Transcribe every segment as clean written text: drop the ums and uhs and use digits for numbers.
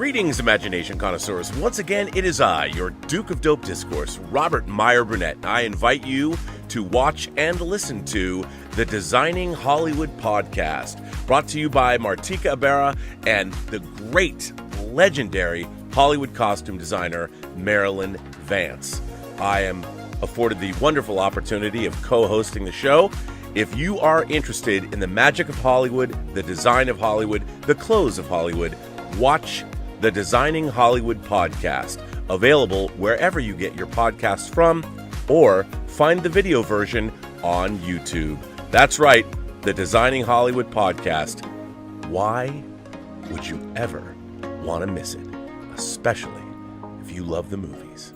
Greetings, imagination connoisseurs. Once again, it is I, your Duke of Dope Discourse, Robert Meyer Burnett. I invite you to watch and listen to the Designing Hollywood podcast, brought to you by Martika Ibarra and the great, legendary Hollywood costume designer, Marilyn Vance. I am afforded the wonderful opportunity of co-hosting the show. If you are interested in the magic of Hollywood, the design of Hollywood, the clothes of Hollywood, watch the Designing Hollywood podcast, available wherever you get your podcasts from, or find the video version on YouTube. That's right, the Designing Hollywood podcast. Why would you ever want to miss it? Especially if you love the movies.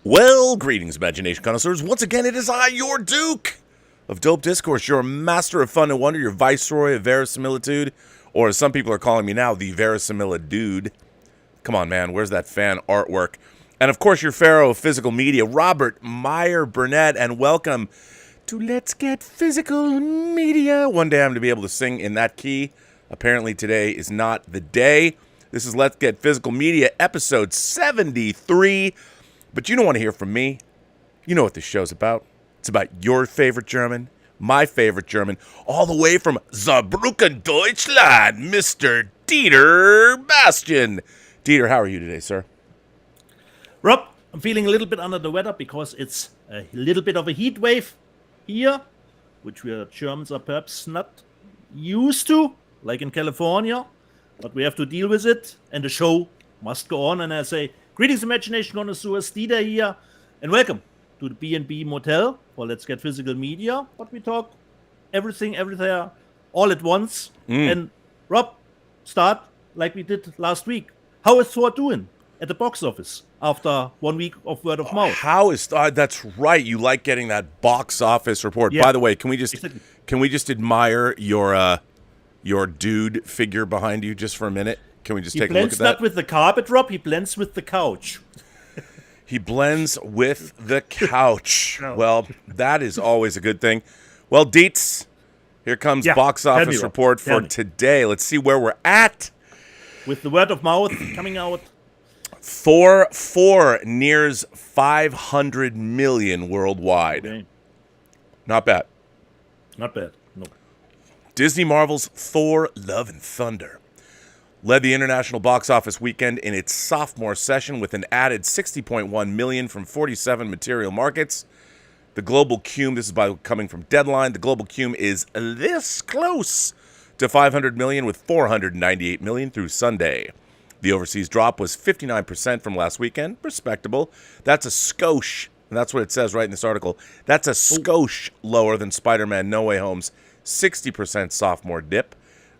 Well, greetings, imagination connoisseurs. Once again, it is I, your Duke of Dope Discourse, your master of fun and wonder, your viceroy of verisimilitude, or as some people are calling me now, the verisimilitude dude. Come on, man, where's that fan artwork? And of course, your pharaoh of physical media, Robert Meyer Burnett, and welcome to Let's Get Physical Media. One day I'm going to be able to sing in that key. Apparently today is not the day. This is Let's Get Physical Media, episode 73. But you don't want to hear from me. You know what this show's about. It's about your favorite German, my favorite German, all the way from Saarbrücken, Deutschland, Mr. Dieter Bastian. Dieter, how are you today, sir? Rob, I'm feeling a little bit under the weather because it's a little bit of a heat wave here, which we Germans are perhaps not used to, like in California, but we have to deal with it, and the show must go on. And I say, greetings, imagination connoisseurs, Dieter here, and welcome to the B&B Motel for Let's Get Physical Media, but we talk everything, everywhere, all at once. And Rob, start like we did last week. How is Thor doing at the box office after 1 week of word of mouth? How is that's right. You like getting that box office report. Yeah. By the way, can we just admire your dude figure behind you just for a minute? Can we just take a look at that? He blends not with the carpet, Rob. He blends with the couch. He blends with the couch. Well, that is always a good thing. Well, Deets, here comes box office report for today. Let's see where we're at. With the word of mouth coming out. Thor 4 nears 500 million worldwide. Okay. Not bad. Not bad, no. Disney Marvel's Thor Love and Thunder led the international box office weekend in its sophomore session with an added 60.1 million from 47 material markets. The global cume, this is coming from Deadline, the global cume is this close to 500 million with 498 million through Sunday. The overseas drop was 59% from last weekend. Respectable. That's a skosh, and that's what it says right in this article. That's a skosh lower than Spider-Man No Way Home's 60% sophomore dip,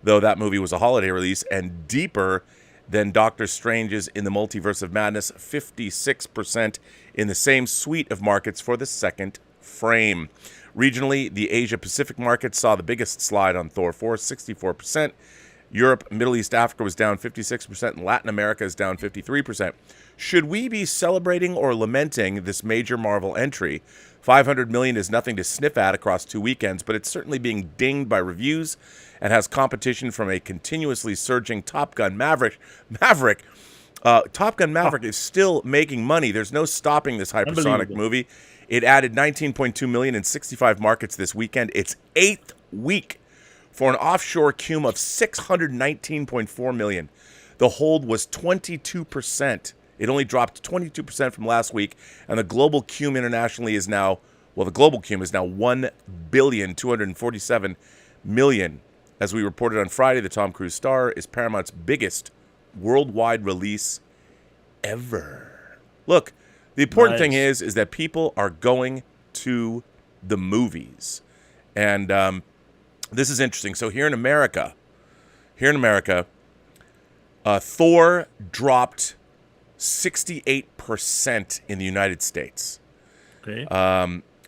though that movie was a holiday release, and deeper than Doctor Strange's In the Multiverse of Madness, 56% in the same suite of markets for the second frame. Regionally, the Asia-Pacific market saw the biggest slide on Thor 4, 64%. Europe, Middle East, Africa was down 56%, and Latin America is down 53%. Should we be celebrating or lamenting this major Marvel entry? 500 million is nothing to sniff at across 2 weekends, but it's certainly being dinged by reviews and has competition from a continuously surging Top Gun Maverick. Top Gun Maverick is still making money. There's no stopping this hypersonic movie. It added 19.2 million in 65 markets this weekend. Its 8th week for an offshore cume of 619.4 million. The hold was 22%. It only dropped 22% from last week, and the global cume internationally is now, the global cume is now 1,247 million. As we reported on Friday, the Tom Cruise star is Paramount's biggest worldwide release ever. Look, the important thing is that people are going to the movies. And this is interesting. So here in America, Thor dropped 68% in the United States. Okay.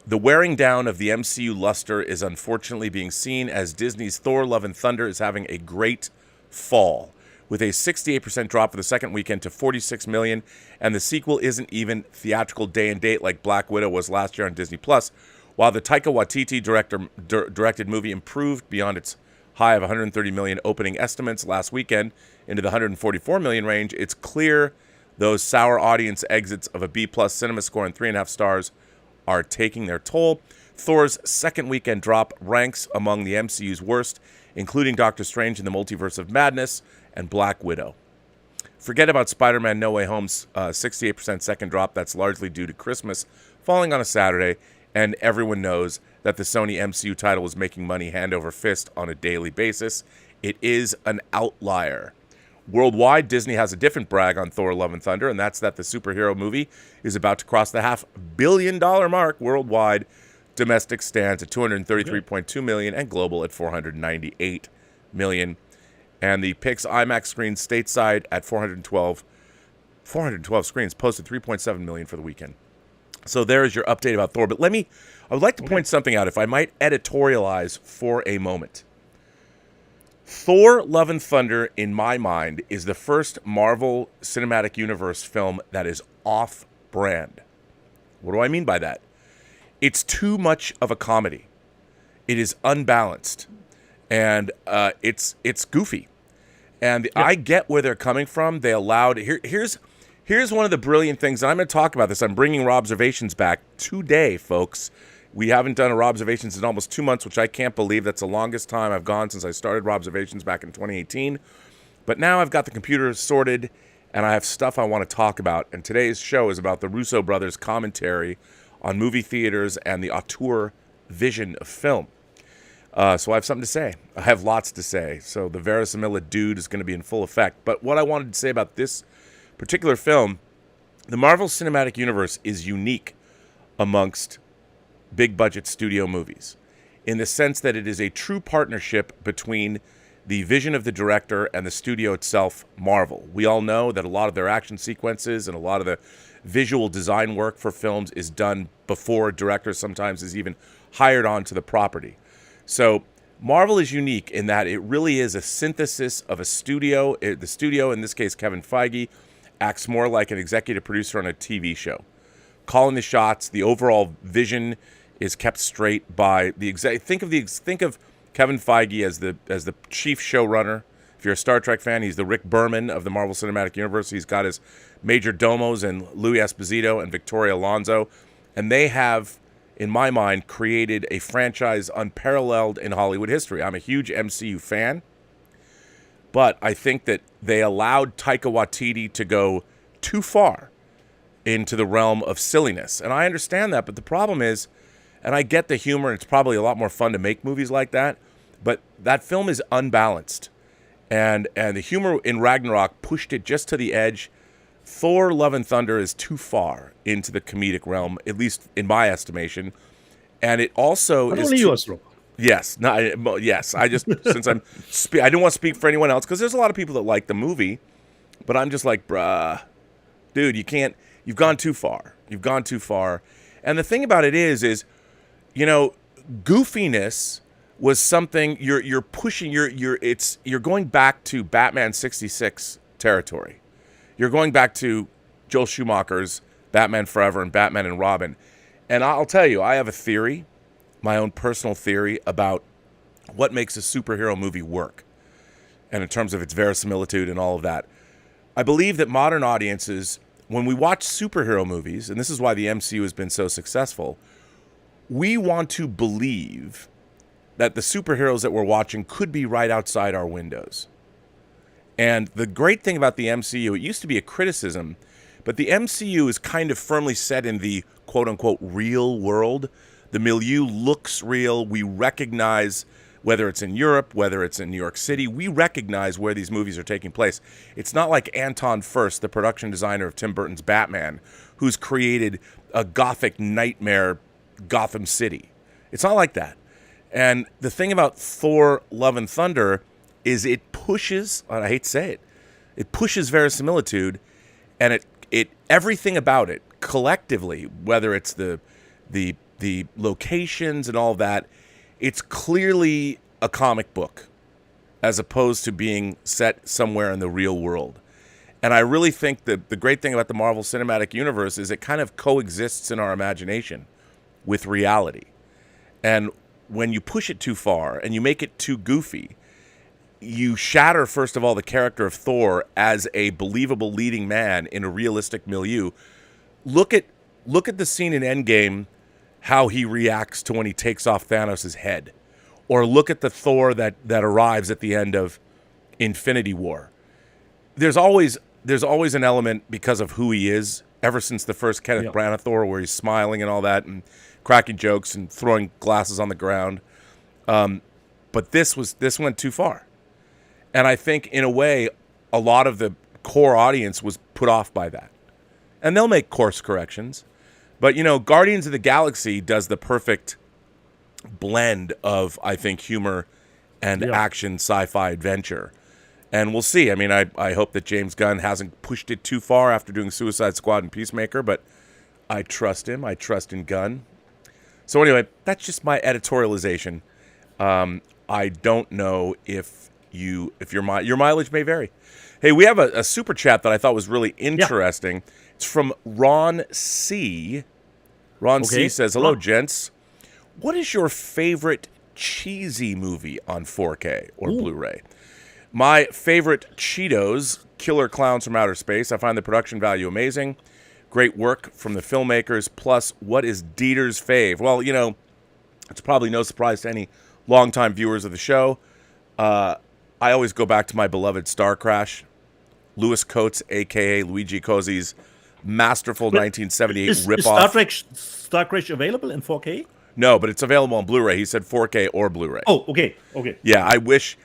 The wearing down of the MCU luster is unfortunately being seen as Disney's Thor Love and Thunder is having a great fall, with a 68% drop for the second weekend to 46 million, and the sequel isn't even theatrical day and date like Black Widow was last year on Disney+. While the Taika Waititi directed movie improved beyond its high of 130 million opening estimates last weekend into the 144 million range, it's clear those sour audience exits of a B-plus cinema score and 3.5 stars are taking their toll. Thor's second weekend drop ranks among the MCU's worst, including Doctor Strange in the Multiverse of Madness and Black Widow. Forget about Spider-Man No Way Home's 68% second drop. That's largely due to Christmas falling on a Saturday, and everyone knows that the Sony MCU title is making money hand over fist on a daily basis. It is an outlier. Worldwide, Disney has a different brag on Thor Love and Thunder, and that's that the superhero movie is about to cross the $500 million mark worldwide. Domestic stands at 233.2 million and global at 498 million. And the Pix IMAX screen stateside at 412 screens posted 3.7 million for the weekend. So there is your update about Thor. But I would like to point something out, if I might editorialize for a moment. Thor Love and Thunder, in my mind, is the first Marvel Cinematic Universe film that is off-brand. What do I mean by that? It's too much of a comedy. It is unbalanced, and it's goofy. And I get where they're coming from. They allowed here's one of the brilliant things, and I'm going to talk about this. I'm bringing Robservations back today, folks. We haven't done a Robservations in almost 2 months, which I can't believe. That's the longest time I've gone since I started Robservations back in 2018. But now I've got the computer sorted, and I have stuff I want to talk about. And today's show is about the Russo brothers' commentary on movie theaters and the auteur vision of film. So I have something to say. I have lots to say. So the verisimilitude dude is going to be in full effect. But what I wanted to say about this particular film, the Marvel Cinematic Universe is unique amongst big-budget studio movies in the sense that it is a true partnership between the vision of the director and the studio itself, Marvel. We all know that a lot of their action sequences and a lot of the visual design work for films is done before a director sometimes is even hired onto the property. So Marvel is unique in that it really is a synthesis of a studio. The studio, in this case Kevin Feige, acts more like an executive producer on a TV show, calling the shots. The overall vision is kept straight by the exec. Think of Kevin Feige as the chief showrunner. If you're a Star Trek fan, he's the Rick Berman of the Marvel Cinematic Universe. He's got his major domos and Louis Esposito and Victoria Alonso, and they have, in my mind, created a franchise unparalleled in Hollywood history. I'm a huge MCU fan, but I think that they allowed Taika Waititi to go too far into the realm of silliness, and I understand that, but the problem is, and I get the humor, and it's probably a lot more fun to make movies like that, but that film is unbalanced. And the humor in Ragnarok pushed it just to the edge. Thor Love and Thunder is too far into the comedic realm, at least in my estimation. And it also Not is only yours, Rob. Yes, yes. I just since I didn't want to speak for anyone else because there's a lot of people that like the movie, but I'm just like, bruh, dude, you can't. You've gone too far. You've gone too far. And the thing about it is, you know, goofiness was something you're pushing. You're going back to Batman '66 territory. You're going back to Joel Schumacher's Batman Forever and Batman and Robin. And I'll tell you, I have a theory, my own personal theory about what makes a superhero movie work. And in terms of its verisimilitude and all of that. I believe that modern audiences, when we watch superhero movies, and this is why the MCU has been so successful, we want to believe that the superheroes that we're watching could be right outside our windows. And the great thing about the MCU, it used to be a criticism, but the MCU is kind of firmly set in the quote-unquote real world. The milieu looks real. We recognize, whether it's in Europe, whether it's in New York City, we recognize where these movies are taking place. It's not like Anton Furst, the production designer of Tim Burton's Batman, who's created a gothic nightmare Gotham City. It's not like that. And the thing about Thor Love and Thunder is it pushes, and I hate to say it pushes verisimilitude, and it everything about it collectively, whether it's the locations and all of that, it's clearly a comic book. as opposed to being set somewhere in the real world. And I really think that the great thing about the Marvel Cinematic Universe is it kind of coexists in our imagination with reality. And when you push it too far and you make it too goofy, you shatter, first of all, the character of Thor as a believable leading man in a realistic milieu. Look at the scene in Endgame, how he reacts to when he takes off Thanos' head. Or look at the Thor that arrives at the end of Infinity War. There's always an element, because of who he is, ever since the first Kenneth Branagh Thor, where he's smiling and all that and cracking jokes and throwing glasses on the ground. But this went too far. And I think, in a way, a lot of the core audience was put off by that. And they'll make course corrections. But, Guardians of the Galaxy does the perfect blend of, I think, humor and action sci-fi adventure. And we'll see. I mean, I hope that James Gunn hasn't pushed it too far after doing Suicide Squad and Peacemaker, but I trust him. I trust in Gunn. So anyway, that's just my editorialization. I don't know if your mileage may vary. Hey, we have a super chat that I thought was really interesting. Yeah. It's from Ron C. Ron C says, "Hello, gents. What is your favorite cheesy movie on 4K or Blu-ray?" My favorite Cheetos, Killer Clowns from Outer Space. I find the production value amazing. Great work from the filmmakers. Plus, what is Dieter's fave? Well, it's probably no surprise to any longtime viewers of the show. I always go back to my beloved Star Crash. Louis Coates, a.k.a. Luigi Cozzi's masterful 1978 ripoff. Is Star Crash available in 4K? No, but it's available on Blu-ray. He said 4K or Blu-ray. Oh, okay. Yeah, I wish...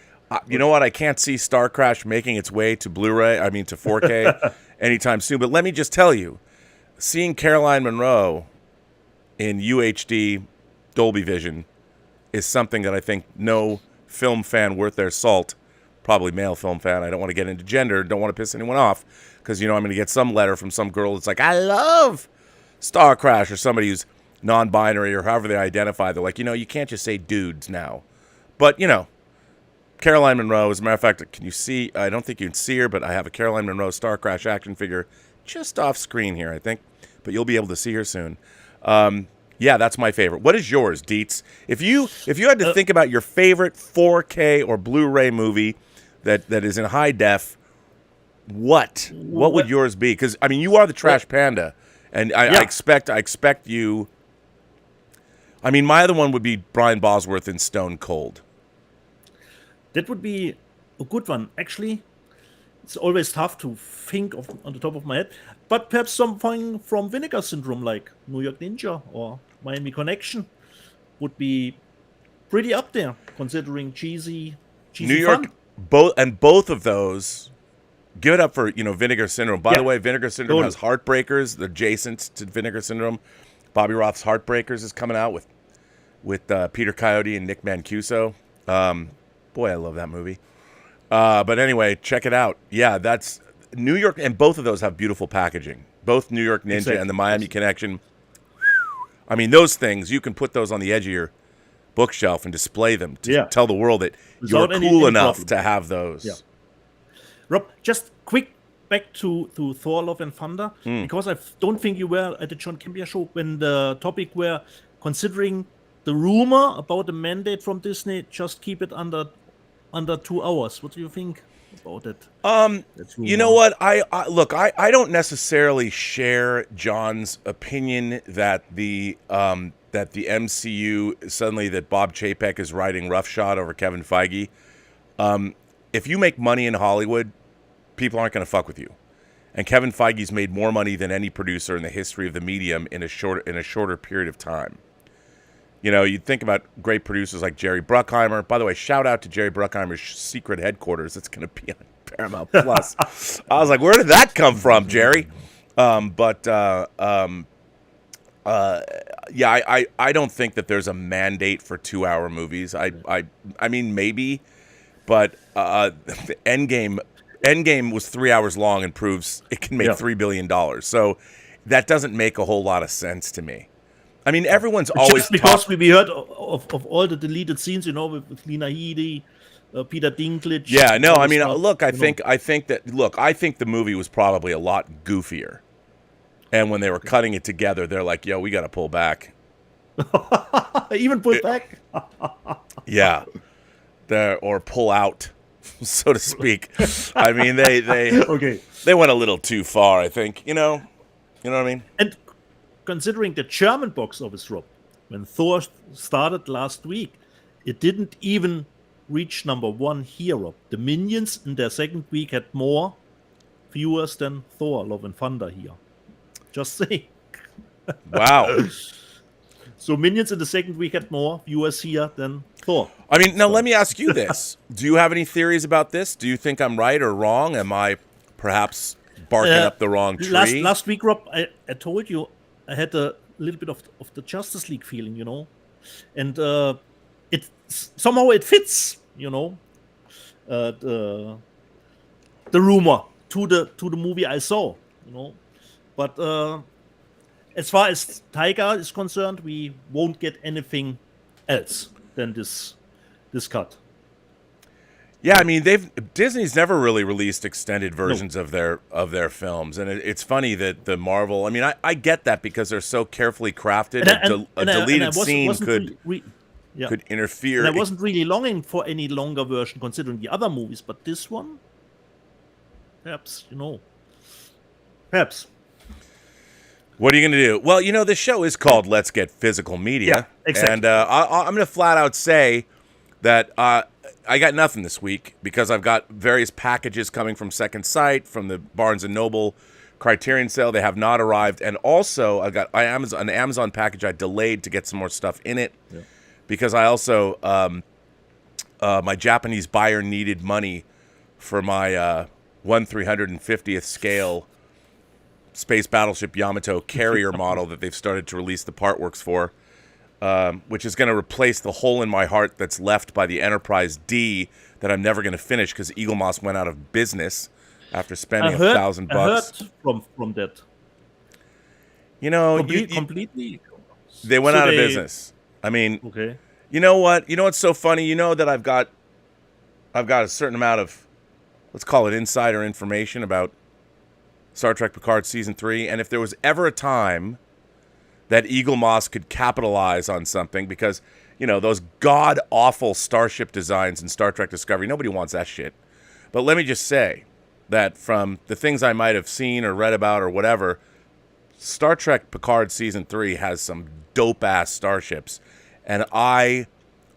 you know what? I can't see Star Crash making its way to Blu-ray, to 4K anytime soon. But let me just tell you, seeing Caroline Munro in UHD Dolby Vision is something that I think no film fan worth their salt, probably male film fan, I don't want to get into gender, don't want to piss anyone off, because, I'm going to get some letter from some girl that's like, I love Star Crash, or somebody who's non-binary or however they identify. They're like, you can't just say dudes now. But, Caroline Munro, as a matter of fact, can you see? I don't think you can see her, but I have a Caroline Munro Star Crash action figure just off screen here, I think. But you'll be able to see her soon. Yeah, that's my favorite. What is yours, Deets? If you had to think about your favorite 4K or Blu-ray movie that is in high def, what would yours be? Because you are the Trash Panda, and I expect you. My other one would be Brian Bosworth in Stone Cold. That would be a good one. Actually, it's always tough to think of on the top of my head. But perhaps something from Vinegar Syndrome, like New York Ninja or Miami Connection, would be pretty up there, considering cheesy New York, fun. Both of those, give it up for Vinegar Syndrome. By the way, Vinegar Syndrome has Heartbreakers. They're adjacent to Vinegar Syndrome. Bobby Roth's Heartbreakers is coming out with Peter Coyote and Nick Mancuso. Boy, I love that movie. But anyway, check it out. Yeah, that's New York, and both of those have beautiful packaging. Both New York Ninja and the Miami Connection. Those things, you can put those on the edge of your bookshelf and display them to tell the world that you're cool enough to have those. Yeah. Rob, just quick back to Thor Love and Thunder, because I don't think you were at the John Campea show when the topic were considering the rumor about the mandate from Disney, just keep it under 2 hours. What do you think about it? You know what? I don't necessarily share John's opinion that the MCU suddenly that Bob Chapek is riding roughshod over Kevin Feige. If you make money in Hollywood, people aren't going to fuck with you. And Kevin Feige's made more money than any producer in the history of the medium in a shorter period of time. You'd think about great producers like Jerry Bruckheimer. By the way, shout out to Jerry Bruckheimer's secret headquarters. It's going to be on Paramount Plus. I was like, where did that come from, Jerry? I don't think that there's a mandate for 2-hour movies. I mean, maybe, but the Endgame was 3 hours long and proves it can make $3 billion. So that doesn't make a whole lot of sense to me. Everyone's always just because we heard of all the deleted scenes, with Lena Headey, Peter Dinklage. Yeah, no, I mean, not, look, I think the movie was probably a lot goofier. And when they were cutting it together, they're like, yo, we got to pull back. Even pull back? Yeah. Or pull out, so to speak. I mean, they went a little too far, I think. You know what I mean? And considering the German box office, Rob, when Thor started last week, it didn't even reach number 1 here, Rob. The Minions in their second week had more viewers than Thor: Love and Thunder here. Just saying. Wow. So Minions in the second week had more viewers here than Thor. I mean, now let me ask you this. Do you have any theories about this? Do you think I'm right or wrong? Am I perhaps barking up the wrong tree? Last week, Rob, I told you I had a little bit of the Justice League feeling, and it somehow it fits, the rumor to the movie I saw, But as far as Tiger is concerned, we won't get anything else than this cut. Yeah, I mean, Disney's never really released extended versions of their films, and it's funny that the Marvel. I mean, I get that because they're so carefully crafted. A deleted scene could interfere. And I wasn't really longing for any longer version, considering the other movies, but this one, perhaps, perhaps. What are you going to do? Well, this show is called Let's Get Physical Media. Yeah, exactly. And I'm going to flat out say that I got nothing this week because I've got various packages coming from Second Sight, from the Barnes & Noble Criterion sale. They have not arrived. And also, I got an Amazon package I delayed to get some more stuff in it because I also, my Japanese buyer needed money for my 1/350th scale Space Battleship Yamato carrier model that they've started to release the part works for, which is going to replace the hole in my heart that's left by the Enterprise D that I'm never going to finish because Eagle Moss went out of business after spending $1,000. I heard from that. Completely. They went out of business. I mean, okay. You know what? You know what's so funny? You know that I've got a certain amount of, let's call it insider information about Star Trek Picard Season 3, and if there was ever a time that Eagle Moss could capitalize on something, because, those god-awful starship designs in Star Trek Discovery, nobody wants that shit. But let me just say that from the things I might have seen or read about or whatever, Star Trek Picard Season 3 has some dope-ass starships, and I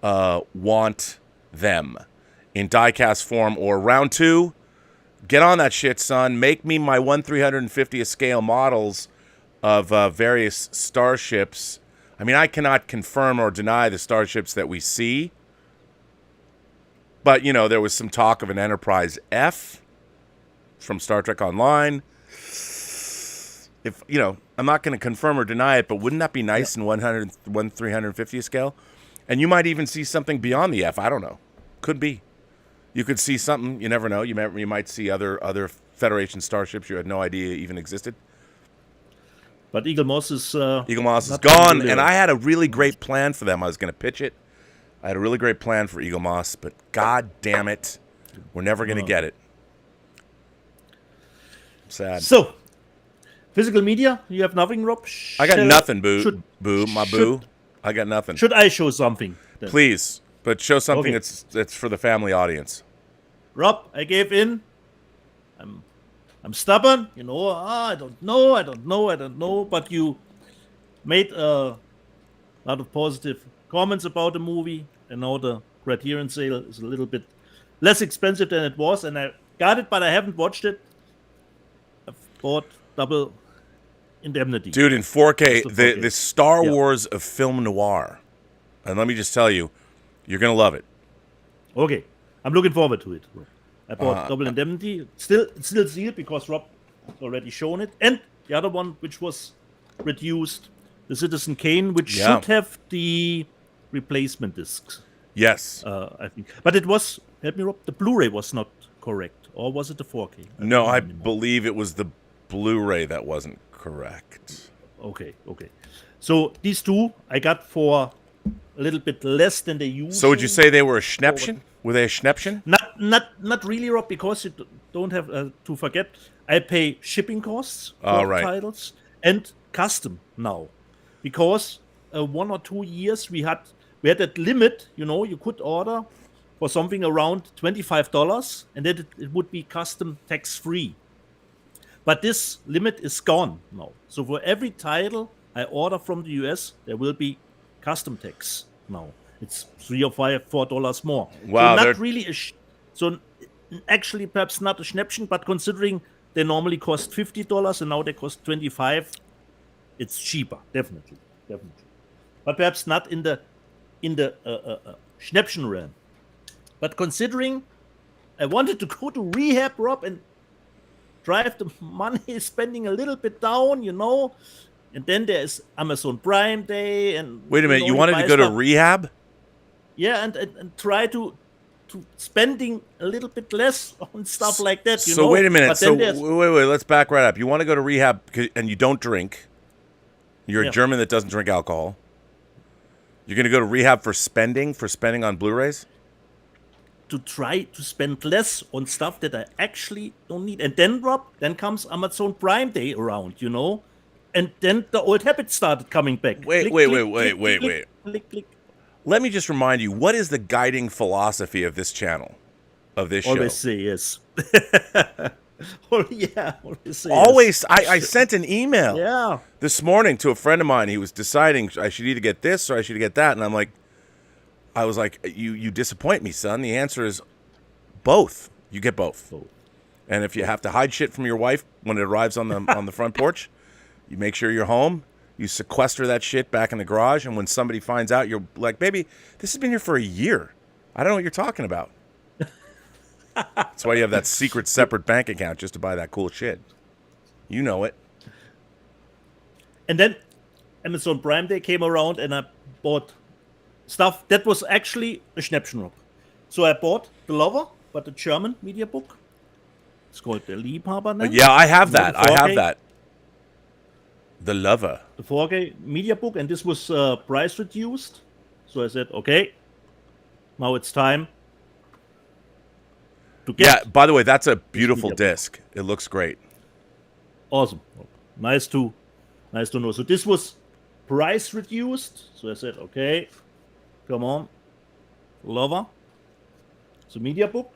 want them in die-cast form or round 2. Get on that shit, son. Make me my 1/350th scale models of various starships. I mean, I cannot confirm or deny the starships that we see. But, there was some talk of an Enterprise F from Star Trek Online. If, I'm not going to confirm or deny it, but wouldn't that be nice in 1/350th scale? And you might even see something beyond the F. I don't know. Could be. You could see something. You never know. You might see other Federation starships you had no idea even existed. But Eagle Moss is gone, really, and I had a really great plan for them. I was going to pitch it. I had a really great plan for Eagle Moss, but god damn it, we're never going to get it. Sad. So, physical media, you have nothing, Rob? I got nothing, boo. I got nothing. Should I show something? Then? Please. But show something that's for the family audience. Rob, I gave in. I'm stubborn. I don't know. But you made a lot of positive comments about the movie. And now the Criterion sale is a little bit less expensive than it was. And I got it, but I haven't watched it. I've bought Double Indemnity. Dude, in 4K, the Star Wars of film noir. And let me just tell you, you're going to love it. Okay. I'm looking forward to it, Rob. I bought Double Indemnity. It's still sealed because Rob already shown it. And the other one, which was reduced, the Citizen Kane, which should have the replacement discs. Yes. I think. But it was, help me, Rob, the Blu-ray was not correct. Or was it the 4K? No, I believe it was the Blu-ray that wasn't correct. Okay. So these two I got for a little bit less than they used. So would you say they were a Schnäppchen? Were they a Schnäppchen? Not really, Rob, because you don't have to forget. I pay shipping costs for right. titles and custom now, because 1 or 2 years we had that limit. You could order for something around $25, and then it would be custom tax free. But this limit is gone now. So for every title I order from the US, there will be custom tax now. It's $3 or $4 more. Wow, so not really so actually perhaps not a Schnäppchen, but considering they normally cost $50 and now they cost $25, it's cheaper, definitely. But perhaps not in the Schnäppchen realm. But considering I wanted to go to rehab, Rob, and drive the money spending a little bit down, and then there's Amazon Prime Day, and wait a minute, you wanted to go to rehab? Yeah, and try to spending a little bit less on stuff like that. So wait a minute. So wait. Let's back right up. You want to go to rehab and you don't drink. You're a German that doesn't drink alcohol. You're going to go to rehab for spending on Blu-rays? To try to spend less on stuff that I actually don't need. And then, Rob, then comes Amazon Prime Day around, and then the old habits started coming back. Wait. Click. Let me just remind you, what is the guiding philosophy of this channel, of this show? Always say yes. Always say Always. Yes. I sent an email this morning to a friend of mine. He was deciding I should either get this or I should get that. And I was like, you disappoint me, son. The answer is both. You get both. And if you have to hide shit from your wife when it arrives on the front porch, you make sure you're home. You sequester that shit back in the garage, and when somebody finds out, you're like, baby, this has been here for a year. I don't know what you're talking about. That's why you have that secret separate bank account, just to buy that cool shit. You know it. And then Amazon Prime Day came around, and I bought stuff that was actually a Schnäppchen, Rob. So I bought The Lover, but the German media book. It's called Der Liebhaber now. Yeah, I have that. The Lover. The 4K media book, and this was price reduced. So I said, okay, now it's time to get. Yeah, by the way, that's a beautiful disc. It looks great. Awesome. Nice to know. So this was price reduced. So I said, okay, come on, Lover. It's a media book.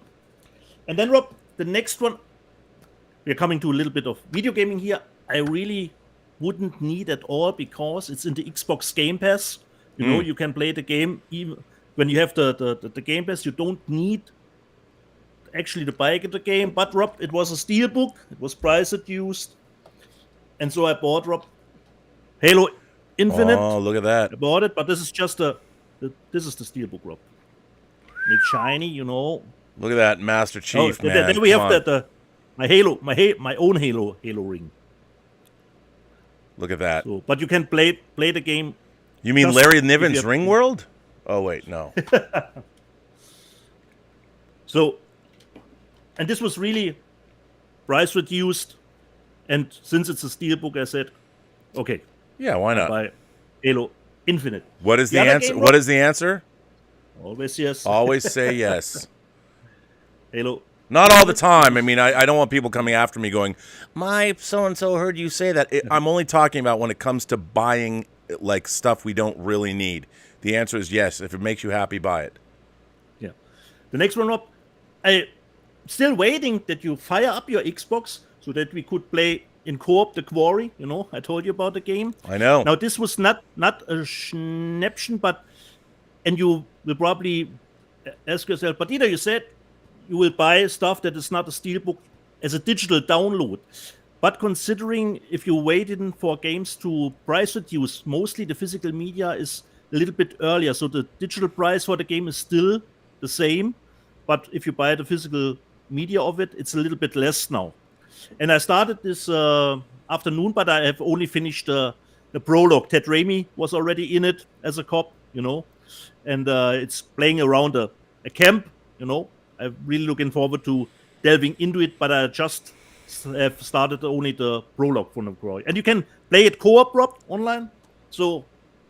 And then, Rob, the next one, we're coming to a little bit of video gaming here. I really wouldn't need at all because it's in the Xbox Game Pass. You can play the game even when you have the Game Pass. You don't need actually to buy the game. But, Rob, it was a steelbook. It was price reduced. And so I bought, Rob, Halo Infinite. Oh, look at that. I bought it, but this is just this is the steelbook, Rob. And it's shiny, Look at that Master Chief, man. Then we have my own Halo ring. Look at that. So, but you can play the game. You mean Larry Niven's Ring World? Oh wait, no. So, and this was really price reduced, and since it's a steelbook, I said, okay. Yeah, why not? Buy Halo Infinite. What is the answer? What is the answer? Always yes. Always say yes. Halo. Not all the time. I mean, I don't want people coming after me going, my so-and-so heard you say that. I'm only talking about when it comes to buying like stuff we don't really need. The answer is yes. If it makes you happy, buy it. Yeah. The next one, Rob, I still waiting that you fire up your Xbox so that we could play in co-op The Quarry. I told you about the game. I know. Now, this was not a Schnäppchen, and you will probably ask yourself, but either you said you will buy stuff that is not a steelbook as a digital download. But considering if you're waiting for games to price reduce, mostly the physical media is a little bit earlier. So the digital price for the game is still the same. But if you buy the physical media of it, it's a little bit less now. And I started this afternoon, but I have only finished the prologue. Ted Raimi was already in it as a cop, and it's playing around a camp, I'm really looking forward to delving into it, but I just have started only the prologue for the Quarry. And you can play it co-op, Rob, online. So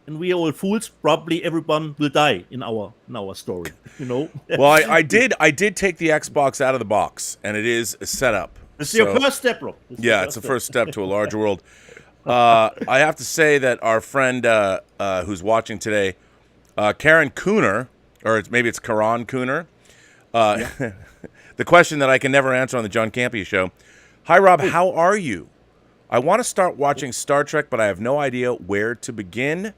and we are all fools. Probably everyone will die in our story. Well, I did take the Xbox out of the box, and it is set up. It's your first step, bro. It's the first step to a larger world. I have to say that our friend who's watching today, Karen Cooner, or maybe it's Karan Cooner, the question that I can never answer on the John Campea show. Hi, Rob. How are you? I want to start watching Star Trek, but I have no idea where to begin.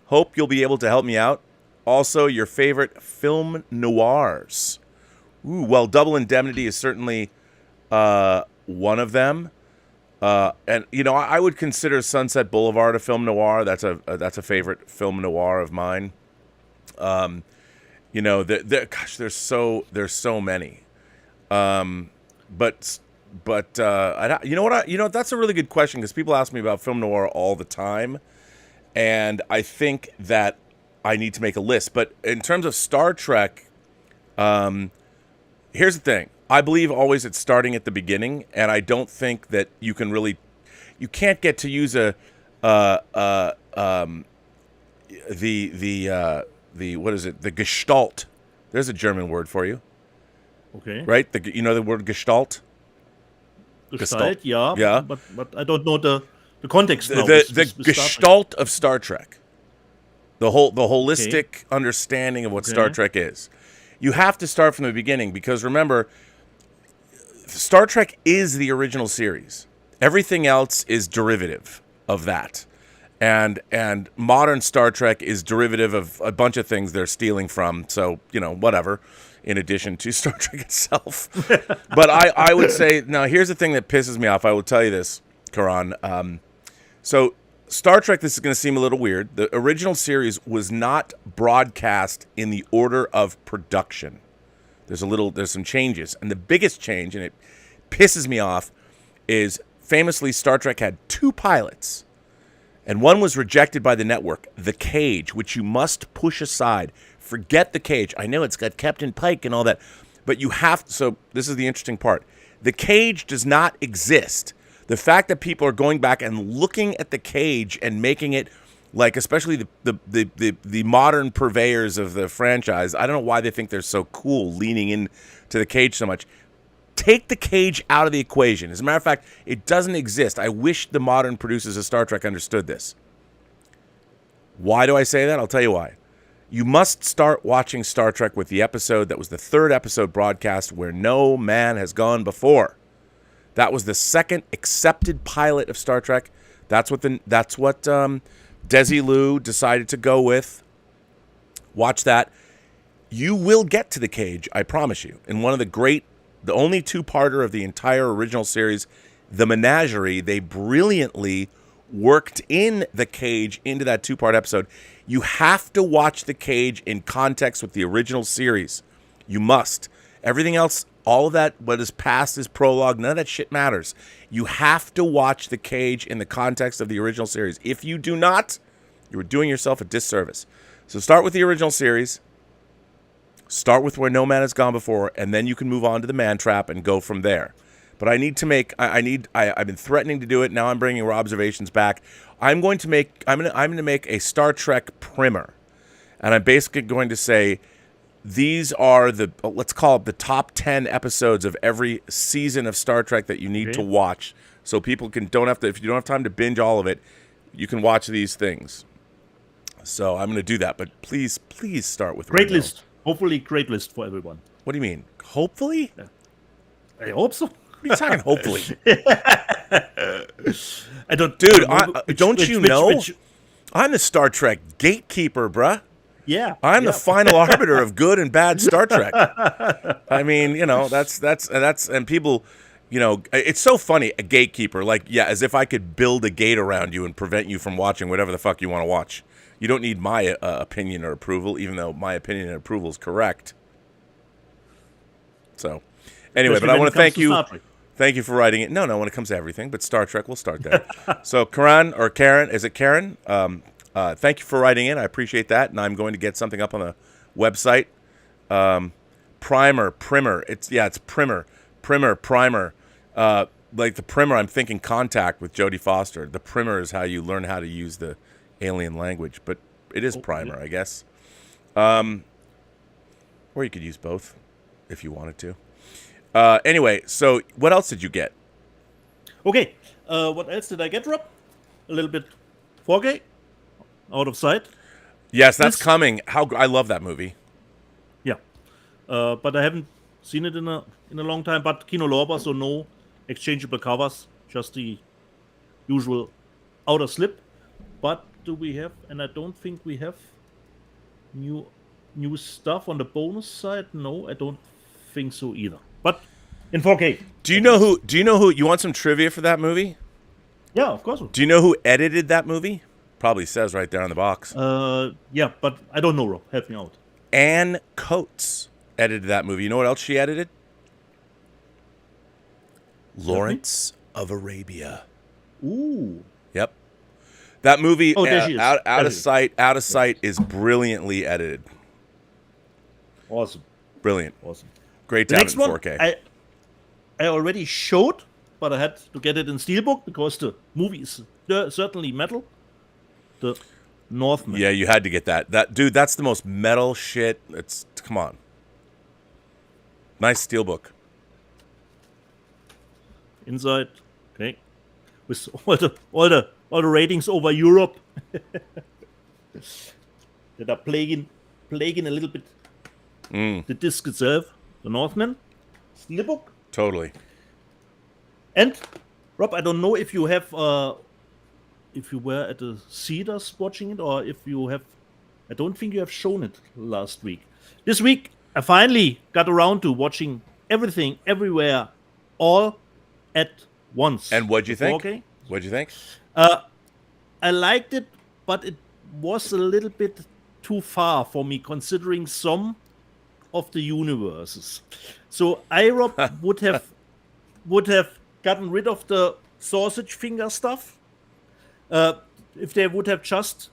Hope you'll be able to help me out. Also, your favorite film noirs. Ooh, well, Double Indemnity is certainly one of them. And I would consider Sunset Boulevard a film noir. That's a favorite film noir of mine. Gosh, there's so many. But that's a really good question because people ask me about film noir all the time, and I think that I need to make a list. But in terms of Star Trek, here's the thing: I believe always it's starting at the beginning, and I don't think that you can't get to use the what is it? The Gestalt. There's a German word for you. Okay. Right? The word Gestalt. Gestalt, yeah. But I don't know the context now. The Gestalt of Star Trek. The holistic understanding of what Star Trek is. You have to start from the beginning because remember, Star Trek is the original series. Everything else is derivative of that. And modern Star Trek is derivative of a bunch of things they're stealing from. So, whatever. In addition to Star Trek itself. But I would say, now here's the thing that pisses me off. I will tell you this, Karan. So Star Trek, this is going to seem a little weird. The original series was not broadcast in the order of production. There's some changes. And the biggest change, and it pisses me off, is famously Star Trek had 2 pilots. And one was rejected by the network, The Cage, which you must push aside. Forget The Cage. I know it's got Captain Pike and all that, but you have to. So this is the interesting part. The Cage does not exist. The fact that people are going back and looking at The Cage and making it like, especially the modern purveyors of the franchise, I don't know why they think they're so cool leaning in to The Cage so much. Take The Cage out of the equation. As a matter of fact, it doesn't exist. I wish the modern producers of Star Trek understood this. Why do I say that? I'll tell you why. You must start watching Star Trek with the episode that was the 3rd episode broadcast where no man has gone before. That was the 2nd accepted pilot of Star Trek. That's what Desilu decided to go with. Watch that. You will get to The Cage, I promise you. In one of the only 2-parter of the entire original series, The Menagerie, they brilliantly worked in The Cage into that 2-part episode. You have to watch The Cage in context with the original series. You must. Everything else, all of that, what is past is prologue. None of that shit matters. You have to watch The Cage in the context of the original series. If you do not, you're doing yourself a disservice. So start with the original series. Start with where no man has gone before, and then you can move on to the Man Trap and go from there. But I need to make. I've been threatening to do it. Now I'm bringing observations back. I'm going to make a Star Trek primer, and I'm basically going to say these are let's call it the top 10 episodes of every season of Star Trek that you need to watch, so people if you don't have time to binge all of it, you can watch these things. So I'm going to do that, but please start with great list. Hopefully, great list for everyone. What do you mean? Hopefully? I hope so. What are you talking hopefully? I don't, dude. Don't you know? I'm the Star Trek gatekeeper, bruh. Yeah, I'm the final arbiter of good and bad Star Trek. I mean, that's and people, it's so funny. A gatekeeper, as if I could build a gate around you and prevent you from watching whatever the fuck you want to watch. You don't need my opinion or approval, even though my opinion and approval is correct. So, anyway, but I want to thank you. Thank you for writing it. No, when it comes to everything, but Star Trek, we'll start there. So, Karan or Karen, is it Karen? Thank you for writing in. I appreciate that, and I'm going to get something up on the website. Primer. It's primer. Like the primer, I'm thinking Contact with Jodie Foster. The primer is how you learn how to use the alien language, but it is primer, I guess. Or you could use both if you wanted to. Anyway, so what else did you get? Okay, what else did I get, Rob? A little bit 4K, Out of Sight. Yes, that's coming. I love that movie. Yeah, but I haven't seen it in a long time. But Kino Lorber, so no exchangeable covers, just the usual outer slip. But do we have? And I don't think we have new stuff on the bonus side. No, I don't think so either. But in 4K. Do you know who? You want some trivia for that movie? Yeah, of course. Do you know who edited that movie? Probably says right there on the box. Yeah, but I don't know, Rob. Help me out. Anne Coates edited that movie. You know what else she edited? Lawrence of Arabia. Ooh. Yep. That movie, oh, there she is. Out of Sight, is brilliantly edited. Awesome. Brilliant. Awesome. Great to The have next it in one 4K. I already showed, but I had to get it in Steelbook because the movie is certainly metal. The Northman. Yeah, you had to get that. Dude, that's the most metal shit. Come on. Nice steelbook. Inside, okay, with all the ratings over Europe that are plaguing a little bit the disc itself. The Northman, Steelbook. Totally. And Rob, I don't know if you have if you were at the Cedars watching it, or if you have. I don't think you have shown it last week. This week, I finally got around to watching everything, everywhere, all at once. And what'd you think? Okay. What'd you think? I liked it, but it was a little bit too far for me, considering some of the universes. So Rob would have gotten rid of the sausage finger stuff. If they would have just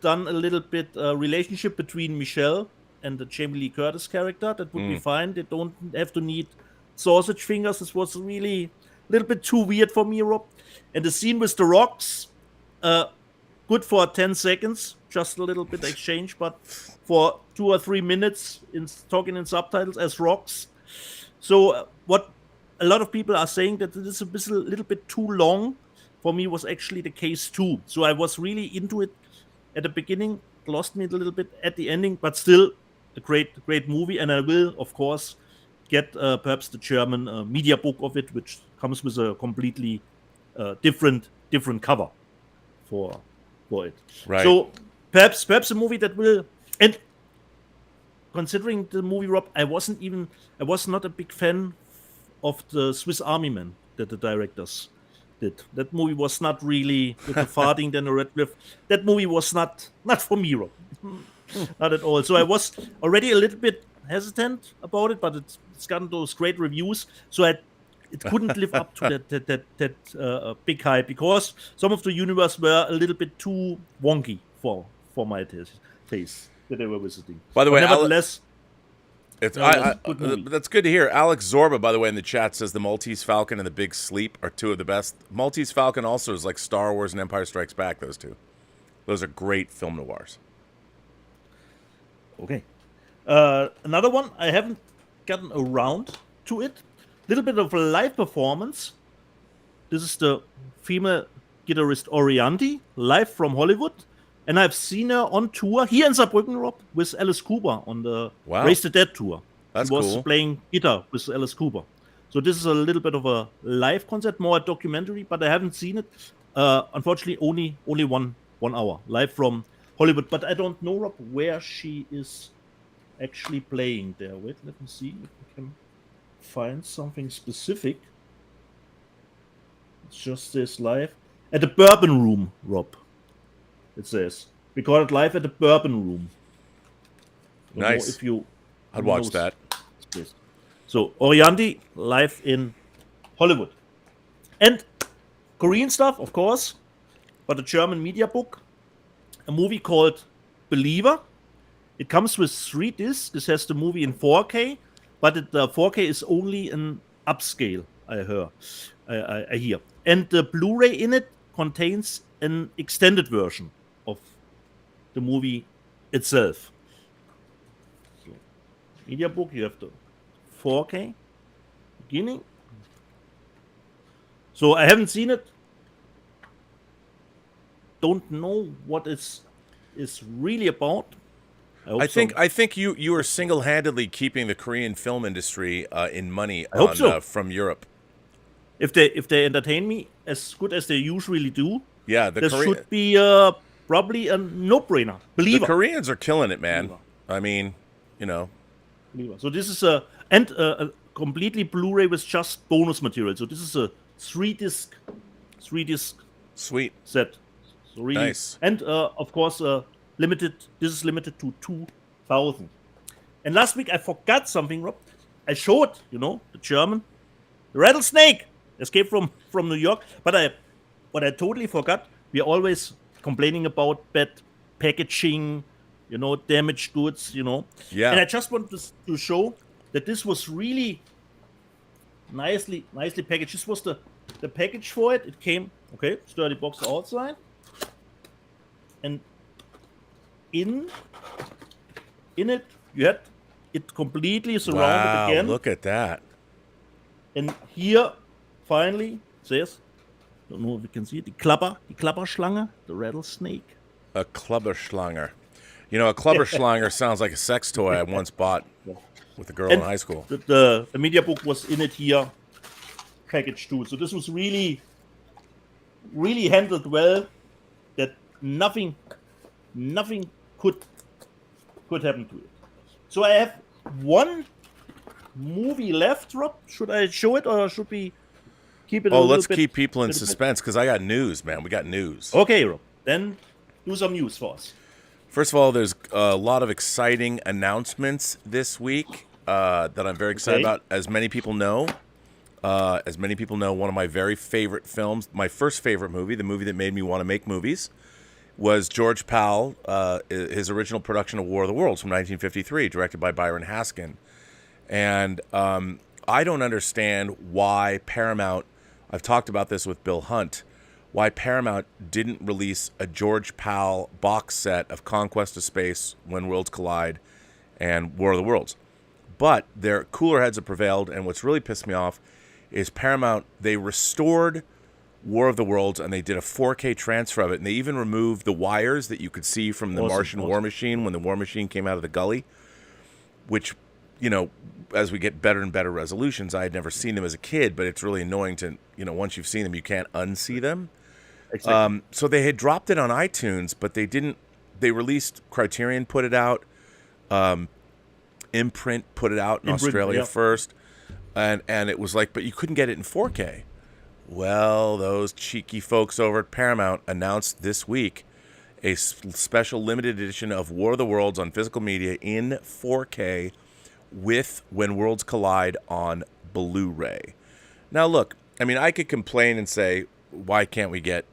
done a little bit relationship between Michelle and the Jamie Lee Curtis character, that would be fine. They don't have to need sausage fingers. This was really a little bit too weird for me, Rob. And the scene with the rocks, good for 10 seconds, just a little bit exchange, but for 2 or 3 minutes in talking in subtitles as rocks. So what a lot of people are saying that it is a little bit too long. For me, was actually the case too. So I was really into it at the beginning, lost me a little bit at the ending, but still a great movie. And I will, of course, get perhaps the German media book of it, which comes with a completely different cover for it. Right. So perhaps a movie that will. And considering the movie, Rob, I was not a big fan of the Swiss Army Man that the directors did. That movie was not really with the farting then the Radcliffe. That movie was not for me, Rob. Not at all. So I was already a little bit hesitant about it, but it's gotten those great reviews. So it couldn't live up to that big hype, because some of the universe were a little bit too wonky for my taste that they were visiting. By the way, nevertheless. That's good to hear. Alex Zorba, by the way, in the chat says the Maltese Falcon and the Big Sleep are two of the best. Maltese Falcon also is like Star Wars and Empire Strikes Back, those two. Those are great film noirs. Okay. Another one, I haven't gotten around to it. Little bit of a live performance. This is the female guitarist Orianti, live from Hollywood. And I've seen her on tour here in Saarbrücken, Rob, with Alice Cooper on the Raise the Dead tour. That's she was cool. Playing guitar with Alice Cooper. So this is a little bit of a live concert, more a documentary, but I haven't seen it. Unfortunately, only 1 hour, live from Hollywood. But I don't know, Rob, where she is actually playing there. Wait, let me see if we can find something specific. It's just this live at the Bourbon Room, Rob. It says recorded live at the Bourbon Room. Nice. If you I'd watch that. So Orianti live in Hollywood, and Korean stuff, of course, but a German media book, a movie called Believer. It comes with 3 discs. This has the movie in 4K, but the 4K is only an upscale. I hear, and the Blu-ray in it contains an extended version of the movie itself. So, media book, you have the 4K beginning. So I haven't seen it. Don't know what is really about. I think you are single-handedly keeping the Korean film industry in money I hope so. From Europe. If they entertain me as good as they usually do, Yeah, this should be probably a no-brainer. The Koreans are killing it, man. I mean, you know. So this is a completely Blu-ray with just bonus material. So this is a three disc Sweet set. So really nice. And of course limited. This is limited to 2,000. And last week I forgot something, Rob. I showed, the German rattlesnake escape from New York, but what I totally forgot. We're always complaining about bad packaging, damaged goods, Yeah. And I just wanted to show that this was really nicely packaged. This was the package for it. It came, sturdy box outside, and in it you had it completely surrounded again. Look at that. And here finally says, don't know if you can see it, the Klapperschlange, the rattlesnake. A Klubberschlanger. A Klubberschlanger sounds like a sex toy I once bought with a girl in high school. The media book was in it here, packaged too. So this was really handled well. That nothing could happen to it. So I have one movie left, Rob. Should I show it or should we keep it? Let's keep people in suspense because I got news, man. We got news. Okay, Rob. Then do some news for us. First of all, there's a lot of exciting announcements this week that I'm very excited about. As many people know, one of my very favorite films, my first favorite movie, the movie that made me want to make movies, was George Pal, his original production of War of the Worlds from 1953, directed by Byron Haskin. And I don't understand why Paramount, I've talked about this with Bill Hunt, why Paramount didn't release a George Pal box set of Conquest of Space, When Worlds Collide, and War of the Worlds. But their cooler heads have prevailed, and what's really pissed me off is Paramount, they restored War of the Worlds, and they did a 4K transfer of it, and they even removed the wires that you could see from the Martian War Machine when the War Machine came out of the gully, which, as we get better and better resolutions, I had never seen them as a kid, but it's really annoying to, once you've seen them, you can't unsee them. Exactly. So they had dropped it on iTunes, but they didn't. They released Criterion, put it out. Imprint put it out in Australia first, and it was like, but you couldn't get it in 4K. Well, those cheeky folks over at Paramount announced this week a special limited edition of War of the Worlds on physical media in 4K with When Worlds Collide on Blu-ray. Now, look, I mean, I could complain and say, why can't we get,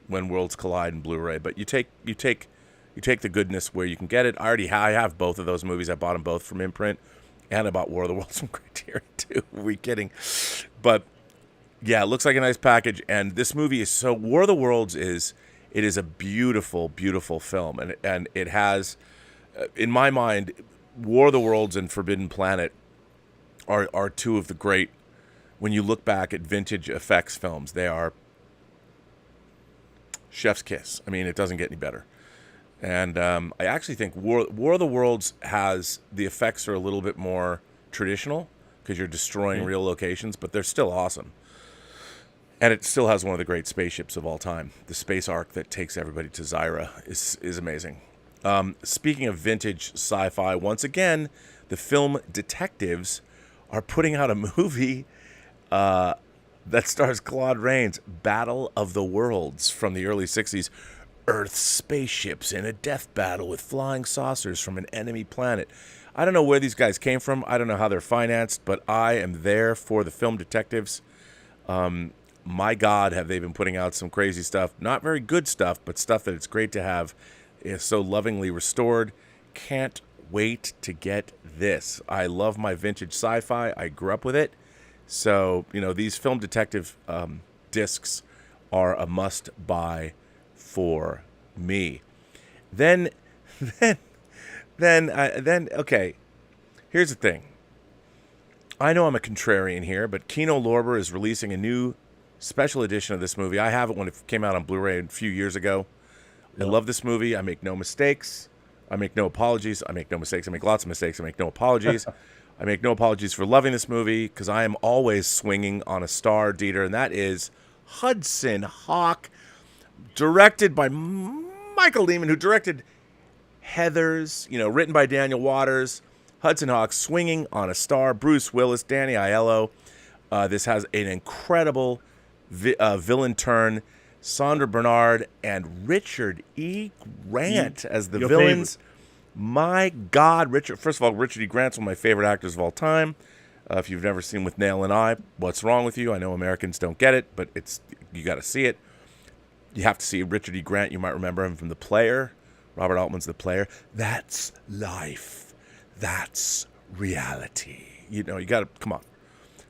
When Worlds Collide in Blu-ray? But you take the goodness where you can get it. I have both of those movies. I bought them both from Imprint, and I bought War of the Worlds from Criterion too. Are we kidding? But yeah, it looks like a nice package. And this movie is War of the Worlds is a beautiful, beautiful film, and it has, in my mind, War of the Worlds and Forbidden Planet are two of the great. When you look back at vintage effects films, they are chef's kiss. I mean, it doesn't get any better. And I actually think War of the Worlds the effects are a little bit more traditional because you're destroying real locations, but they're still awesome. And it still has one of the great spaceships of all time. The space ark that takes everybody to Zyra is amazing. Speaking of vintage sci-fi, once again, the film Detectives are putting out a movie that stars Claude Rains, Battle of the Worlds from the early 60s. Earth's spaceships in a death battle with flying saucers from an enemy planet. I don't know where these guys came from. I don't know how they're financed, but I am there for the film Detectives. My God, have they been putting out some crazy stuff. Not very good stuff, but stuff that it's great to have. Is so lovingly restored. Can't wait to get this. I love my vintage sci-fi. I grew up with it. So, these film detective discs are a must-buy for me. Then, okay. Here's the thing. I know I'm a contrarian here, but Kino Lorber is releasing a new special edition of this movie. I have it when it came out on Blu-ray a few years ago. I love this movie. I make no mistakes. I make no apologies. I make no mistakes. I make lots of mistakes. I make no apologies. I make no apologies for loving this movie because I am always swinging on a star, Dieter, and that is Hudson Hawk, directed by Michael Lehman, who directed Heathers, written by Daniel Waters. Hudson Hawk, swinging on a star. Bruce Willis, Danny Aiello. This has an incredible villain turn. Sandra Bernard and Richard E. Grant as the villains. Favorite. My God, First of all, Richard E. Grant's one of my favorite actors of all time. If you've never seen With Nail and I, what's wrong with you? I know Americans don't get it, but you got to see it. You have to see Richard E. Grant. You might remember him from The Player. Robert Altman's The Player. That's life. That's reality. You got to, come on.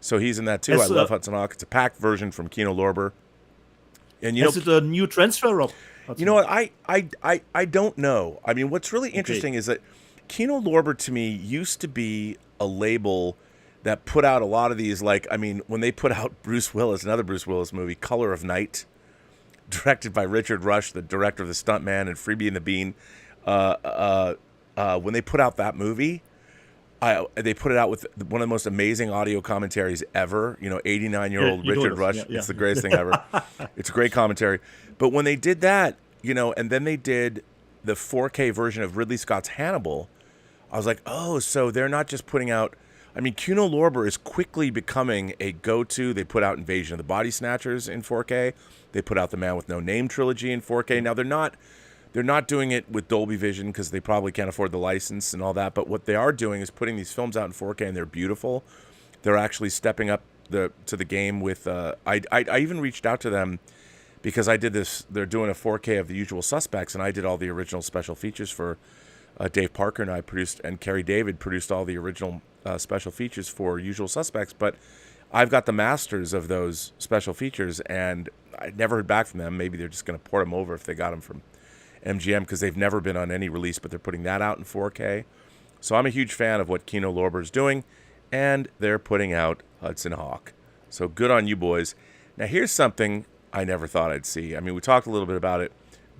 So he's in that too. I love Hudson Hawk. It's a packed version from Kino Lorber. And is it a new transfer of? You know what? I don't know. I mean, what's really interesting is that Kino Lorber to me used to be a label that put out a lot of these, when they put out Bruce Willis, another Bruce Willis movie, Color of Night, directed by Richard Rush, the director of The Stuntman and Freebie and the Bean. When they put out that movie, they put it out with one of the most amazing audio commentaries ever. 89-year-old Richard Rush. Yeah. It's the greatest thing ever. It's a great commentary. But when they did that, and then they did the 4K version of Ridley Scott's Hannibal, I was like, oh, so they're not just putting out... I mean, Kino Lorber is quickly becoming a go-to. They put out Invasion of the Body Snatchers in 4K. They put out the Man with No Name trilogy in 4K. Now, they're not doing it with Dolby Vision because they probably can't afford the license and all that. But what they are doing is putting these films out in 4K, and they're beautiful. They're actually stepping up to the game with... I even reached out to them because I did this. They're doing a 4K of The Usual Suspects, and I did all the original special features for Dave Parker, and I produced, and Kerry David produced all the original special features for Usual Suspects. But I've got the masters of those special features, and I never heard back from them. Maybe they're just going to port them over if they got them from MGM because they've never been on any release, but they're putting that out in 4K. So I'm a huge fan of what Kino Lorber is doing, and they're putting out Hudson Hawk. So good on you, boys. Now here's something I never thought I'd see. I mean, we talked a little bit about it.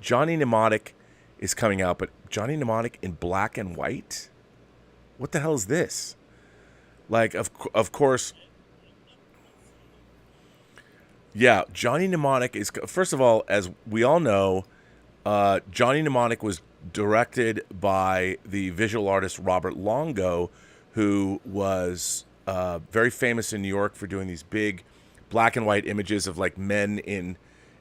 Johnny Mnemonic is coming out, but Johnny Mnemonic in black and white? What the hell is this? Of course... Yeah, Johnny Mnemonic is... First of all, as we all know... Johnny Mnemonic was directed by the visual artist Robert Longo, who was very famous in New York for doing these big black and white images of men in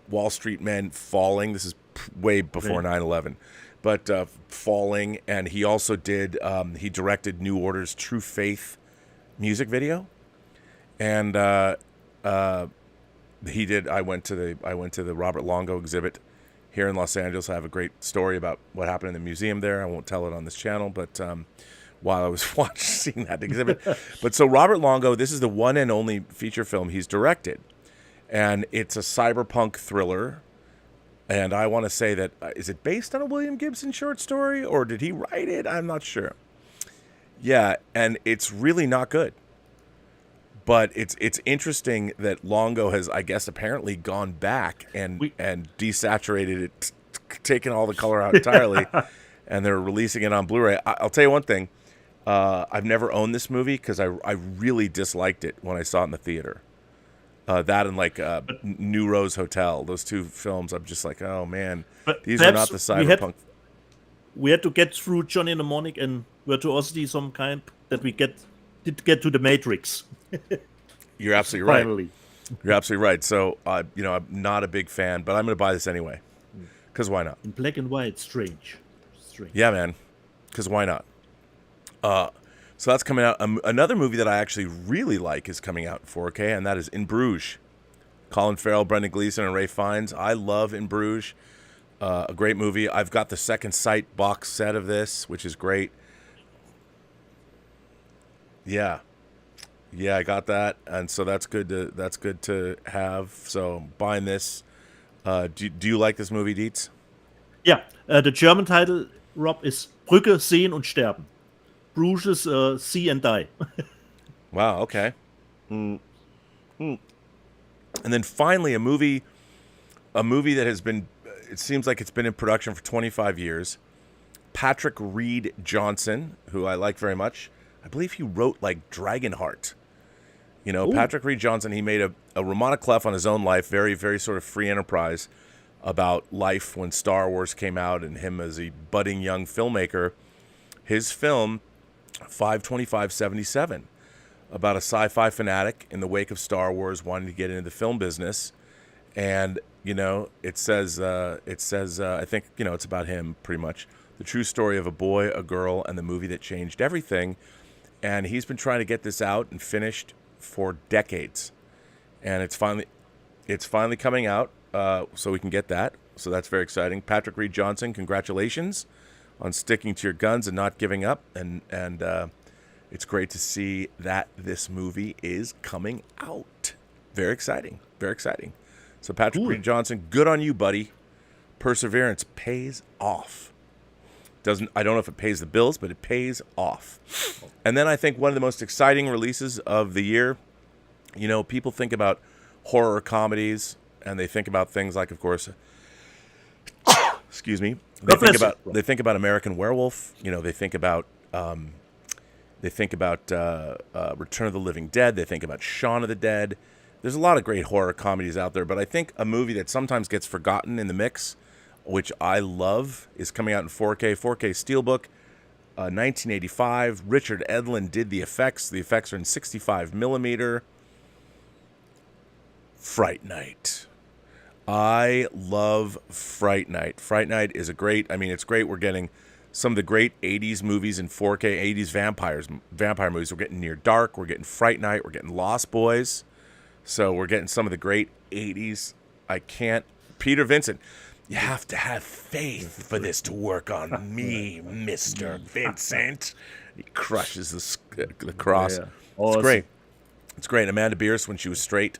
Wall Street men falling. This is way before 9/11, but falling. And he also did. He directed New Order's True Faith music video, and he did. I went to the Robert Longo exhibit here in Los Angeles. I have a great story about what happened in the museum there. I won't tell it on this channel, but while I was seeing that exhibit. But so Robert Longo, this is the one and only feature film he's directed. And it's a cyberpunk thriller. And I want to say that, is it based on a William Gibson short story, or did he write it? I'm not sure. Yeah, and it's really not good. But it's interesting that Longo has, I guess, apparently gone back and desaturated it, taken all the color out entirely, and they're releasing it on Blu-ray. I'll tell you one thing. I've never owned this movie because I really disliked it when I saw it in the theater. That and New Rose Hotel, those two films, I'm just like, oh man, these are not the cyberpunk. We had to get through Johnny Mnemonic and virtuosity some kind that we did get to the Matrix. You're absolutely right. Finally. You're absolutely right. So, I'm not a big fan, but I'm going to buy this anyway. Because why not? In black and white, strange. Yeah, man. Because why not? So that's coming out. Another movie that I actually really like is coming out in 4K, and that is In Bruges. Colin Farrell, Brendan Gleeson, and Ralph Fiennes. I love In Bruges. A great movie. I've got the Second Sight box set of this, which is great. Yeah, I got that, and so that's good to have. So buying this. Do you like this movie, Deets? Yeah, the German title, Rob, is Brücke sehen und sterben. Bruges see and die. Wow. Okay. And then finally, a movie that has been. It seems like it's been in production for 25 years. Patrick Reed Johnson, who I like very much. I believe he wrote like Dragonheart. You know, Ooh. Patrick Reed Johnson, he made a Romana Clef on his own life, very, very sort of free enterprise about life when Star Wars came out and him as a budding young filmmaker. His film, 52577, about a sci-fi fanatic in the wake of Star Wars wanting to get into the film business. And, you know, it says, I think, you know, it's about him pretty much. The true story of a boy, a girl, and the movie that changed everything. And he's been trying to get this out and finished for decades. And it's finally coming out, so we can get that. So that's very exciting. Patrick Reed Johnson, congratulations on sticking to your guns and not giving up. And it's great to see that this movie is coming out. Very exciting. Very exciting. So Patrick Reed Johnson, good on you, buddy. Perseverance pays off. I don't know if it pays the bills, but it pays off. And then I think one of the most exciting releases of the year, you know, people think about horror comedies and they think about things like, of course, excuse me, they think about American Werewolf, you know, they think about Return of the Living Dead, they think about Shaun of the Dead. There's a lot of great horror comedies out there, but I think a movie that sometimes gets forgotten in the mix, which I love, is coming out in 4K Steelbook, 1985. Richard Edlund did the effects. The effects are in 65 millimeter. Fright Night. I love Fright Night. Fright Night is it's great. We're getting some of the great 80s movies in 4K, 80s vampire movies. We're getting Near Dark. We're getting Fright Night. We're getting Lost Boys. So we're getting some of the great 80s. Peter Vincent. You have to have faith for this to work on me, Mr. Vincent. He crushes the cross. Yeah. Awesome. It's great. It's great. Amanda Bierce when she was straight.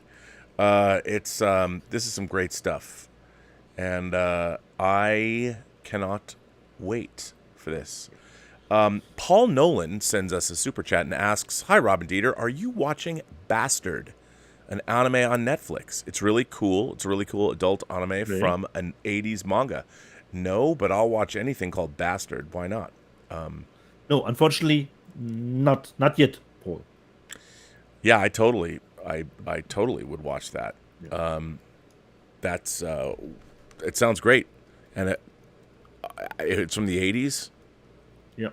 This is some great stuff. And I cannot wait for this. Paul Nolan sends us a super chat and asks, "Hi, Rob and Dieter. Are you watching Bastard? An anime on Netflix. It's really cool. It's a really cool adult anime from an 80s manga." No, but I'll watch anything called Bastard. Why not? No, unfortunately, not yet, Paul. Yeah, I totally would watch that. Yeah. It sounds great, and it's from the 80s. Yeah.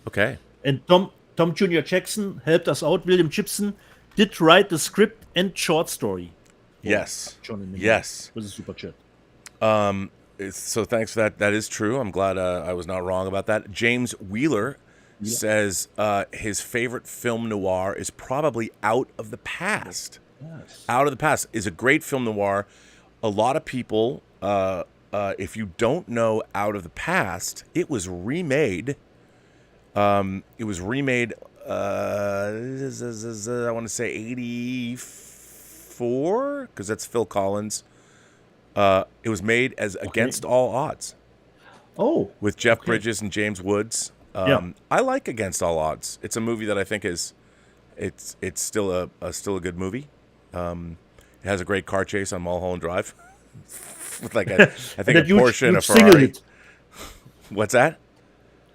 Okay. And Tom Jr. Jackson helped us out. William Gibson did write the script and short story. Yes. John yes. Was a super chat. So thanks for that. That is true. I'm glad I was not wrong about that. James Wheeler says his favorite film noir is probably Out of the Past. Yes. Out of the Past is a great film noir. A lot of people, if you don't know Out of the Past, it was remade. I want to say 84, because that's Phil Collins. It was made as Against All Odds. Oh, with Jeff Bridges and James Woods. I like Against All Odds. It's a movie that I think it's still a good movie. It has a great car chase on Mulholland Drive with I think a Porsche and a Ferrari. What's that?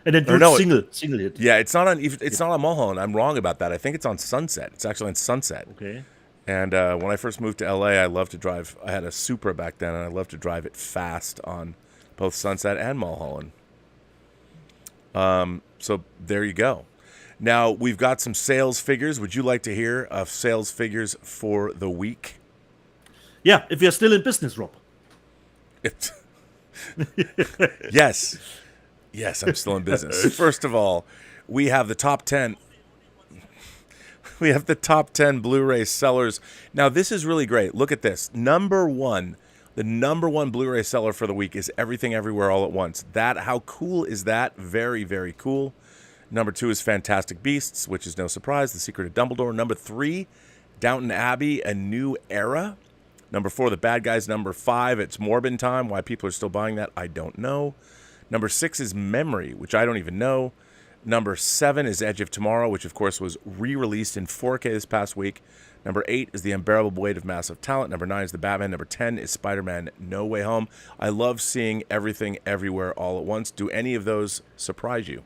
And then single hit. Yeah, it's not on Mulholland. I'm wrong about that. I think it's on Sunset. It's actually on Sunset. Okay. And when I first moved to LA, I loved to drive. I had a Supra back then, and I loved to drive it fast on both Sunset and Mulholland. So there you go. Now we've got some sales figures. Would you like to hear of sales figures for the week? Yeah, if you're still in business, Rob. Yes. Yes, I'm still in business. First of all, we have the top 10. We have the top 10 Blu-ray sellers. Now, this is really great. Look at this. The number one Blu-ray seller for the week is Everything Everywhere All at Once. How cool is that? Very, very cool. Number 2 is Fantastic Beasts, which is no surprise. The Secret of Dumbledore. Number 3, Downton Abbey, A New Era. Number 4, The Bad Guys. Number 5, it's Morbin Time. Why people are still buying that, I don't know. Number 6 is Memory, which I don't even know. Number 7 is Edge of Tomorrow, which of course was re-released in 4K this past week. Number 8 is The Unbearable Weight of Massive Talent. Number 9 is The Batman. Number 10 is Spider-Man No Way Home. I love seeing everything everywhere all at once. Do any of those surprise you?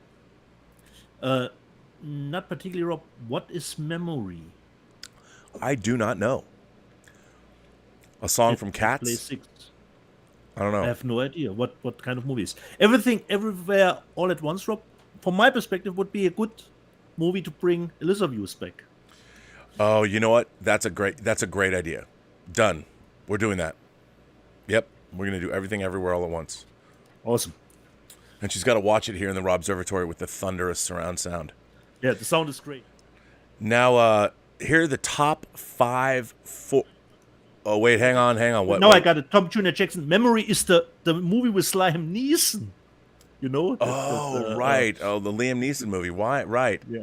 Not particularly, Rob. What is Memory? I do not know. A song from Cats? Play 6. I don't know. I have no idea what kind of movies. Everything, Everywhere, All at Once, Rob, from my perspective, would be a good movie to bring Elizabeth back. Oh, you know what? That's a great idea. Done. We're doing that. Yep. We're going to do Everything Everywhere All at Once. Awesome. And she's got to watch it here in the Rob Observatory with the thunderous surround sound. Yeah, the sound is great. Now, here are the top 5. Oh, wait, hang on. What? I got it. Tom Jr. Jackson. Memory is the movie with Liam Neeson. You know? Right. The Liam Neeson movie. Why? Right. Yeah.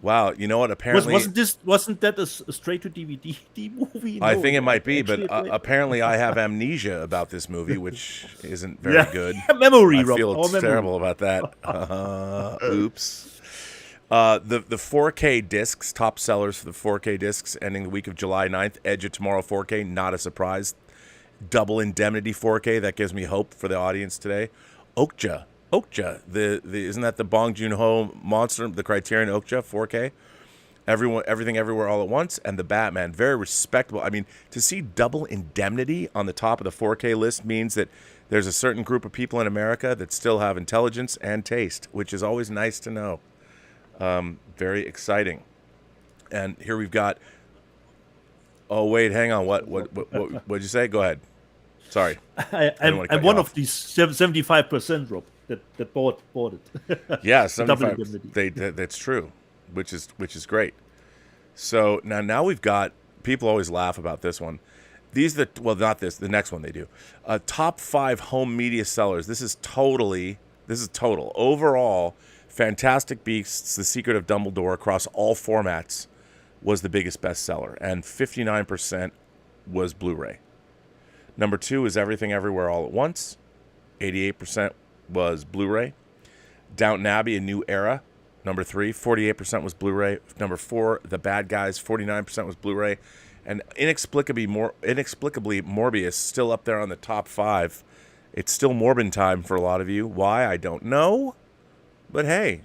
Wow. You know what? Apparently, wasn't that a straight to DVD movie? No, I think it might be, but apparently I have amnesia about this movie, which isn't very good. Memory, I Rob. feel terrible about that. Oops. The 4K discs, top sellers for the 4K discs, ending the week of July 9th. Edge of Tomorrow 4K, not a surprise. Double Indemnity 4K, that gives me hope for the audience today. Okja, isn't that the Bong Joon-ho monster, the Criterion Okja 4K? Everything Everywhere All at Once, and The Batman, very respectable. I mean, to see Double Indemnity on the top of the 4K list means that there's a certain group of people in America that still have intelligence and taste, which is always nice to know. Very exciting. And here we've got. Oh wait, hang on. What'd you say? Go ahead. Sorry. I'm one of these 75%, Rob, that bought it. Yeah, 75%. That's true, which is great. So now we've got. People always laugh about this one. Not this. The next one they do. Top 5 home media sellers. This is total overall. Fantastic Beasts: The Secret of Dumbledore across all formats was the biggest bestseller, and 59% was Blu-ray. Number 2 is Everything Everywhere All at Once. 88% was Blu-ray. Downton Abbey: A New Era. Number 3, 48% was Blu-ray. Number 4, The Bad Guys, 49% was Blu-ray. And inexplicably, Morbius still up there on the top 5. It's still Morbin time for a lot of you. Why? I don't know. But hey,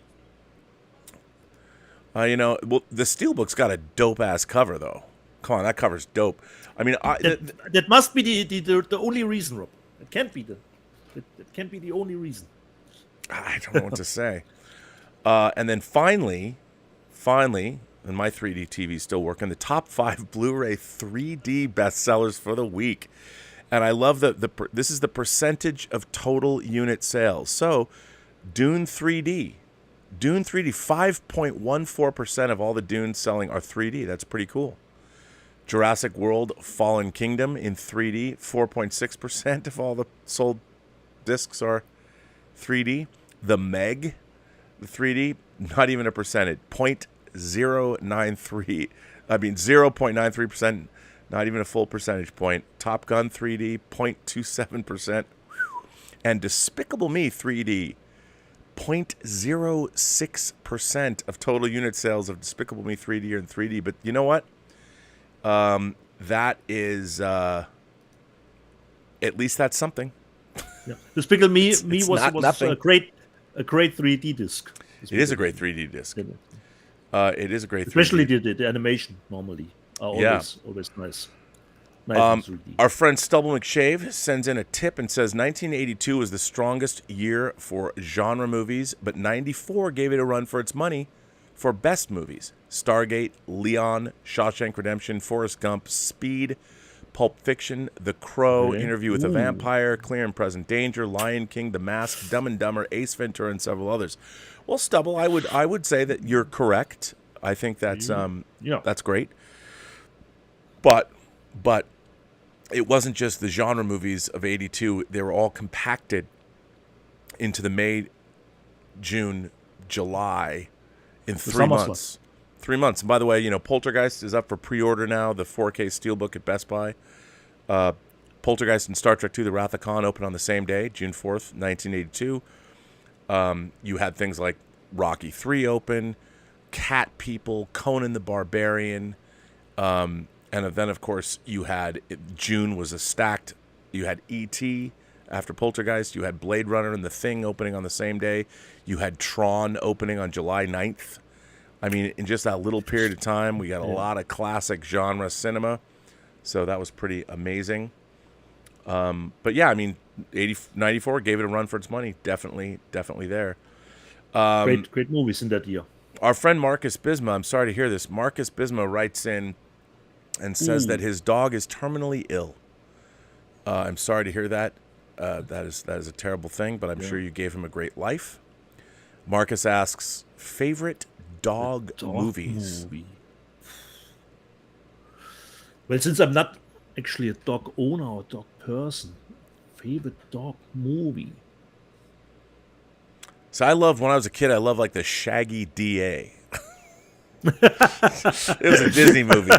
the Steelbook's got a dope-ass cover, though. Come on, that cover's dope. I mean, that must be the only reason, Rob. It can't be the only reason. I don't know what to say. And then finally, and my 3D TV's still working, the top 5 Blu-ray 3D bestsellers for the week. And I love this is the percentage of total unit sales. So, Dune 3D, 5.14% of all the Dunes selling are 3D. That's pretty cool. Jurassic World Fallen Kingdom in 3D, 4.6% of all the sold discs are 3D. The Meg, the 3D, not even a percentage, 0.93%, not even a full percentage point. Top Gun 3D, 0.27%. And Despicable Me 3D, 0.06% of total unit sales of Despicable Me 3D are in 3D. But you know what? That is, at least that's something. Yeah. Despicable Me was a great 3D disc. It is a great 3D disc. It is a great 3D. Especially the animation normally are always nice. Our friend Stubble McShave sends in a tip and says 1982 was the strongest year for genre movies, but 94 gave it a run for its money for best movies. Stargate, Leon, Shawshank Redemption, Forrest Gump, Speed, Pulp Fiction, The Crow, Interview with a Vampire, Clear and Present Danger, Lion King, The Mask, Dumb and Dumber, Ace Ventura, and several others. Well, Stubble, I would say that you're correct. I think that's that's great. But it wasn't just the genre movies of 82. They were all compacted into the May, June, July in 3 months. 3 months. And by the way, Poltergeist is up for pre-order now, the 4K Steelbook at Best Buy. Poltergeist and Star Trek II: The Wrath of Khan opened on the same day, June 4th, 1982. You had things like Rocky III open, Cat People, Conan the Barbarian, and then, of course, June was a stacked. You had E.T. after Poltergeist. You had Blade Runner and The Thing opening on the same day. You had Tron opening on July 9th. I mean, in just that little period of time, we got a lot of classic genre cinema. So that was pretty amazing. But yeah, I mean, 94 gave it a run for its money. Definitely there. Great movies in that year. Our friend Marcus Bisma, I'm sorry to hear this. Marcus Bisma writes in and says that his dog is terminally ill. I'm sorry to hear that. That is a terrible thing, but I'm sure you gave him a great life. Marcus asks, favorite dog movies? Well, since I'm not actually a dog owner or dog person, favorite dog movie. So when I was a kid, I loved like the Shaggy DA. It was a Disney movie.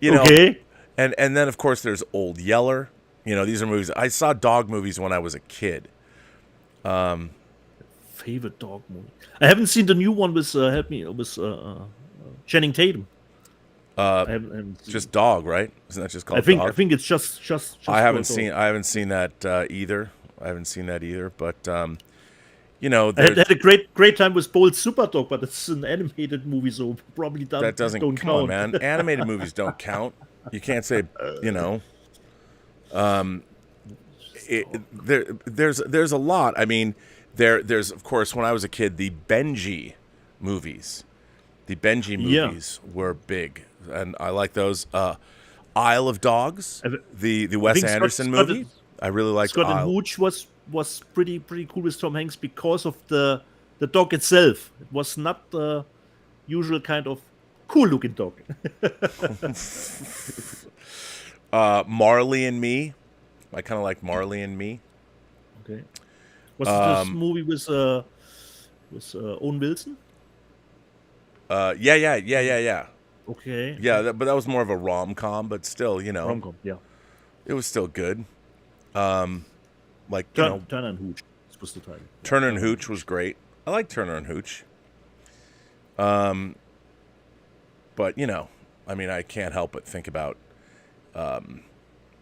Okay. And then, of course, there's Old Yeller. These are movies. I saw dog movies when I was a kid. Favorite dog movie. I haven't seen the new one with Channing Tatum. I haven't just Dog, right? Isn't that just called Dog? I think it's just I haven't seen that either. But I had a great time with Bold Super Dog, but it's an animated movie, so probably that doesn't don't come count. on, man. Animated movies don't count. You can't say there's a lot. I mean, there's of course, when I was a kid, the Benji movies. The Benji movies were big, and I like those. Isle of Dogs, the Wes Anderson movie. I really liked Scott and Hooch was pretty cool with Tom Hanks because of the dog itself. It was not the usual kind of cool looking dog. Marley and Me. I kind of like Marley and Me. Okay. Was this movie with Owen Wilson? Yeah. Okay. Yeah, but that was more of a rom-com, but still, rom-com. Yeah. It was still good. Turner and Hooch was the title. Turner and Hooch was great. I like Turner and Hooch. But I mean, I can't help but think about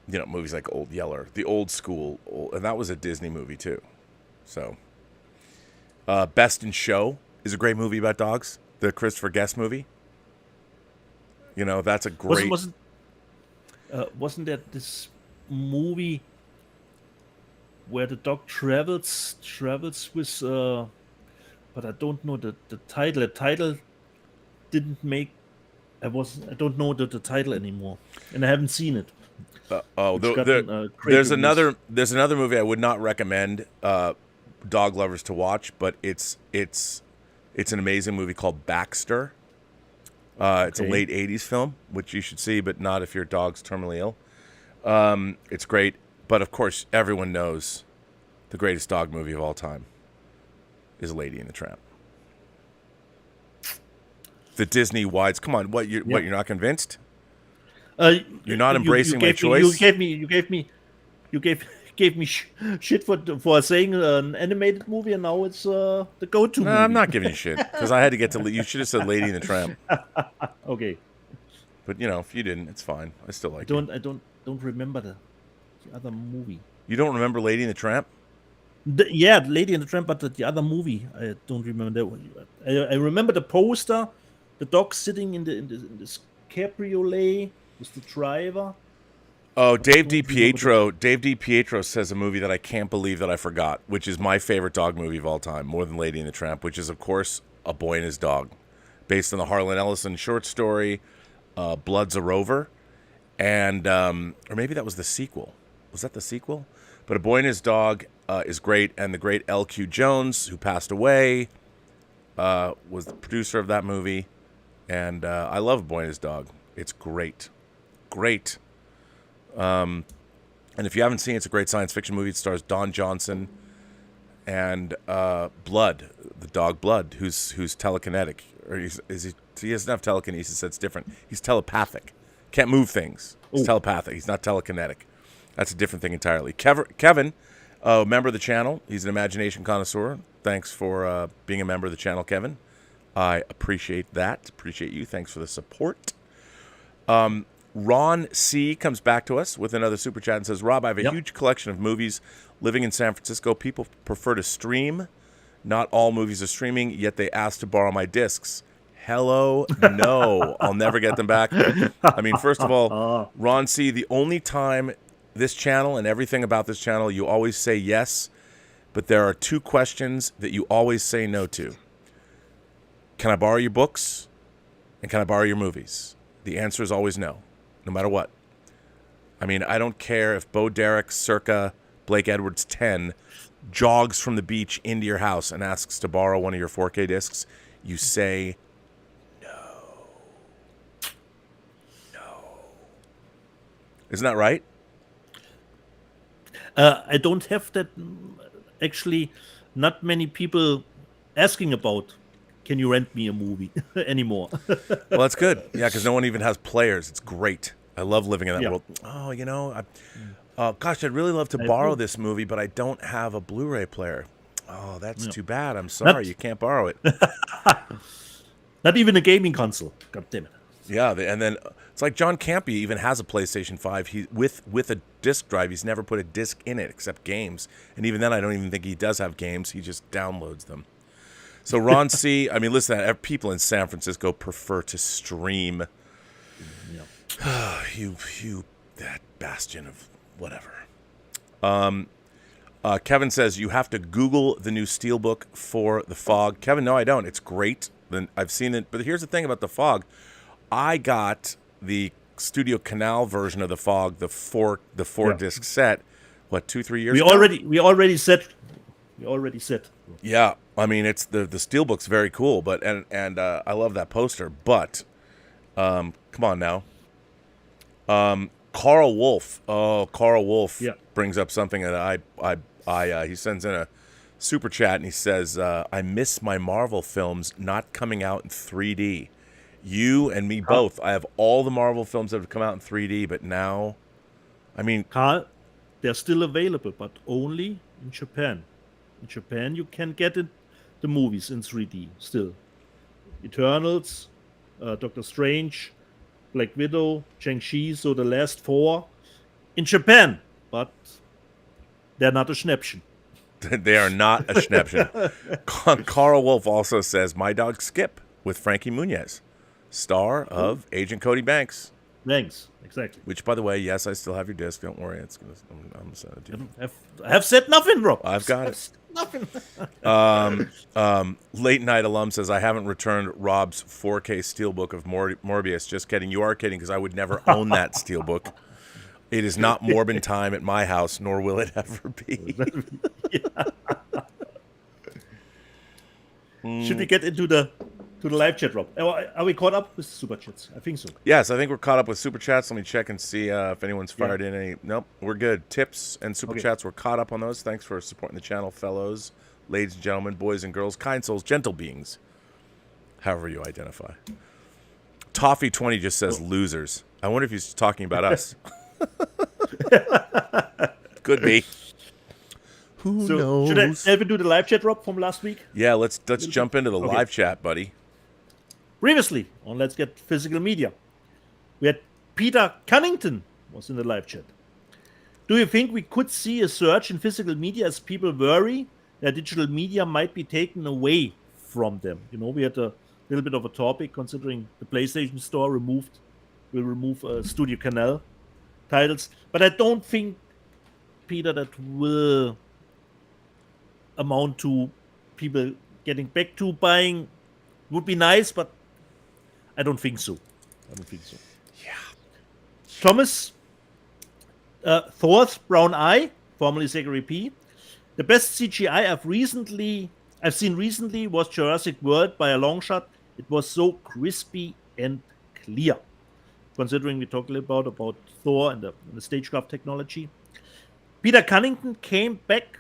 movies like Old Yeller, the old school, and that was a Disney movie too. So, Best in Show is a great movie about dogs. The Christopher Guest movie. That's a great. Wasn't that this movie where the dog travels with? But I don't know the title. The title didn't make. I don't know the title anymore, and I haven't seen it. There's another movie I would not recommend dog lovers to watch, but it's an amazing movie called Baxter. It's a late 80s film, which you should see, but not if your dog's terminally ill. It's great, but of course everyone knows the greatest dog movie of all time is Lady and the Tramp. The Disney wides. Come on, you're not convinced? You're not embracing my choice. You gave me shit for saying an animated movie, and now it's the go-to movie. I'm not giving you shit because I had to get to. You should have said Lady and the Tramp. Okay. But if you didn't, it's fine. I still like it. I don't remember the other movie. You don't remember Lady and the Tramp? Lady and the Tramp, but the other movie I don't remember that one. I remember the poster, the dog sitting in this cabriolet with the driver. Oh, Dave DiPietro says a movie that I can't believe that I forgot, which is my favorite dog movie of all time, more than Lady and the Tramp, which is, of course, A Boy and His Dog, based on the Harlan Ellison short story, Blood's a Rover, and or maybe that was the sequel. Was that the sequel? But A Boy and His Dog is great, and the great L.Q. Jones, who passed away, was the producer of that movie, and I love A Boy and His Dog. It's great. Great. And if you haven't seen it, it's a great science fiction movie. It stars Don Johnson and Blood, the dog Blood, who's telekinetic. Or he doesn't have telekinesis, that's different. He's telepathic. Can't move things. He's telepathic. He's not telekinetic. That's a different thing entirely. Kevin, member of the channel. He's an imagination connoisseur. Thanks for being a member of the channel, Kevin. I appreciate that. Appreciate you. Thanks for the support. Ron C. comes back to us with another super chat and says, Rob, I have a huge collection of movies. Living in San Francisco, people prefer to stream. Not all movies are streaming, yet they ask to borrow my discs. Hello, no. I'll never get them back. I mean, first of all, Ron C., the only time this channel and everything about this channel, you always say yes, but there are 2 questions that you always say no to. Can I borrow your books? And can I borrow your movies? The answer is always no, no matter what. I mean, I don't care if Bo Derek circa Blake Edwards 10 jogs from the beach into your house and asks to borrow one of your 4K discs. You say no. Isn't that right? I don't have that. Actually, not many people asking about, can you rent me a movie anymore? Well, that's good. Yeah, because no one even has players. It's great. I love living in that world. Oh, you know, gosh, I'd really love to borrow this movie, but I don't have a Blu-ray player. Oh, that's too bad. I'm sorry. You can't borrow it. Not even a gaming console. God damn it. Yeah, and then it's like John Campy even has a PlayStation 5. He with a disc drive. He's never put a disc in it except games. And even then, I don't even think he does have games. He just downloads them. So Ron C., I mean, listen, people in San Francisco prefer to stream. You, that Bastian of whatever. Kevin says you have to Google the new Steelbook for the Fog. Kevin, no, I don't. It's great. Then I've seen it, but here's the thing about the Fog. I got the Studio Canal version of the Fog, the four disc set. What, 2-3 years ago? We already said. Yeah, I mean it's the Steelbook's very cool, but and I love that poster. But come on now. Carl Wolf. Oh, Carl Wolf brings up something that I he sends in a super chat and he says, I miss my Marvel films not coming out in 3D. You and me both. I have all the Marvel films that have come out in 3D, but now, I mean, Carl, they're still available, but only in Japan. In Japan, you can get the movies in 3D still. Eternals, Doctor Strange, Black Widow, Shang-Chi, so the last 4 in Japan, but they're not a Schnäppchen. They are not a Schnäppchen. Carl Wolf also says, My Dog Skip with Frankie Muniz, star of Agent Cody Banks. Thanks, exactly. Which, by the way, yes, I still have your disc. Don't worry, I'm gonna send it to you. I have said nothing, bro. I've got it. Nothing. Late Night Alum says, I haven't returned Rob's 4K Steelbook of Morbius. Just kidding. You are kidding, because I would never own that Steelbook. It is not Morbin time at my house, nor will it ever be. Should we get into the live chat, Rob? Are we caught up with super chats? I think so. Yes, I think we're caught up with super chats. Let me check and see if anyone's fired in any. Nope, we're good. Tips and super chats, we're caught up on those. Thanks for supporting the channel, fellows, ladies and gentlemen, boys and girls, kind souls, gentle beings, however you identify. Toffee20 just says losers. I wonder if he's talking about us. Could be. Who knows? Should I ever do the live chat, Rob, from last week? Yeah, let's jump into the live chat, buddy. Previously on Let's Get Physical Media, we had Peter Cunnington was in the live chat. Do you think we could see a surge in physical media as people worry that digital media might be taken away from them? You know, we had a little bit of a topic considering the PlayStation Store will remove Studio Canal titles, but I don't think, Peter, that will amount to people getting back to buying. Would be nice, but I don't think so. Yeah. Thomas Thor's Brown Eye, formerly Zachary P. The best CGI I've seen recently was Jurassic World by a long shot. It was so crispy and clear. Considering we talked a little about Thor and the stagecraft technology. Peter Cunnington came back,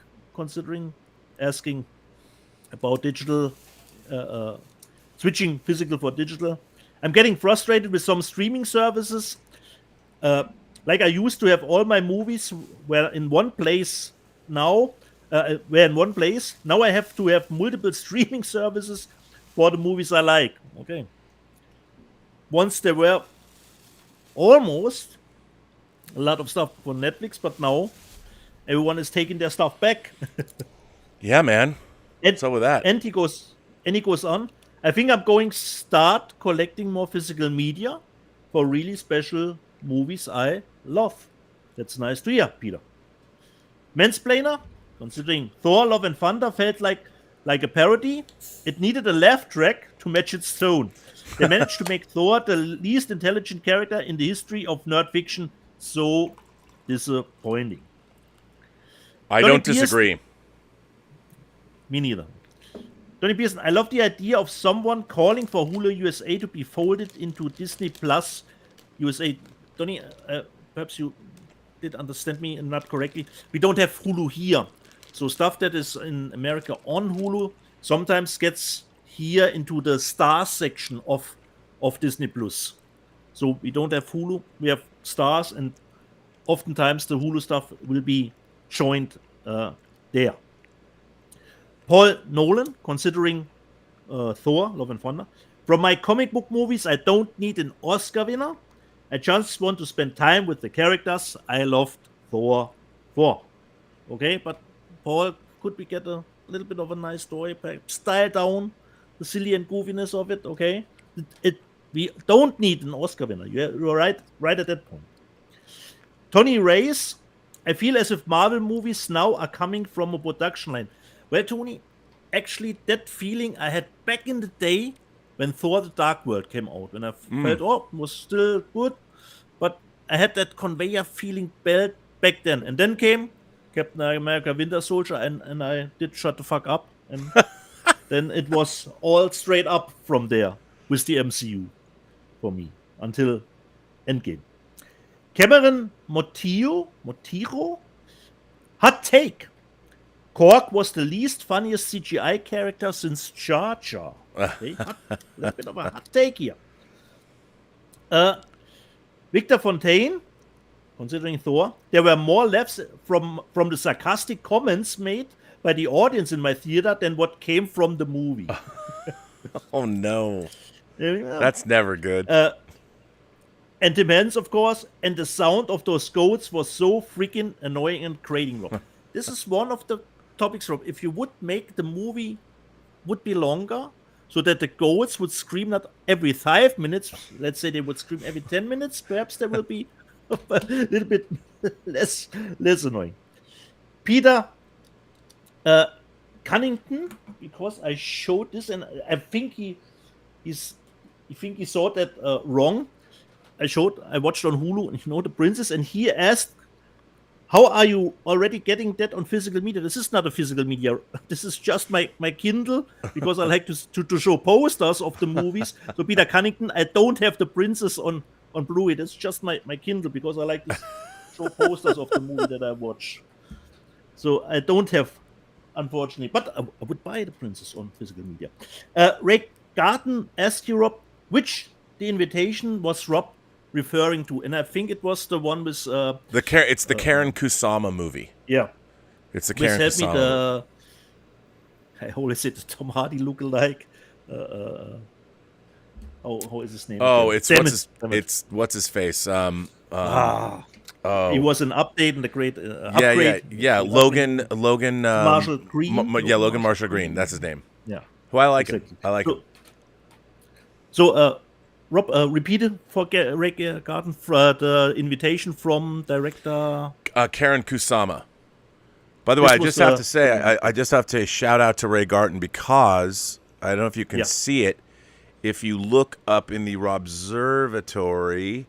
asking about digital, switching physical for digital. I'm getting frustrated with some streaming services Like I used to have all my movies were in one place now. Were in one place. Now I have to have multiple streaming services for the movies I like. Okay. Once there were almost a lot of stuff for Netflix, but now everyone is taking their stuff back. Yeah, man. And, What's up with that? And he goes on. I think I'm going to start collecting more physical media for really special movies I love. That's nice to hear, Peter. Mansplainer, considering Thor: Love and Thunder felt like a parody, it needed a laugh track to match its tone. They managed to make Thor the least intelligent character in the history of nerd fiction. So disappointing. I don't disagree. Me neither. Tony Pearson, I love the idea of someone calling for Hulu USA to be folded into Disney Plus USA. Tony, perhaps you did understand me not correctly. We don't have Hulu here. So stuff that is in America on Hulu sometimes gets here into the Stars section of Disney Plus. So we don't have Hulu. We have Stars, and oftentimes the Hulu stuff will be joined there. Paul Nolan, considering Thor: Love and Thunder. From my comic book movies, I don't need an Oscar winner. I just want to spend time with the characters I loved Thor for. Okay, but Paul, could we get a little bit of a nice story? Perhaps style down the silly and goofiness of it, okay? We don't need an Oscar winner. You're right at that point. Tony Reyes, I feel as if Marvel movies now are coming from a production line. Well, Tony, actually, that feeling I had back in the day when Thor: The Dark World came out, when I felt, it was still good, but I had that conveyor feeling back then. And then came Captain America: Winter Soldier, and I did shut the fuck up. And then it was all straight up from there with the MCU for me until Endgame. Cameron Motiro, hot take. Korg was the least funniest CGI character since Jar Jar. Okay, a little bit of a hot take here. Victor Fontaine, considering Thor, there were more laughs from the sarcastic comments made by the audience in my theater than what came from the movie. Oh no, that's never good. And Tim Henson, of course, and the sound of those goats was so freaking annoying and grating. This is one of the topics, Rob. If you would make the movie would be longer, so that the goats would scream not every 5 minutes, let's say they would scream every 10 minutes, perhaps there will be a little bit less annoying. Peter Cunnington, because I showed this, and I think he saw that wrong. I watched on Hulu, the princess, and he asked, how are you already getting that on physical media? This is not a physical media. This is just my Kindle, because I like to show posters of the movies. So Peter Cunnington, I don't have the princess on Blu-ray. That's just my Kindle, because I like to show posters of the movie that I watch. So I don't have, unfortunately, but I would buy the princess on physical media. Ray Garten asked you, Rob, which The Invitation was Rob referring to, and I think it was the one with it's the Karen Kusama movie. Yeah, it's the Karen Kusama. I always said the Tom Hardy lookalike. How is his name? Oh, it's what's his face? He was an update in the great upgrade. Yeah. Logan Marshall Green. Logan Marshall Green. That's his name. Yeah. Who I like it. I like it. So, Rob, repeated for Ray Garten for the invitation from director Karen Kusama. By the way, I just have to say, I just have to shout out to Ray Garten, because I don't know if you can see it. If you look up in the Robservatory,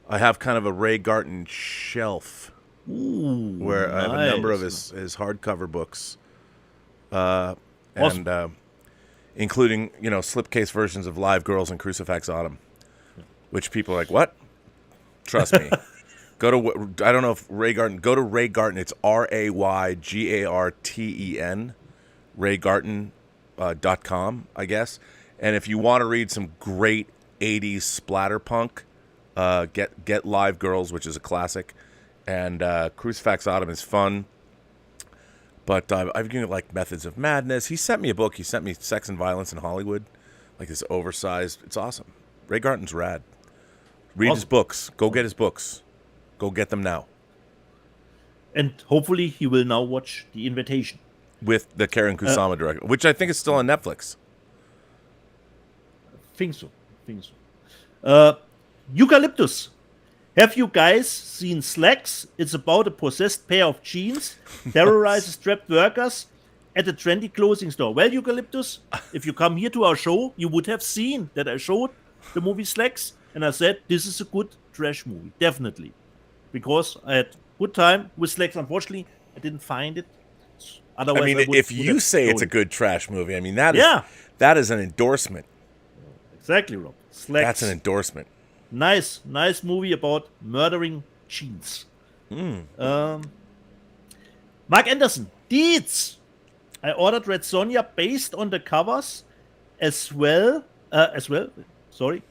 I have kind of a Ray Garten shelf where I have a number of his hardcover books, awesome. And including slipcase versions of Live Girls and Crucifix Autumn, which people are like, what? Trust me. I don't know if Ray Garten. Go to Ray Garten. It's RayGarten, raygarten.com, I guess. And if you want to read some great 80s splatterpunk, Get Live Girls, which is a classic, and Crucifix Autumn is fun. But I've given it like Methods of Madness. He sent me a book. He sent me Sex and Violence in Hollywood, like this oversized. It's awesome. Ray Garton's rad. Read his books. Go get his books. Go get them now. And hopefully he will now watch The Invitation. With the Karen Kusama director, which I think is still on Netflix. Think so. Eucalyptus. Have you guys seen Slacks? It's about a possessed pair of jeans terrorizes trapped workers at a trendy clothing store. Well, Eucalyptus, if you come here to our show, you would have seen that I showed the movie Slacks, and I said this is a good trash movie, definitely, because I had good time with Slacks. Unfortunately, I didn't find it. Otherwise, I mean, if you say it's a good trash movie, I mean that is an endorsement. Exactly, Rob. Slacks. That's an endorsement. Nice movie about murdering jeans. Mark Anderson, Deets. I ordered Red Sonja based on the covers as well. Sorry.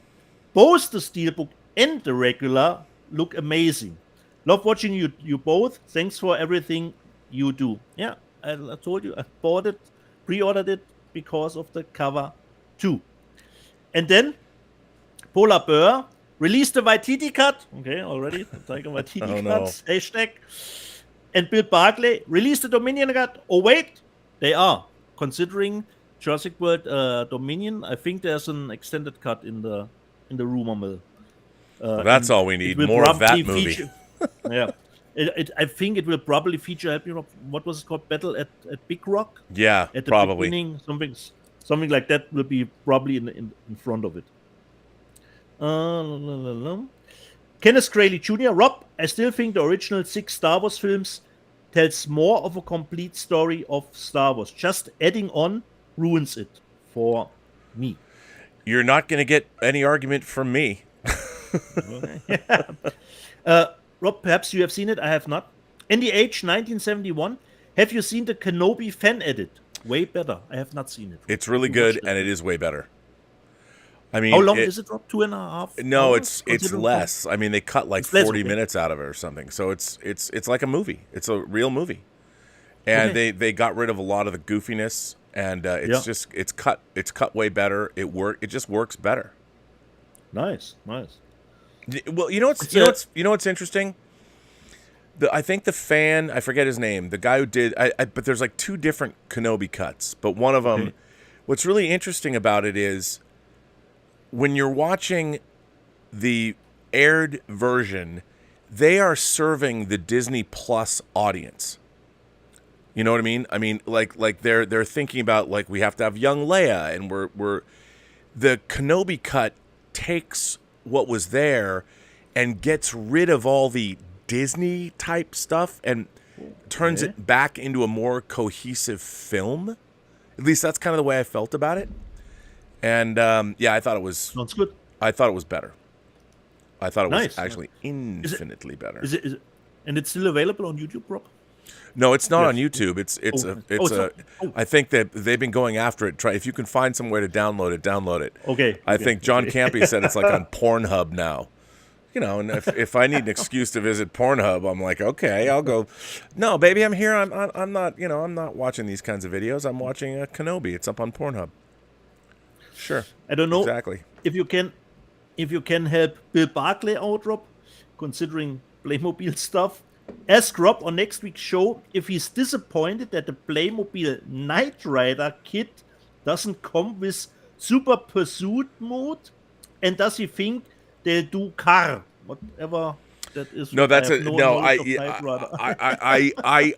Both the steelbook and the regular look amazing. Love watching you both. Thanks for everything you do. Yeah, I told you I pre-ordered it because of the cover too. And then Polar Bear released the Waititi cut. Okay, already. Taika Waititi cuts. Hashtag. And Bill Barclay released the Dominion cut. Oh, wait. They are. Considering Jurassic World Dominion, I think there's an extended cut in the rumor mill. Well, that's all we need. More of that movie. Yeah. I think it will probably feature, help me, what was it called? Battle at Big Rock? Yeah, at the probably. Beginning, something like that will be probably in front of it. Kenneth Crayley Jr. Rob, I still think the original 6 Star Wars films tells more of a complete story of Star Wars. Just adding on ruins it for me. You're not going to get any argument from me. Rob, perhaps you have seen it. I have not. NDH 1971. Have you seen the Kenobi fan edit? Way better. I have not seen it. It's really good, and it is way better. I mean, how long is it, Rob? 2.5? No, it's less. I mean, they cut like 40 minutes out of it or something. So it's like a movie. It's a real movie, and they got rid of a lot of the goofiness, and it's cut way better. It just works better. Nice. Well, you know what's interesting. I think the fan, I forget his name, the guy who did, but there's like 2 different Kenobi cuts. But one of them, what's really interesting about it is when you're watching the aired version, they are serving the Disney Plus audience. You know what I mean? I mean, like they're thinking about, like, we have to have young Leia, and we're the Kenobi cut takes what was there and gets rid of all the Disney type stuff and turns it back into a more cohesive film. At least that's kind of the way I felt about it. And I thought it was. Sounds good. I thought it was better. I thought it was actually infinitely better. Is it? And it's still available on YouTube, Rob? No, it's not on YouTube. I think that they've been going after it. If you can find some way to download it. Okay. I think John Campy said it's like on Pornhub now. You know, and if I need an excuse to visit Pornhub, I'm like, okay, I'll go. No, baby, I'm here. I'm not. You know, I'm not watching these kinds of videos. I'm watching Kenobi. It's up on Pornhub. Sure. I don't know exactly if you can help Bill Barclay out, Rob, considering Playmobil stuff. Ask Rob on next week's show if he's disappointed that the Playmobil Knight Rider kit doesn't come with Super Pursuit mode, and does he think they'll do car, whatever that is? No, that's it. No, I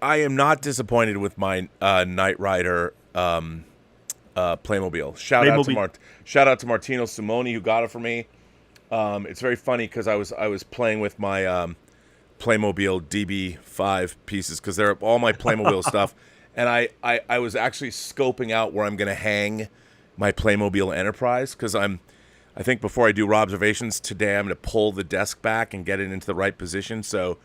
am not disappointed with my Knight Rider Playmobil. Shout out to Martino Simoni who got it for me. It's very funny because I was playing with my Playmobil DB5 pieces because they're all my Playmobil stuff, and I was actually scoping out where I'm going to hang my Playmobil Enterprise because I think before I do observations today, I'm going to pull the desk back and get it into the right position. So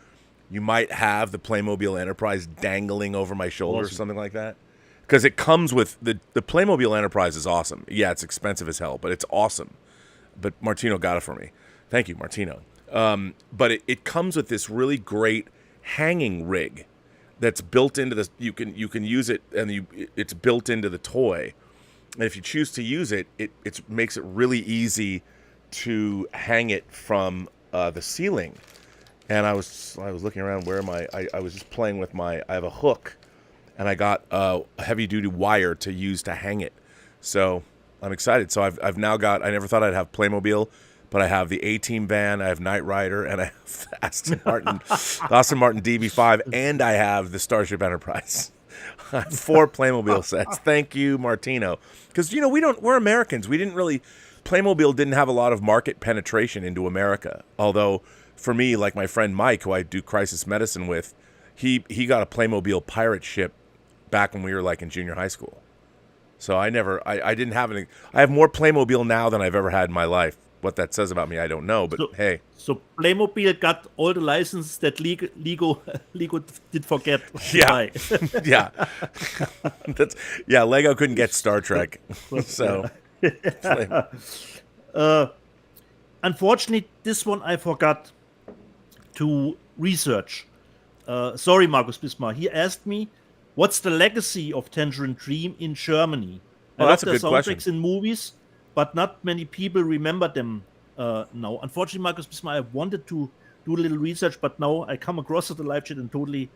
you might have the Playmobil Enterprise dangling over my shoulder or something like that. Because it comes with the Playmobil Enterprise is awesome. Yeah, it's expensive as hell, but it's awesome. But Martino got it for me. Thank you, Martino. But it comes with this really great hanging rig that's built into the. You can use it, and it's built into the toy. And if you choose to use it, it makes it really easy to hang it from the ceiling. And I was looking around where I was just playing with I have a hook, and I got a heavy duty wire to use to hang it. So I'm excited. So I've now got. I never thought I'd have Playmobil, but I have the A-Team van, I have Knight Rider, and I have Aston Martin DB5, and I have the Starship Enterprise. I have 4 Playmobil sets. Thank you, Martino. Because we're Americans. Playmobil didn't have a lot of market penetration into America. Although for me, like my friend Mike, who I do crisis medicine with, he got a Playmobil pirate ship back when we were like in junior high school. So I didn't have any. I have more Playmobil now than I've ever had in my life. What that says about me, I don't know. But hey. So Playmobil got all the licenses that Lego did forget. Yeah. Yeah. Lego couldn't get Star Trek. So. Unfortunately, this one I forgot to research. Sorry, Markus Bismar. He asked me, what's the legacy of Tangerine Dream in Germany? Oh, that's a good question. Soundtracks in movies, but not many people remember them now. Unfortunately, Markus Bismar, I wanted to do a little research, but now I come across it the live chat and totally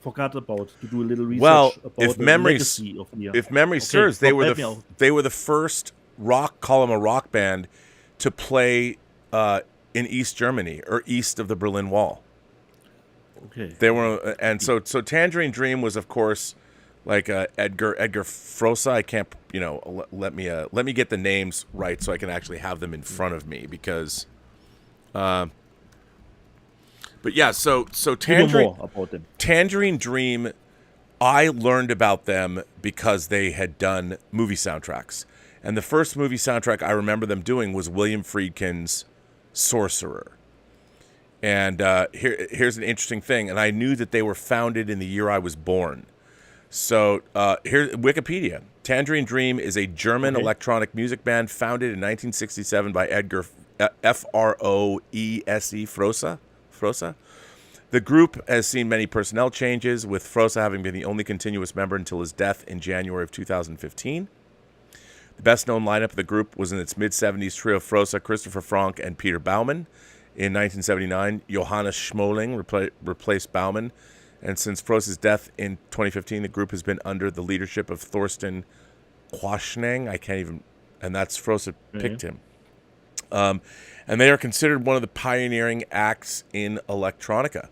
forgot to do a little research about the legacy of the. If memory serves, they were the first rock band to play in East Germany or east of the Berlin Wall. Okay. They were, and so Tangerine Dream was, of course, like Edgar Froese. I can't, let me get the names right so I can actually have them in front of me because, but yeah, so Tangerine Dream, I learned about them because they had done movie soundtracks, and the first movie soundtrack I remember them doing was William Friedkin's Sorcerer. And here's an interesting thing, and I knew that they were founded in the year I was born. So here's Wikipedia. Tangerine Dream is a German electronic music band founded in 1967 by Edgar Froese. The group has seen many personnel changes, with Froese having been the only continuous member until his death in January of 2015. The best-known lineup of the group was in its mid-70s trio of Froese, Christopher Frank, and Peter Baumann. In 1979, Johannes Schmoling replaced Baumann, and since Froese's death in 2015, the group has been under the leadership of Thorsten Quaschning. And that's Froese picked him. And they are considered one of the pioneering acts in electronica,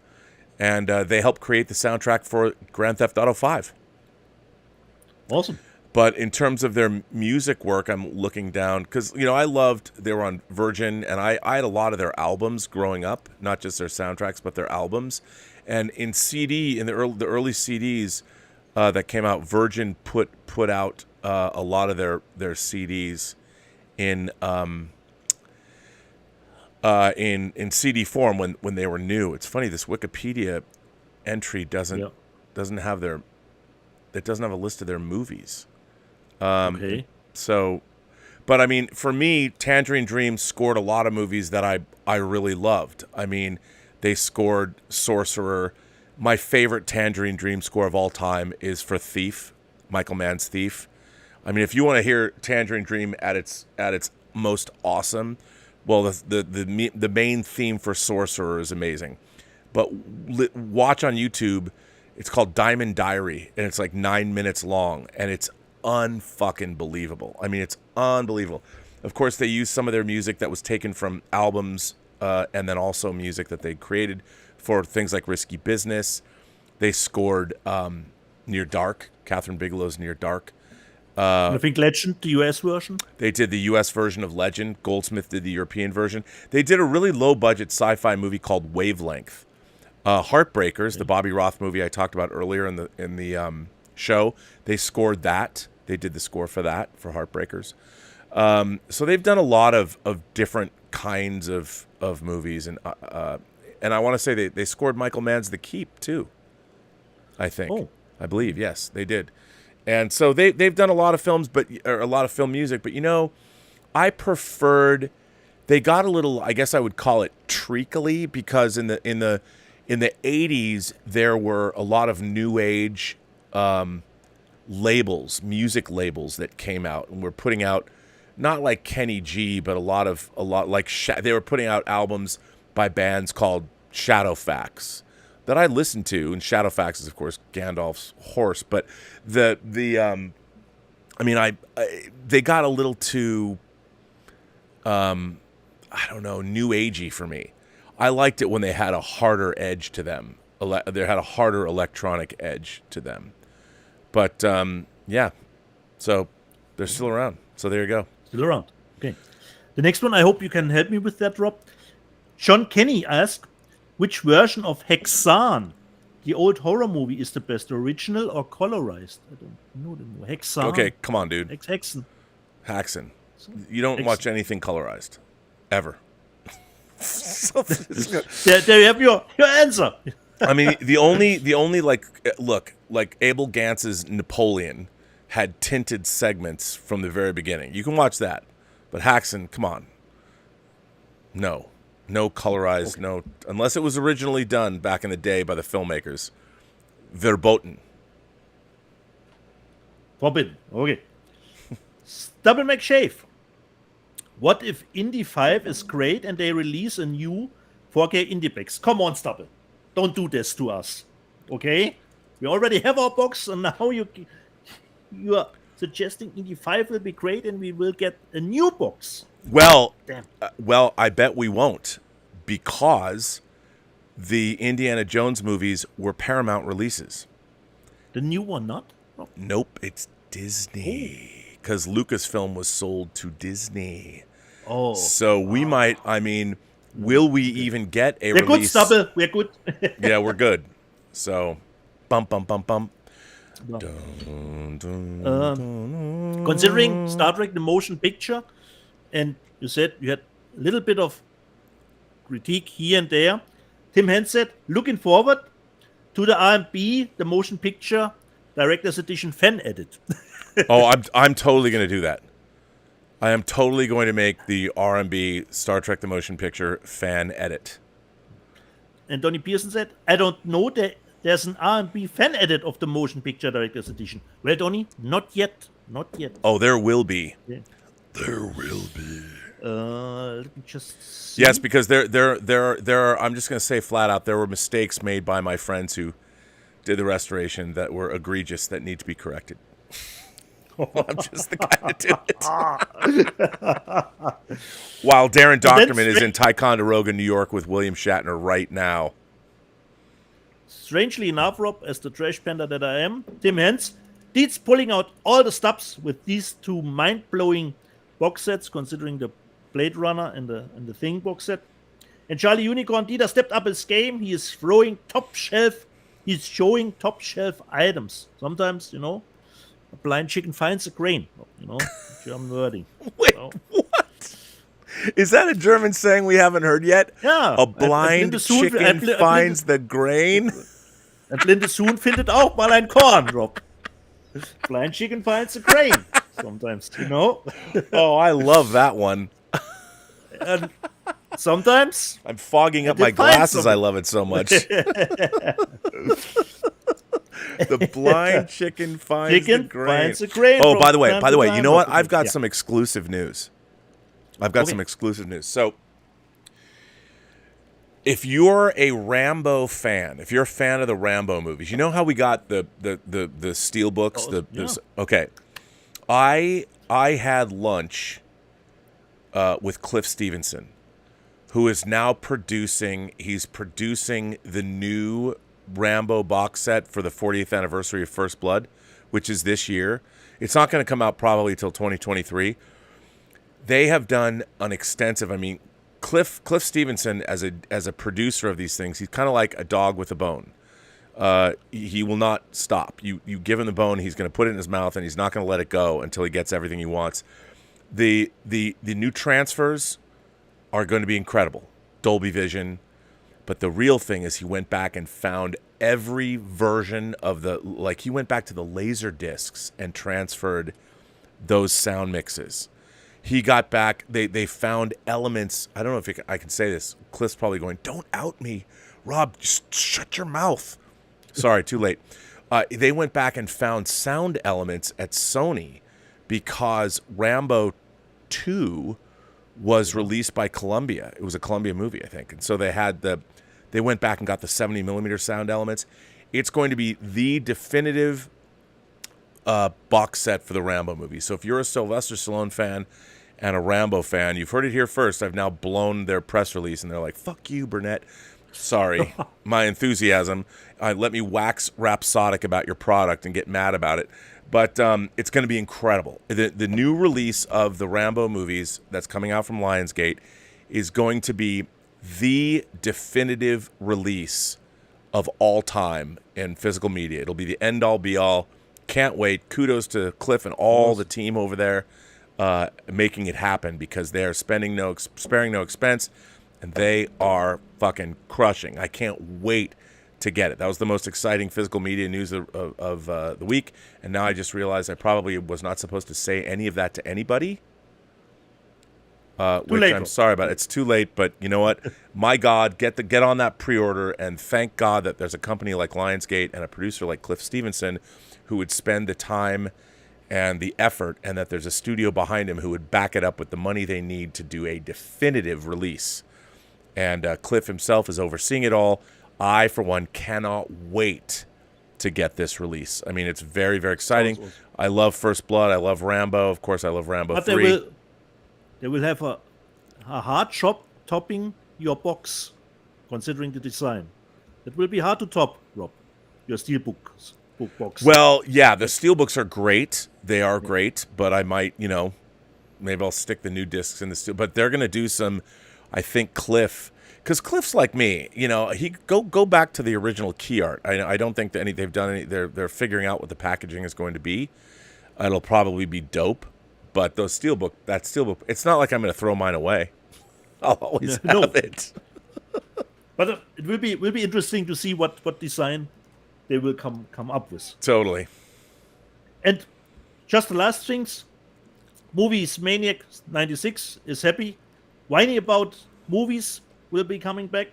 and they helped create the soundtrack for Grand Theft Auto 5. Awesome. But in terms of their music work, I'm looking down because, they were on Virgin, and I had a lot of their albums growing up, not just their soundtracks, but their albums. And in the early CDs that came out, Virgin put out a lot of their CDs in CD form when they were new. It's funny, this Wikipedia entry doesn't have a list of their movies. So, but I mean, for me, Tangerine Dream scored a lot of movies that I really loved. I mean, they scored Sorcerer. My favorite Tangerine Dream score of all time is for Thief, Michael Mann's Thief. I mean, if you want to hear Tangerine Dream at its most awesome, well, the main theme for Sorcerer is amazing. But watch on YouTube. It's called Diamond Diary, and it's like 9 minutes long, and it's unfucking believable. I mean, it's unbelievable. Of course, they used some of their music that was taken from albums, and then also music that they created for things like Risky Business. They scored Near Dark, Catherine Bigelow's Near Dark. I think Legend, the US version. They did the US version of Legend. Goldsmith did the European version. They did a really low-budget sci-fi movie called Wavelength. Heartbreakers, the Bobby Roth movie I talked about earlier in the show, they scored that. They did the score for that, for Heartbreakers. So they've done a lot of different kinds of movies, and I want to say they scored Michael Mann's The Keep too. I think, I believe, yes, they did. And so they've done a lot of films, or a lot of film music. But I preferred they got a little, I guess I would call it treacly, because in the 80s there were a lot of new age labels, music labels that came out and were putting out not like Kenny G, but a lot like they were putting out albums by bands called Shadowfax that I listened to, and Shadowfax is of course Gandalf's horse, but they got a little too I don't know, new agey for me. I liked it when they had a harder edge to them. They had a harder electronic edge to them. But yeah, so they're still around. So there you go. Still around. Okay. The next one, I hope you can help me with that, Rob. John Kenny asked, which version of Hexan, the old horror movie, is the best, original or colorized? I don't know the movie. Hexan. Okay, come on, dude. Hexen. Haxon. You don't watch anything colorized. Ever. There you have your answer. I mean, the only like Abel Gantz's Napoleon had tinted segments from the very beginning. You can watch that, but Haxon, come on, no colorized, okay. No, unless it was originally done back in the day by the filmmakers. Verboten. Forbidden. Okay. Double McShave. What if Indy 5 is great and they release a new 4K IndieBox? Come on, Stubble. Don't do this to us. Okay? We already have our box, and now you are suggesting Indy 5 will be great and we will get a new box. Well, I bet we won't, because the Indiana Jones movies were Paramount releases. The new one not? Oh. Nope, it's Disney. Because Lucasfilm was sold to Disney. Oh. So we might, will we even get a We're release? Good, Stubble. We're good. Yeah, we're good. So, bump. Considering Star Trek the motion picture, and you said you had a little bit of critique here and there, Tim Hens said, looking forward to the R&B, the motion picture director's edition fan edit. Oh, I'm totally going to do that. I am totally going to make the R&B Star Trek the Motion Picture fan edit. And Donnie Pearson said, I don't know that there's an R&B fan edit of the motion picture director's edition. Well, Donnie, not yet. Not yet. Oh, there will be. Yeah. There will be. Let me just see. Yes, because there are, I'm just going to say flat out, there were mistakes made by my friends who did the restoration that were egregious that need to be corrected. I'm just the guy to do it. While Darren Dockerman is in Ticonderoga, New York with William Shatner right now. Strangely enough, Rob, as the trash panda that I am, Tim Hens, Deets pulling out all the stops with these two mind-blowing box sets, considering the Blade Runner and the Thing box set. And Charlie Unicorn, Dieter stepped up his game. He is showing top shelf items. Sometimes, a blind chicken finds a grain, German wording. Wait, what? Is that a German saying we haven't heard yet? Ja. A blind chicken finds the grain? Ein blindes Huhn findet auch mal ein Korn, Rob. Blind chicken finds a grain. Sometimes, Oh, I love that one. And sometimes I'm fogging up my glasses. I love it so much. The blind chicken finds the grain. Oh, by the way, you know what? I've got some exclusive news. So, if you're a Rambo fan, if you're a fan of the Rambo movies, you know how we got the steel books. Okay, I had lunch with Cliff Stevenson, who is now producing. He's producing the new Rambo box set for the 40th anniversary of First Blood, which is this year. It's not going to come out probably till 2023. They have done an extensive. Cliff Stevenson as a producer of these things, he's kind of like a dog with a bone. He will not stop. You give him the bone, he's going to put it in his mouth, and he's not going to let it go until he gets everything he wants. The new transfers are going to be incredible. Dolby Vision. But the real thing is he went back and found every version of he went back to the laser discs and transferred those sound mixes. he got back. They found elements. I don't know if I can say this. Cliff's probably going, "Don't out me, Rob. Just shut your mouth." Sorry, too late. They went back and found sound elements at Sony because Rambo 2 was released by Columbia. It was a Columbia movie, I think. And so they went back and got the 70 millimeter sound elements. It's going to be the definitive box set for the Rambo movie. So if you're a Sylvester Stallone fan and a Rambo fan, you've heard it here first. I've now blown their press release, and they're like, "Fuck you, Burnett." Sorry, my enthusiasm. Let me wax rhapsodic about your product and get mad about it. But it's going to be incredible. The new release of the Rambo movies that's coming out from Lionsgate is going to be the definitive release of all time in physical media. It'll be the end-all, be-all. Can't wait. Kudos to Cliff and all the team over there making it happen, because they're sparing no expense, and they are fucking crushing. I can't wait to get it. That was the most exciting physical media news of the week, and now I just realized I probably was not supposed to say any of that to anybody. Which I'm sorry about. It's too late, but you know what? My God, get on that pre-order, and thank God that there's a company like Lionsgate and a producer like Cliff Stevenson who would spend the time and the effort, and that there's a studio behind him who would back it up with the money they need to do a definitive release. And Cliff himself is overseeing it all. I, for one, cannot wait to get this release. I mean, it's very, very exciting. Awesome. I love First Blood. I love Rambo. Of course, I love Rambo 3. They will have a hard shop topping your box, considering the design. It will be hard to top, Rob, your steelbook box. Well, yeah, the steelbooks are great. They are great, but I might, maybe I'll stick the new discs in the steel. But they're going to do some, I think, Cliff, because Cliff's like me. He go back to the original key art. I don't think that they've done any. They're figuring out what the packaging is going to be. It'll probably be dope. But that steelbook, it's not like I'm going to throw mine away. I'll always have it. But it will be interesting to see what design they will come up with. Totally. And just the last things, movies Maniac 96 is happy. Whining about movies will be coming back.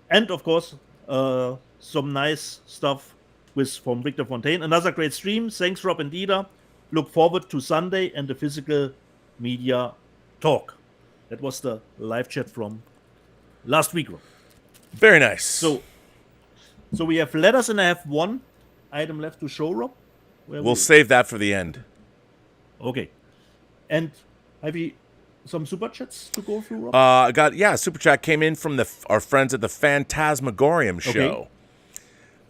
And of course, some nice stuff from Victor Fontaine. Another great stream. Thanks, Rob and Dieter. Look forward to Sunday and the physical media talk. That was the live chat from last week, Rob. Very nice. So we have letters, and I have one item left to show, Rob. We'll save that for the end. Okay. And have you some super chats to go through, Rob? Super chat came in from our friends at the Phantasmagorium show. Okay.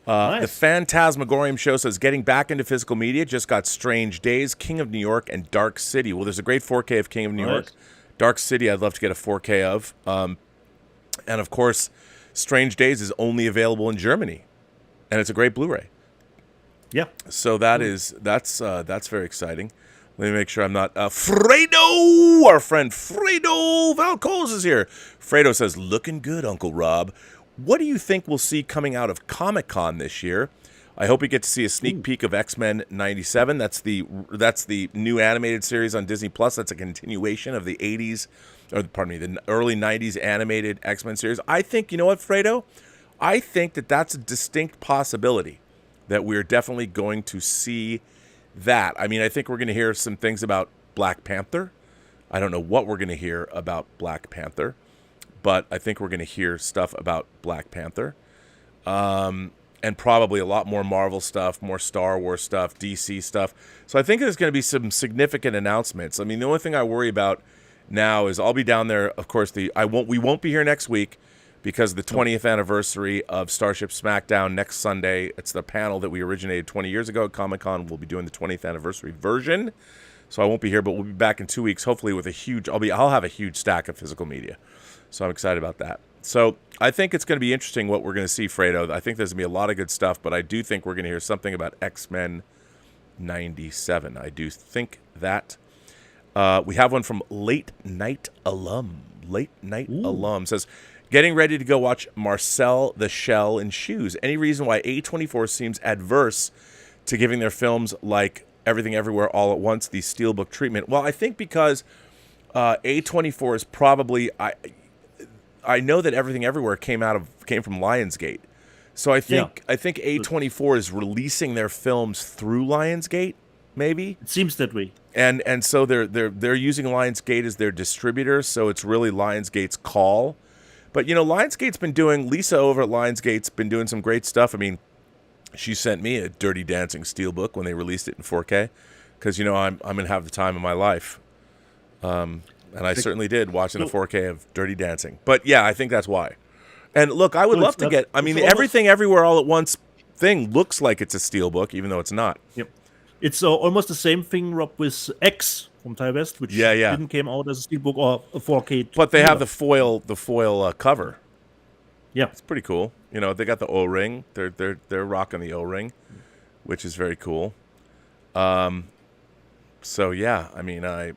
Nice. The Phantasmagorium show says, getting back into physical media, just got Strange Days, King of New York, and Dark City. Well, there's a great 4K of King of New York. Dark City, I'd love to get a 4K of. And of course, Strange Days is only available in Germany, and it's a great Blu-ray. Yeah. So that's very exciting. Let me make sure I'm not Fredo. Our friend Fredo Valcoz is here. Fredo says, "Looking good, Uncle Rob. What do you think we'll see coming out of Comic-Con this year? I hope we get to see a sneak peek of X-Men 97. That's the new animated series on Disney Plus. That's a continuation of the 80s, the early 90s animated X-Men series. I think, you know what, Fredo? I think that's a distinct possibility that we're definitely going to see that. I mean, I think we're going to hear some things about Black Panther. I don't know what we're going to hear about Black Panther, but I think we're going to hear stuff about Black Panther. And probably a lot more Marvel stuff, more Star Wars stuff, DC stuff. So I think there's going to be some significant announcements. I mean, the only thing I worry about now is I'll be down there. Of course, we won't be here next week because of the 20th anniversary of Starship SmackDown next Sunday. It's the panel that we originated 20 years ago at Comic-Con. We'll be doing the 20th anniversary version. So I won't be here, but we'll be back in 2 weeks, hopefully with I'll have a huge stack of physical media. So I'm excited about that. So I think it's going to be interesting what we're going to see, Fredo. I think there's going to be a lot of good stuff, but I do think we're going to hear something about X-Men 97. I do think that. We have one from Late Night Alum. Late Night Alum says, getting ready to go watch Marcel the Shell in Shoes. Any reason why A24 seems adverse to giving their films like Everything Everywhere All at Once the Steelbook treatment? Well, I think because A24 is probably I know that Everything Everywhere came from Lionsgate. So I think A24 is releasing their films through Lionsgate, maybe. It seems that way. And so they're using Lionsgate as their distributor, so it's really Lionsgate's call. But Lionsgate's been doing Lisa over at Lionsgate's been doing some great stuff. I mean, she sent me a Dirty Dancing steelbook when they released it in 4K, because I'm gonna have the time of my life. And I certainly did watching the 4K of Dirty Dancing. But yeah, I think that's why. And look, I would love to get. I mean, the Everything Everywhere All at Once thing looks like it's a steelbook, even though it's not. Yep. It's almost the same thing, Rob, with X from Ty West, which didn't came out as a steelbook or a 4K. But they have the foil cover. Yeah, it's pretty cool. They got the O-ring. They're rocking the O-ring, which is very cool. So yeah, I mean, I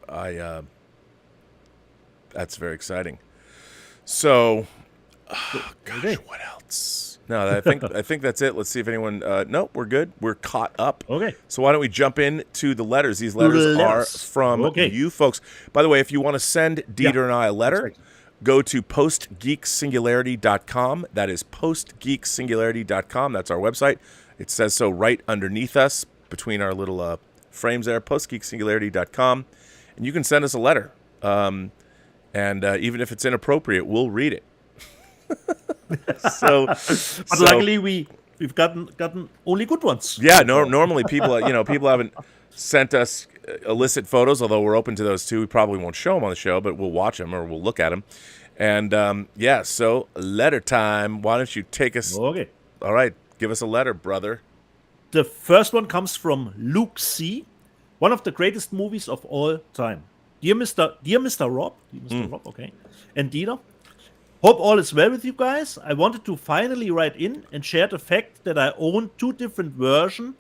that's very exciting. So, gosh, what else? No, I think that's it. Let's see if anyone. No, we're good. We're caught up. Okay. So why don't we jump into the letters? These letters are from you folks. By the way, if you want to send Dieter and I a letter, go to postgeeksingularity.com. That is postgeeksingularity.com. That's our website. It says so right underneath us, between our little frames there. Postgeeksingularity.com, and you can send us a letter. And even if it's inappropriate, we'll read it. But luckily we've gotten only good ones. Yeah, normally people haven't sent us illicit photos, although we're open to those too. We probably won't show them on the show, but we'll watch them or we'll look at them. And so letter time. Why don't you take us? Okay. All right, give us a letter, brother. The first one comes from Luke C., one of the greatest movies of all time. Dear Mr. Rob, okay, and Dieter, hope all is well with you guys. I wanted to finally write in and share the fact that I own 2 different versions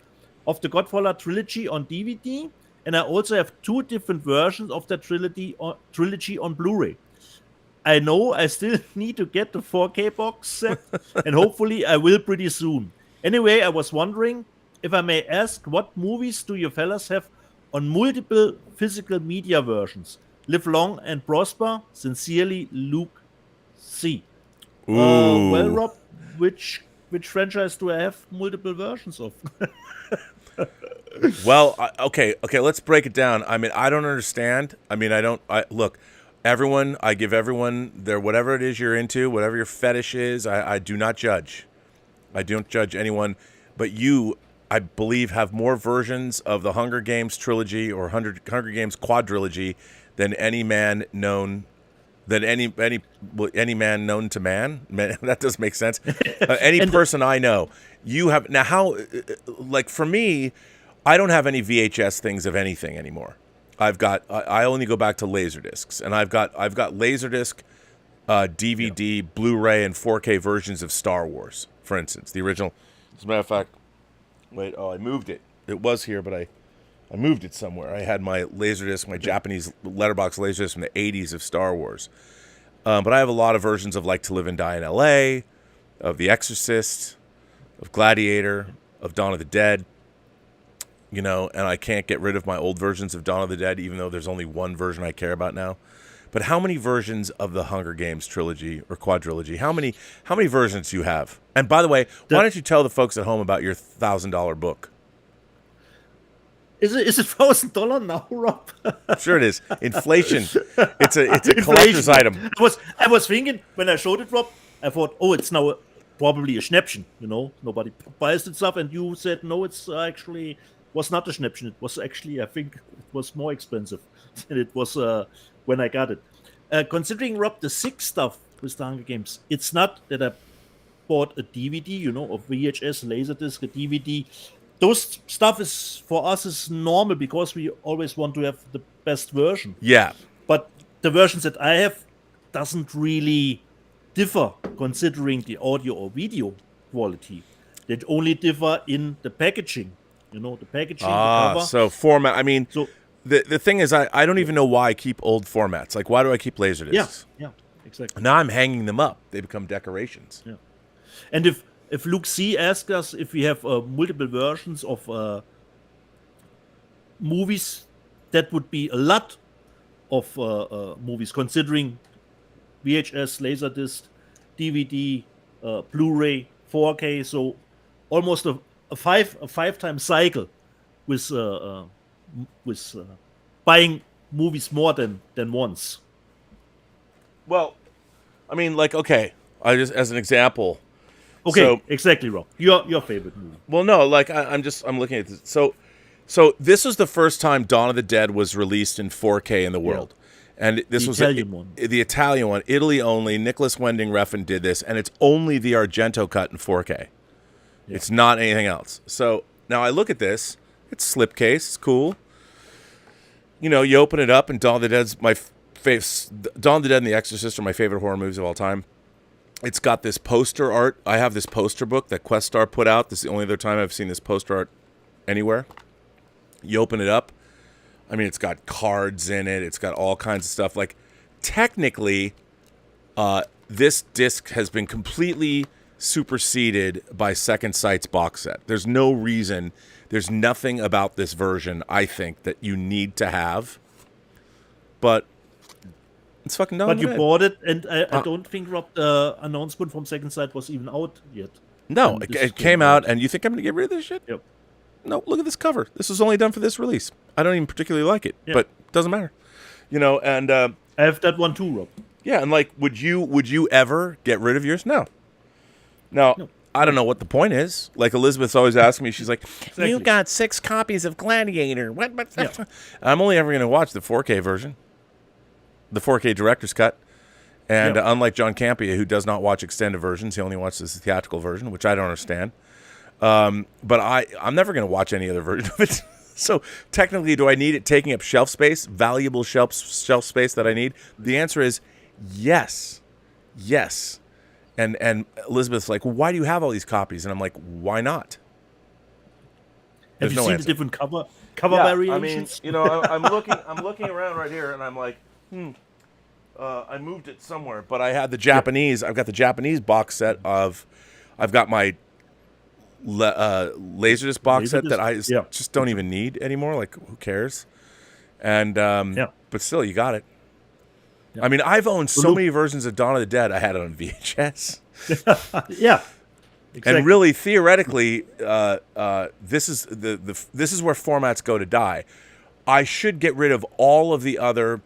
of the Godfather trilogy on DVD, and I also have 2 different versions of the trilogy on Blu-ray. I know I still need to get the 4K box set, and hopefully I will pretty soon. Anyway, I was wondering if I may ask, what movies do you fellas have on multiple physical media versions? Live long and prosper. Sincerely, Luke C. Well, Rob, which franchise do I have multiple versions of? Well, okay, let's break it down. I mean, I don't understand. I mean, look, I give everyone their whatever it is you're into, whatever your fetish is. I do not judge. I don't judge anyone, but you, I believe, have more versions of the Hunger Games trilogy or Hunger Games quadrilogy than any man known to man. That doesn't make sense. Any person I know. You have now. How? Like for me, I don't have any VHS things of anything anymore. I only go back to Laserdiscs, and I've got Laserdisc, DVD, Blu-ray, and 4K versions of Star Wars, for instance, the original. As a matter of fact, I moved it. It was here, but I moved it somewhere. I had my Laserdisc, my Japanese letterbox Laserdisc from the 80s of Star Wars. But I have a lot of versions of Like to Live and Die in L.A., of The Exorcist, of Gladiator, of Dawn of the Dead. And I can't get rid of my old versions of Dawn of the Dead, even though there's only one version I care about now. But how many versions of the Hunger Games trilogy or quadrilogy? How many versions do you have? And by the way, why don't you tell the folks at home about your $1,000 book? Is it $1,000 now, Rob? Sure it is. Inflation. It's a collector's item. I was thinking when I showed it, Rob, I thought, it's now probably a Schnäppchen. Nobody buys that stuff, and you said no, it's actually was not a Schnäppchen. It was actually, I think, it was more expensive than it was when I got it. Considering, Rob, the 6 stuff with the Hunger Games, it's not that I bought a DVD, a VHS, Laserdisc, a DVD. Those stuff is for us is normal because we always want to have the best version. Yeah. But the versions that I have doesn't really differ considering the audio or video quality. They only differ in the packaging. The packaging, the cover. So format. I mean, the thing is, I don't even know why I keep old formats. Like, why do I keep Laserdiscs? Yeah, exactly. Now I'm hanging them up. They become decorations. Yeah. And if Luke C asks us if we have multiple versions of movies, that would be a lot. of movies, considering VHS, Laserdisc, DVD, Blu-ray, 4K. So almost a five-time cycle with buying movies more than once. Well, I mean, like, okay, I just as an example. Okay, so, exactly, Rob. Your favorite movie? Well, no, like I'm looking at this. So this was the first time Dawn of the Dead was released in 4K in the world, and this The was Italian one. The Italian one, Italy only. Nicholas Winding Refn did this, and it's only the Argento cut in 4K. Yeah. It's not anything else. So now I look at this. It's slipcase. It's cool. You know, you open it up, and Dawn of the Dead's Dawn of the Dead and The Exorcist are my favorite horror movies of all time. It's got this poster art. I have this poster book that Questar put out. This is the only other time I've seen this poster art anywhere. You open it up. I mean, it's got cards in it. It's got all kinds of stuff. Like, technically, this disc has been completely superseded by Second Sight's box set. There's no reason. There's nothing about this version, I think, that you need to have. But it's fucking done. But you bought it, and I don't think, Rob, the announcement from Second Sight was even out yet. No, it came out, and you think I'm going to get rid of this shit? Yep. No, look at this cover. This was only done for this release. I don't even particularly like it, but it doesn't matter. You know, and I have that one too, Rob. Yeah, and like, would you ever get rid of yours? No. No. I don't know what the point is. Like, Elizabeth's always asking me, she's like, exactly. You got 6 copies of Gladiator. What? Yeah. I'm only ever going to watch the 4K version, the 4K director's cut. And unlike John Campea, who does not watch extended versions, he only watches the theatrical version, which I don't understand. But I'm never going to watch any other version of it. So technically, do I need it taking up shelf space, valuable shelf space that I need? The answer is yes. Yes. And Elizabeth's like, well, why do you have all these copies? And I'm like, why not? Have you seen the different cover variations? I mean, you know, I'm looking around right here, and I'm like, I moved it somewhere, but I had the Japanese. I've got the Japanese box set of. I've got my Laserdisc box set that I just don't even need anymore. Like, who cares? And but still, you got it. I mean, I've owned so many versions of Dawn of the Dead. I had it on VHS. Yeah, exactly. And really, theoretically, this is this is where formats go to die. I should get rid of all of the other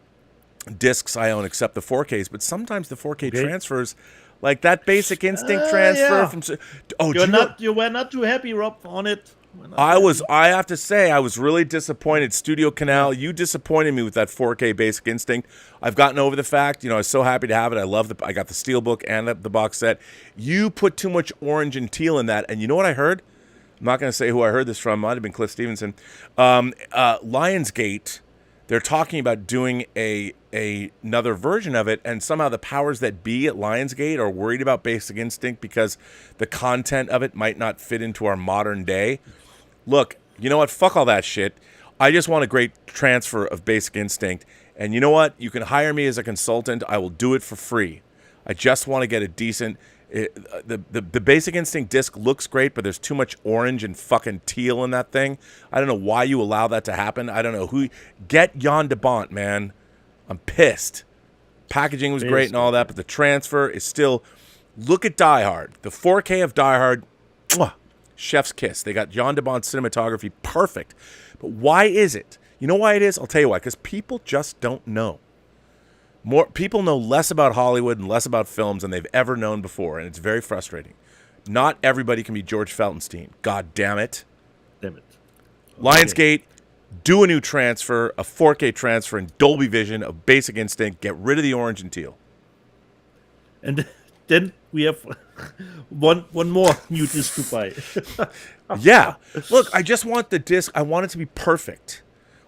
discs I own except the 4Ks, but sometimes the 4K transfers, like that Basic Instinct transfer from. You were not too happy, Rob, on it. I have to say, I was really disappointed. Studio Canal, you disappointed me with that 4K Basic Instinct. I've gotten over the fact, you know, I was so happy to have it. I got the Steelbook and the box set. You put too much orange and teal in that, and you know what I heard? I'm not going to say who I heard this from. Might have been Cliff Stevenson. Lionsgate, they're talking about doing another version of it, and somehow the powers that be at Lionsgate are worried about Basic Instinct because the content of it might not fit into our modern day. Look, you know what? Fuck all that shit. I just want a great transfer of Basic Instinct, and you know what? You can hire me as a consultant. I will do it for free. I just want to get a decent. The Basic Instinct disc looks great, but there's too much orange and fucking teal in that thing. I don't know why you allow that to happen. I don't know who. Get Jan de Bont, man. I'm pissed. Packaging was great and all that, but the transfer is still. Look at Die Hard. The 4K of Die Hard. Mwah, chef's kiss. They got Jan de Bont's cinematography perfect. But why is it? You know why it is? I'll tell you why. Because people just don't know. More people know less about Hollywood and less about films than they've ever known before, and it's very frustrating. Not everybody can be George Feltenstein. God damn it. Damn it. Lionsgate, do a new transfer, a 4K transfer in Dolby Vision of Basic Instinct. Get rid of the orange and teal. And then we have one more new disc to buy. Yeah. Look, I just want the disc. I want it to be perfect.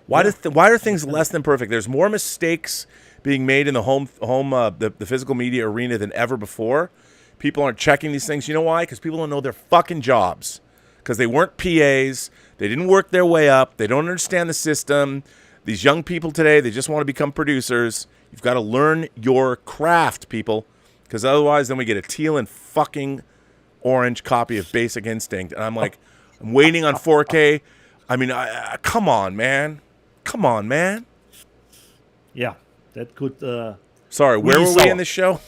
Why are things less than perfect? There's more mistakes being made in the the physical media arena than ever before. People aren't checking these things. You know why? Because people don't know their fucking jobs. Because they weren't PAs. They didn't work their way up. They don't understand the system. These young people today, they just want to become producers. You've got to learn your craft, people. Because otherwise, then we get a teal and fucking orange copy of Basic Instinct. And I'm like, I'm waiting on 4K. I mean, come on, man. Come on, man. Yeah, that could. Sorry, where really were we in sour. this show?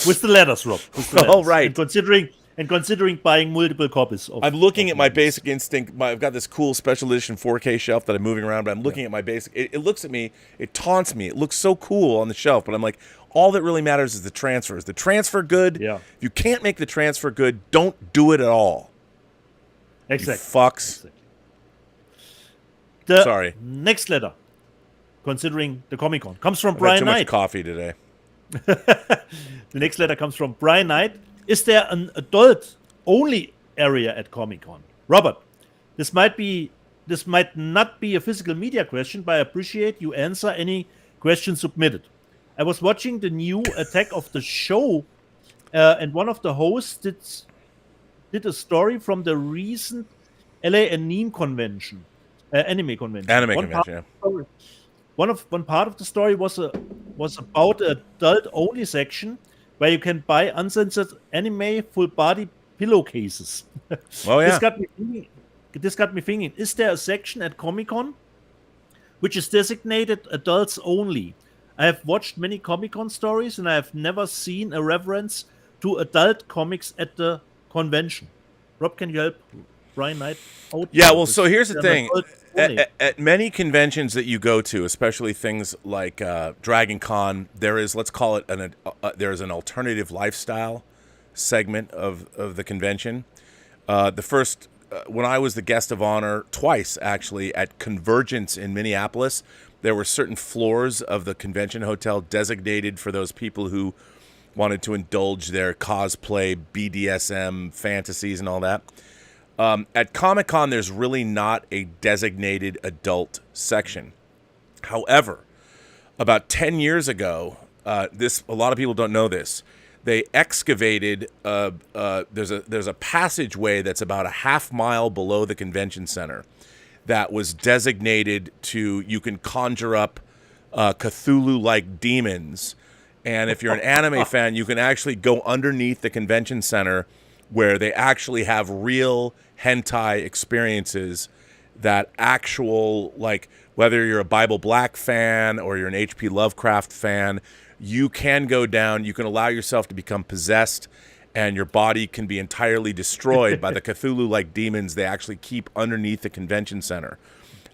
With the letters, Rob. With the Oh, letters. right. And considering buying multiple copies of. I'm looking at my movies. Basic Instinct. I've got this cool special edition 4K shelf that I'm moving around, but I'm looking at my Basic. It looks at me. It taunts me. It looks so cool on the shelf, but I'm like, all that really matters is the transfer. Is the transfer good? Yeah. If you can't make the transfer good, don't do it at all. Exactly. You fucks. Exactly. The Sorry. next letter, considering the Comic Con, comes from I've had Brian too much Knight. coffee today. The next letter comes from Brian Knight. Is there an adult-only area at Comic Con? Robert, this might not be a physical media question, but I appreciate you answer any question submitted. I was watching the new Attack of the Show, and one of the hosts did a story from the recent LA Anime Convention. Anime convention. One part of the story was about an adult-only section where you can buy uncensored anime full-body pillowcases. Oh yeah. This got me thinking. Is there a section at Comic-Con which is designated adults only? I have watched many Comic-Con stories and I have never seen a reference to adult comics at the convention. Rob, can you help Brian Knight out? Yeah, well, so here's the thing. At At many conventions that you go to, especially things like Dragon Con, there is, let's call it, there is an alternative lifestyle segment of the convention. The first, when I was the guest of honor, twice actually, at Convergence in Minneapolis, there were certain floors of the convention hotel designated for those people who wanted to indulge their cosplay, BDSM fantasies and all that. At Comic-Con, there's really not a designated adult section. However, about 10 years ago, a lot of people don't know this. They excavated. There's a passageway that's about a half mile below the convention center that was designated to. You can conjure up Cthulhu-like demons, and if you're an anime fan, you can actually go underneath the convention center, where they actually have real hentai experiences that actual, like, whether you're a Bible Black fan or you're an H.P. Lovecraft fan, you can go down, you can allow yourself to become possessed, and your body can be entirely destroyed by the Cthulhu-like demons they actually keep underneath the convention center.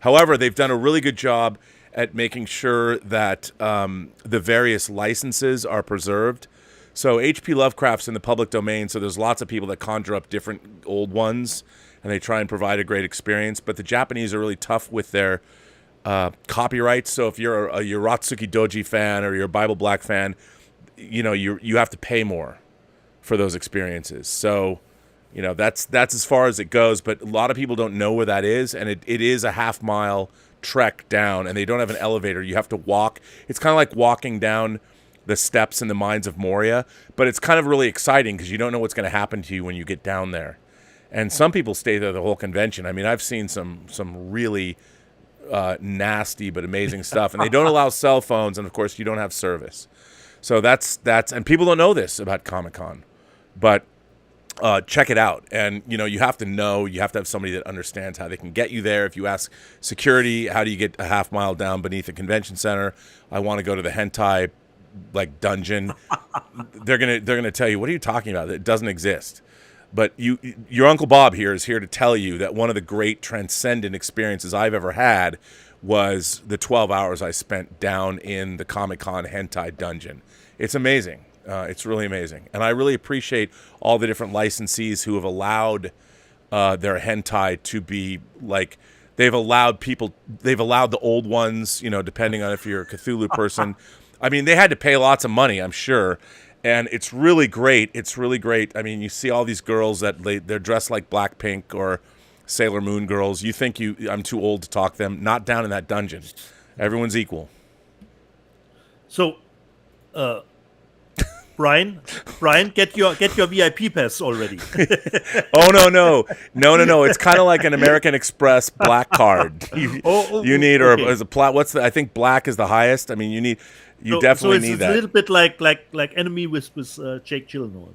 However, they've done a really good job at making sure that the various licenses are preserved. So H.P. Lovecraft's in the public domain, so there's lots of people that conjure up different old ones, and they try and provide a great experience. But the Japanese are really tough with their copyrights. So if you're a Yoratsuki Doji fan or you're a Bible Black fan, you have to pay more for those experiences. So, that's as far as it goes. But a lot of people don't know where that is, and it is a half-mile trek down, and they don't have an elevator. You have to walk. It's kind of like walking down the steps in the Mines of Moria, but it's kind of really exciting because you don't know what's going to happen to you when you get down there. And some people stay there the whole convention. I mean, I've seen some really nasty but amazing stuff, and they don't allow cell phones, and of course you don't have service. So that's and people don't know this about Comic-Con, but check it out. And you have to have somebody that understands how they can get you there. If you ask security, how do you get a half mile down beneath the convention center? I want to go to the hentai dungeon. They're gonna tell you, what are you talking about? It doesn't exist. But your Uncle Bob here is here to tell you that one of the great transcendent experiences I've ever had was the 12 hours I spent down in the Comic-Con hentai dungeon. It's amazing. It's really amazing. And I really appreciate all the different licensees who have allowed their hentai to be like, they've allowed the old ones, depending on if you're a Cthulhu person. I mean, they had to pay lots of money, I'm sure. And it's really great. It's really great. I mean, you see all these girls that they're dressed like Blackpink or Sailor Moon girls. You think I'm too old to talk them. Not down in that dungeon. Everyone's equal. So, Brian, get your VIP pass already. Oh no! It's kind of like an American Express black card. You need, or as a plat. I think black is the highest. I mean, you definitely need that. It's a little bit like Enemy with Jake Gyllenhaal.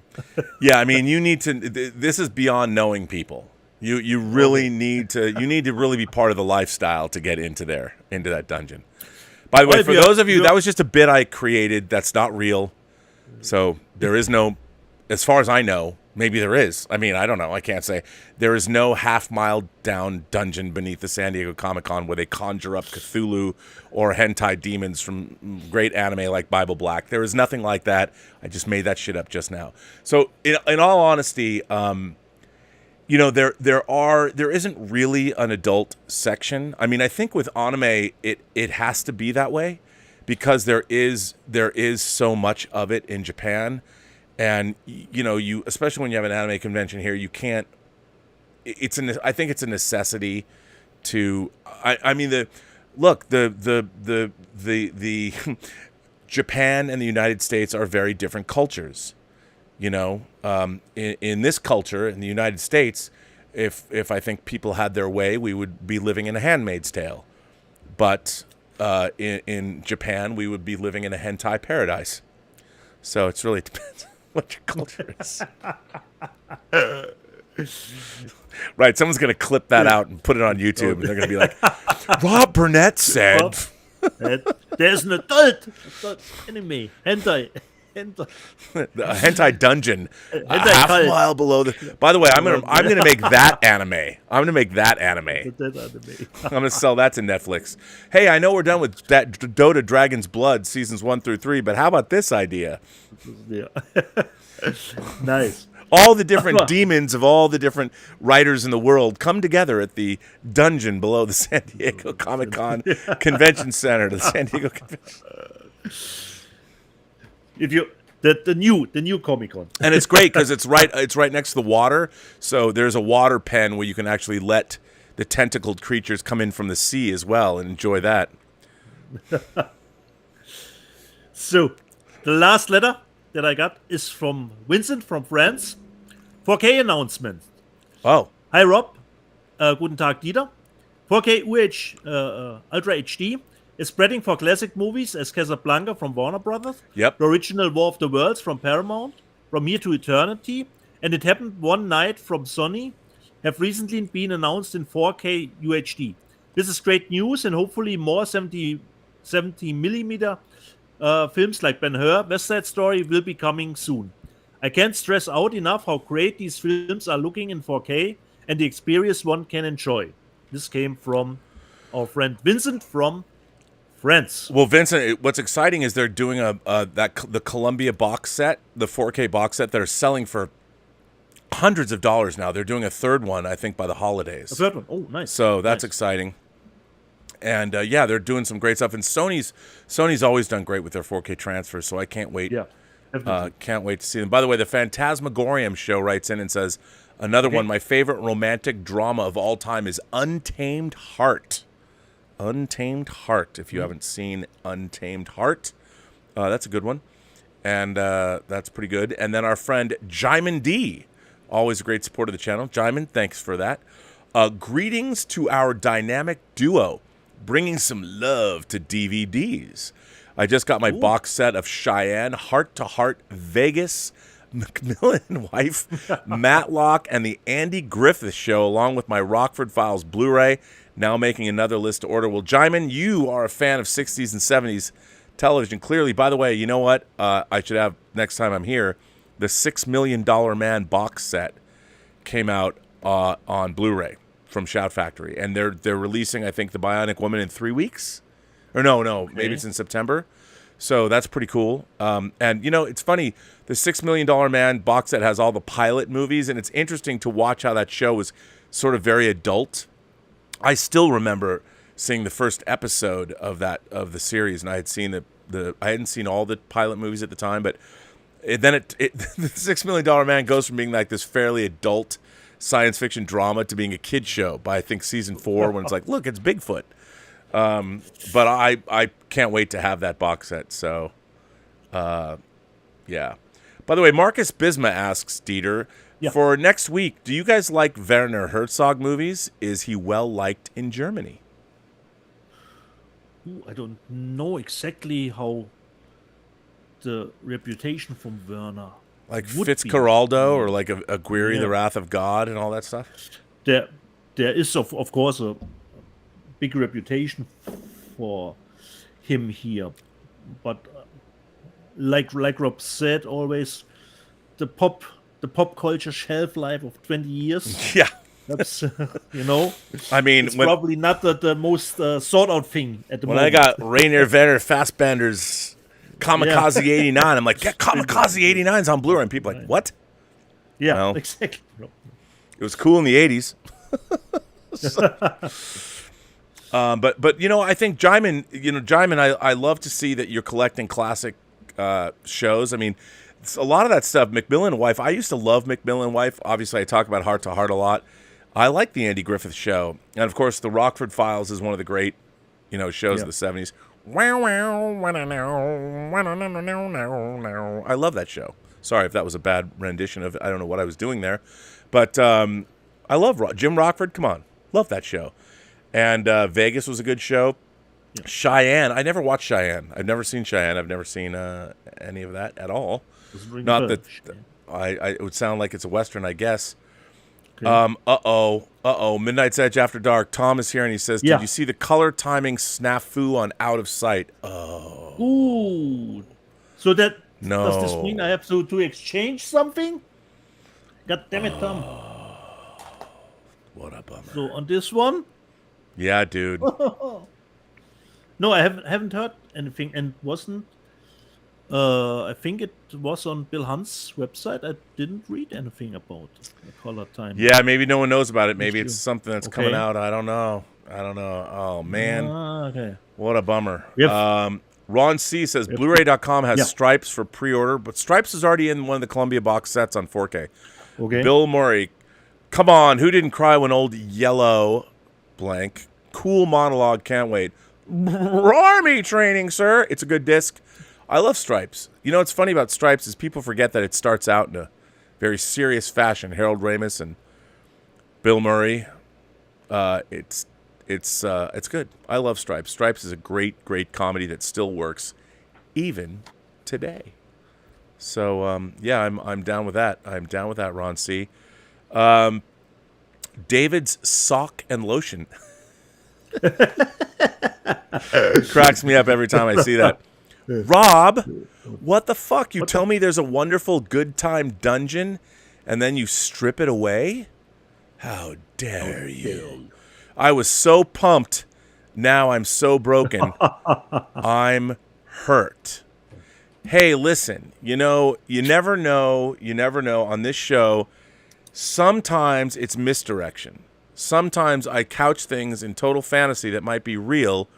Yeah, I mean, you need to. This is beyond knowing people. You really need to. You need to really be part of the lifestyle to get into that dungeon. By the way, Well, for those of you, that was just a bit I created. That's not real. So there is no, as far as I know, maybe there is. I mean, I don't know. I can't say. There is no half-mile down dungeon beneath the San Diego Comic-Con where they conjure up Cthulhu or hentai demons from great anime like Bible Black. There is nothing like that. I just made that shit up just now. So in all honesty, you know, there isn't really an adult section. I mean, I think with anime, it has to be that way because there is so much of it in Japan, and you know, you especially when you have an anime convention here, you can't. I think it's a necessity to. I mean the Japan and the United States are very different cultures. You know, in this culture, in the United States, if I think people had their way, we would be living in A Handmaid's Tale. But in Japan, we would be living in a hentai paradise. So it's really depends what your culture is. Right, someone's going to clip that out and put it on YouTube, and they're going to be like, Rob Burnett said... There's an adult anime, hentai. The hentai dungeon, a half mile below the. By the way, I'm gonna make that anime. I'm gonna sell that to Netflix. Hey, I know we're done with that Dota Dragon's Blood seasons 1 through 3, but how about this idea? Yeah. Nice. All the different demons of all the different writers in the world come together at the dungeon below the San Diego Comic-Con Convention Center, the San Diego Convention. If you the new Comic-Con, and it's great because it's right next to the water, so there's a water pen where you can actually let the tentacled creatures come in from the sea as well and enjoy that. So the last letter that I got is from Vincent from France. 4K announcement. Oh, hi Rob, guten Tag Dieter. 4K Ultra HD is spreading for classic movies as Casablanca from Warner Brothers, yep, the original War of the Worlds from Paramount, From Here to Eternity, and It Happened One Night from Sony have recently been announced in 4K UHD. This is great news, and hopefully more 70mm films like Ben-Hur, West Side Story will be coming soon. I can't stress out enough how great these films are looking in 4K and the experience one can enjoy. This came from our friend Vincent from France. Well, Vincent, what's exciting is they're doing the Columbia box set, the 4K box set that are selling for hundreds of dollars now. They're doing a third one, I think, by the holidays. A third one. Oh, nice. So that's nice. Exciting. And yeah, they're doing some great stuff. And Sony's always done great with their 4K transfers. So I can't wait. Yeah. Can't wait to see them. By the way, the Phantasmagorium show writes in and says, another one, my favorite romantic drama of all time is Untamed Heart. Untamed Heart. If you haven't seen Untamed Heart, that's a good one. And that's pretty good. And then our friend Jaimin D, always a great supporter of the channel. Jaimin, thanks for that. Greetings to our dynamic duo, bringing some love to DVDs. I just got my box set of Cheyenne, Heart to Heart, Vegas, Macmillan Wife, Matlock, and the Andy Griffith Show, along with my Rockford Files Blu-ray. Now making another list to order. Well, Jaimin, you are a fan of 60s and 70s television, clearly. By the way, you know what? I should have, next time I'm here, the $6 Million Man box set came out on Blu-ray from Shout Factory. And they're releasing, I think, The Bionic Woman in 3 weeks. Or no, maybe it's in September. So that's pretty cool. And, you know, it's funny. The $6 Million Man box set has all the pilot movies, and it's interesting to watch how that show was sort of very adult. I still remember seeing the first episode of the series, and I had seen I hadn't seen all the pilot movies at the time, but the $6 Million Man goes from being like this fairly adult science fiction drama to being a kid show by I think season 4 when it's like, look, it's Bigfoot. But I can't wait to have that box set. So, yeah. By the way, Marcus Bisma asks, Dieter, for next week, do you guys like Werner Herzog movies? Is he well liked in Germany? Ooh, I don't know exactly how the reputation from Werner like Fitzcarraldo or like Aguirre, the Wrath of God and all that stuff? There is, of course, a big reputation for him here. But like Rob said, always the pop culture shelf life of 20 years. Yeah. That's I mean, it's probably not the most sought out thing at the when moment. I got Rainier Werner Fassbender's Kamikaze 89, I'm like, yeah, Kamikaze 89's on Blu-ray. And people are like, what? Yeah, Well, exactly. It was cool in the 80s. But I think Jaimin, I love to see that you're collecting classic shows. I mean, a lot of that stuff, Macmillan and Wife, I used to love Macmillan and Wife. Obviously, I talk about Heart to Heart a lot. I like the Andy Griffith Show. And, of course, the Rockford Files is one of the great, shows of the 70s. I love that show. Sorry if that was a bad rendition of I don't know what I was doing there. But I love Jim Rockford. Come on. Love that show. And Vegas was a good show. Yeah. Cheyenne. I never watched Cheyenne. I've never seen Cheyenne. I've never seen any of that at all. Not that it would sound like it's a Western, I guess. Okay. Midnight's Edge After Dark. Tom is here and he says, did you see the color timing snafu on Out of Sight? Oh. Ooh. So does this mean I have to exchange something? God damn it, Tom. What a bummer. So on this one? Yeah, dude. No, I haven't heard anything, and wasn't. I think it was on Bill Hunt's website. I didn't read anything about the color time. Yeah, maybe no one knows about it. Maybe it's something that's coming out. I don't know. Oh man. Okay. What a bummer. Yep. Ron C says Blu-ray.com has Stripes for pre-order, but Stripes is already in one of the Columbia box sets on 4K. Okay. Bill Murray, come on, who didn't cry when old Yellow blank? Cool monologue, can't wait. Army training, sir. It's a good disc. I love Stripes. What's funny about Stripes is people forget that it starts out in a very serious fashion. Harold Ramis and Bill Murray. It's good. I love Stripes. Stripes is a great, great comedy that still works, even today. So I'm down with that. I'm down with that, Ron C. David's sock and lotion cracks me up every time I see that. Rob, what the fuck? You tell me there's a wonderful good time dungeon, and then you strip it away? How dare you? I was so pumped. Now I'm so broken. I'm hurt. Hey, listen, you never know on this show. Sometimes it's misdirection. Sometimes I couch things in total fantasy that might be real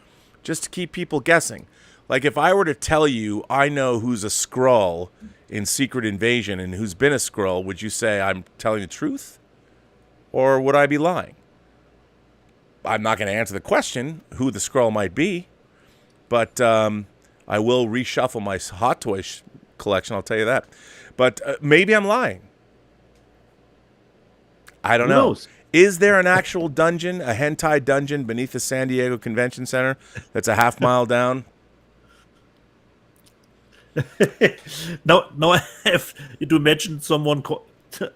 just to keep people guessing. Like if I were to tell you I know who's a Skrull in Secret Invasion and who's been a Skrull, would you say I'm telling the truth? Or would I be lying? I'm not going to answer the question who the Skrull might be, but I will reshuffle my Hot Toys collection, I'll tell you that. But maybe I'm lying. I don't know. Knows? Is there an actual dungeon, a hentai dungeon beneath the San Diego Convention Center that's a half mile down? Now I have to imagine someone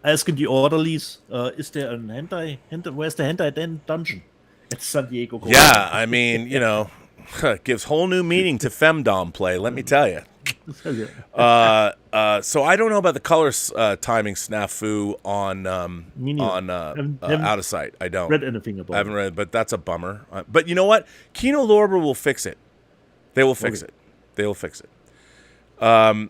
asking the orderlies, is there an hentai? Where's the hentai dungeon? It's San Diego. Yeah, I mean, gives whole new meaning to femdom play, let me tell you. So I don't know about the color timing snafu on Out of Sight. I don't read anything about. I haven't read, but that's a bummer. But you know what? Kino Lorber will fix it. They will fix it. They will fix it. The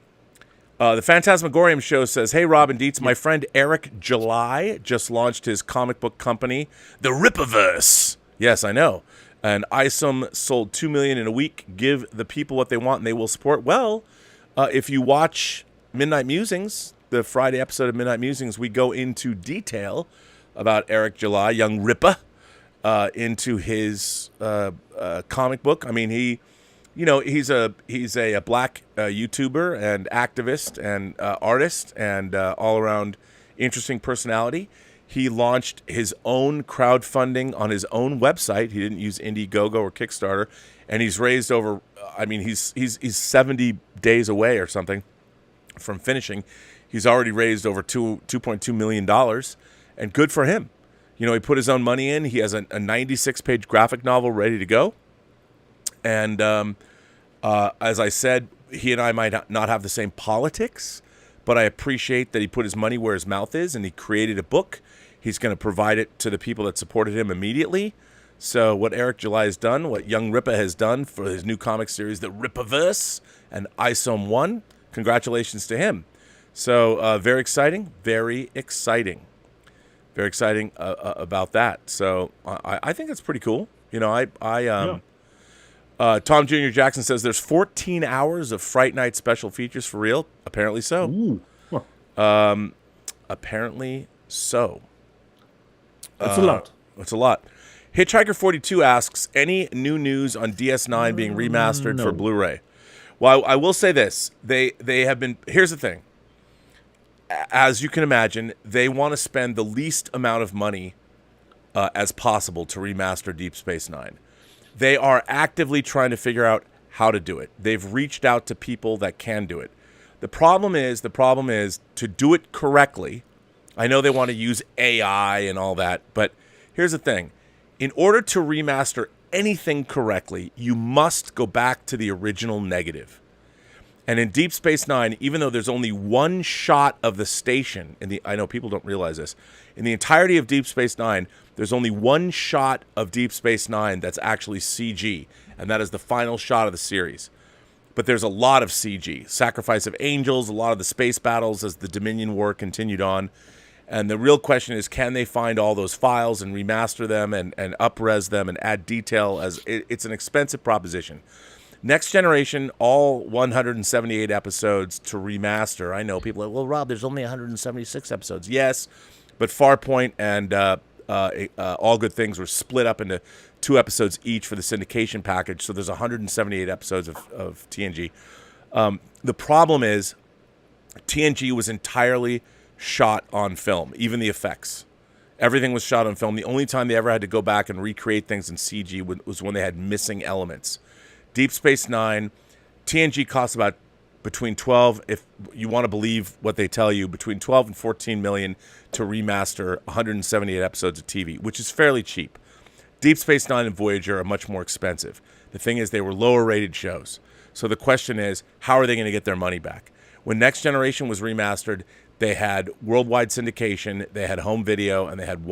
Phantasmagorium show says, hey, Rob and Deets, my friend Eric July just launched his comic book company, The Rippaverse. Yes, I know. And ISOM sold 2 million in a week. Give the people what they want and they will support. Well, if you watch Midnight Musings, the Friday episode of Midnight Musings, we go into detail about Eric July, young Rippa, into his comic book. I mean, he's a black YouTuber and activist and artist and all around interesting personality. He launched his own crowdfunding on his own website. He didn't use Indiegogo or Kickstarter, and he's raised over. I mean, he's 70 days away or something from finishing. He's already raised over $2.2 million, and good for him. He put his own money in. He has a 96-page graphic novel ready to go, and As I said, he and I might not have the same politics, but I appreciate that he put his money where his mouth is, and he created a book. He's going to provide it to the people that supported him immediately. So what Eric July has done, what Young Rippa has done for his new comic series, The Rippaverse and Isom 1, congratulations to him. So very exciting about that. So I think it's pretty cool. You know, Tom Jr. Jackson says there's 14 hours of Fright Night special features for real. Apparently so. Ooh. Huh. Apparently so. That's a lot. That's a lot. Hitchhiker 42 asks, any new news on DS9 being remastered for Blu-ray? Well, I will say this. They have been... Here's the thing. As you can imagine, they want to spend the least amount of money as possible to remaster Deep Space Nine. They are actively trying to figure out how to do it. They've reached out to people that can do it. The problem is to do it correctly. I know they want to use AI and all that, but here's the thing. In order to remaster anything correctly, you must go back to the original negative. And in Deep Space Nine, even though there's only one shot of the station, I know people don't realize this, in the entirety of Deep Space Nine, there's only one shot of Deep Space Nine that's actually CG, and that is the final shot of the series. But there's a lot of CG. Sacrifice of Angels, a lot of the space battles as the Dominion War continued on. And the real question is, can they find all those files and remaster them and up-res them and add detail? It's an expensive proposition. Next Generation, all 178 episodes to remaster. I know people are like, well, Rob, there's only 176 episodes. Yes, but Farpoint and All Good Things were split up into 2 episodes each for the syndication package, so there's 178 episodes of TNG. The problem is TNG was entirely shot on film, even the effects. Everything was shot on film. The only time they ever had to go back and recreate things in CG was when they had missing elements. Deep Space Nine, TNG costs about between 12, if you want to believe what they tell you, between 12 and 14 million to remaster 178 episodes of TV, which is fairly cheap. Deep Space Nine and Voyager are much more expensive. The thing is, they were lower rated shows. So the question is, how are they going to get their money back? When Next Generation was remastered, they had worldwide syndication, they had home video, and they had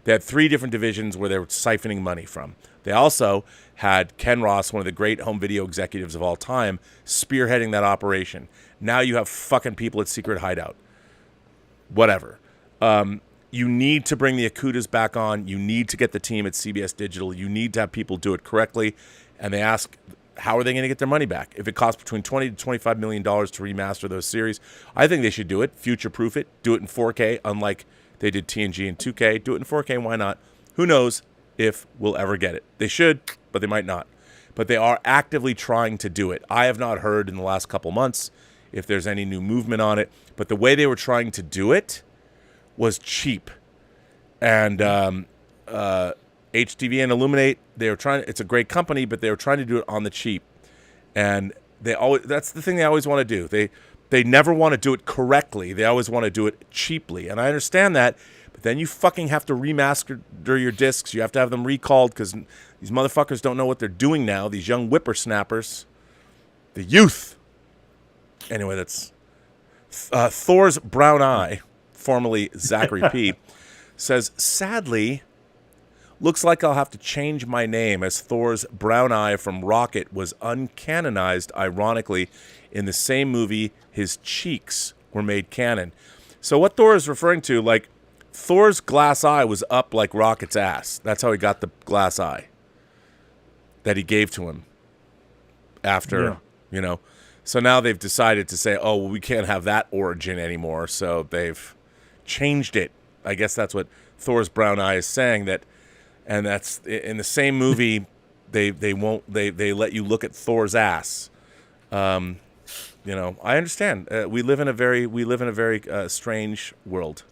they had 3 different divisions where they were siphoning money from. They also had Ken Ross, one of the great home video executives of all time, spearheading that operation. Now you have fucking people at Secret Hideout. Whatever. You need to bring the Akutas back on. You need to get the team at CBS Digital. You need to have people do it correctly. And they ask, how are they going to get their money back? If it costs between $20 to $25 million to remaster those series, I think they should do it, future-proof it, do it in 4K, unlike they did TNG in 2K. Do it in 4K, why not? Who knows if we'll ever get it. They should, but they might not. But they are actively trying to do it. I have not heard in the last couple months if there's any new movement on it, but the way they were trying to do it was cheap. And HTV and Illuminate, they were trying. It's a great company, but they were trying to do it on the cheap. And that's the thing they always want to do. They never want to do it correctly. They always want to do it cheaply. And I understand that, but then you fucking have to remaster your discs. You have to have them recalled because these motherfuckers don't know what they're doing now. These young whippersnappers, the youth. Anyway, that's Thor's Brown Eye, formerly Zachary P., says, sadly, looks like I'll have to change my name as Thor's Brown Eye from Rocket was uncanonized, ironically, in the same movie his cheeks were made canon. So what Thor is referring to, like, Thor's glass eye was up like Rocket's ass. That's how he got the glass eye that he gave to him after, you know. So now they've decided to say, oh, well, we can't have that origin anymore. So they've changed it. I guess that's what Thor's Brown Eye is saying, that, and that's in the same movie. They let you look at Thor's ass. You know, I understand. We live in a very strange world.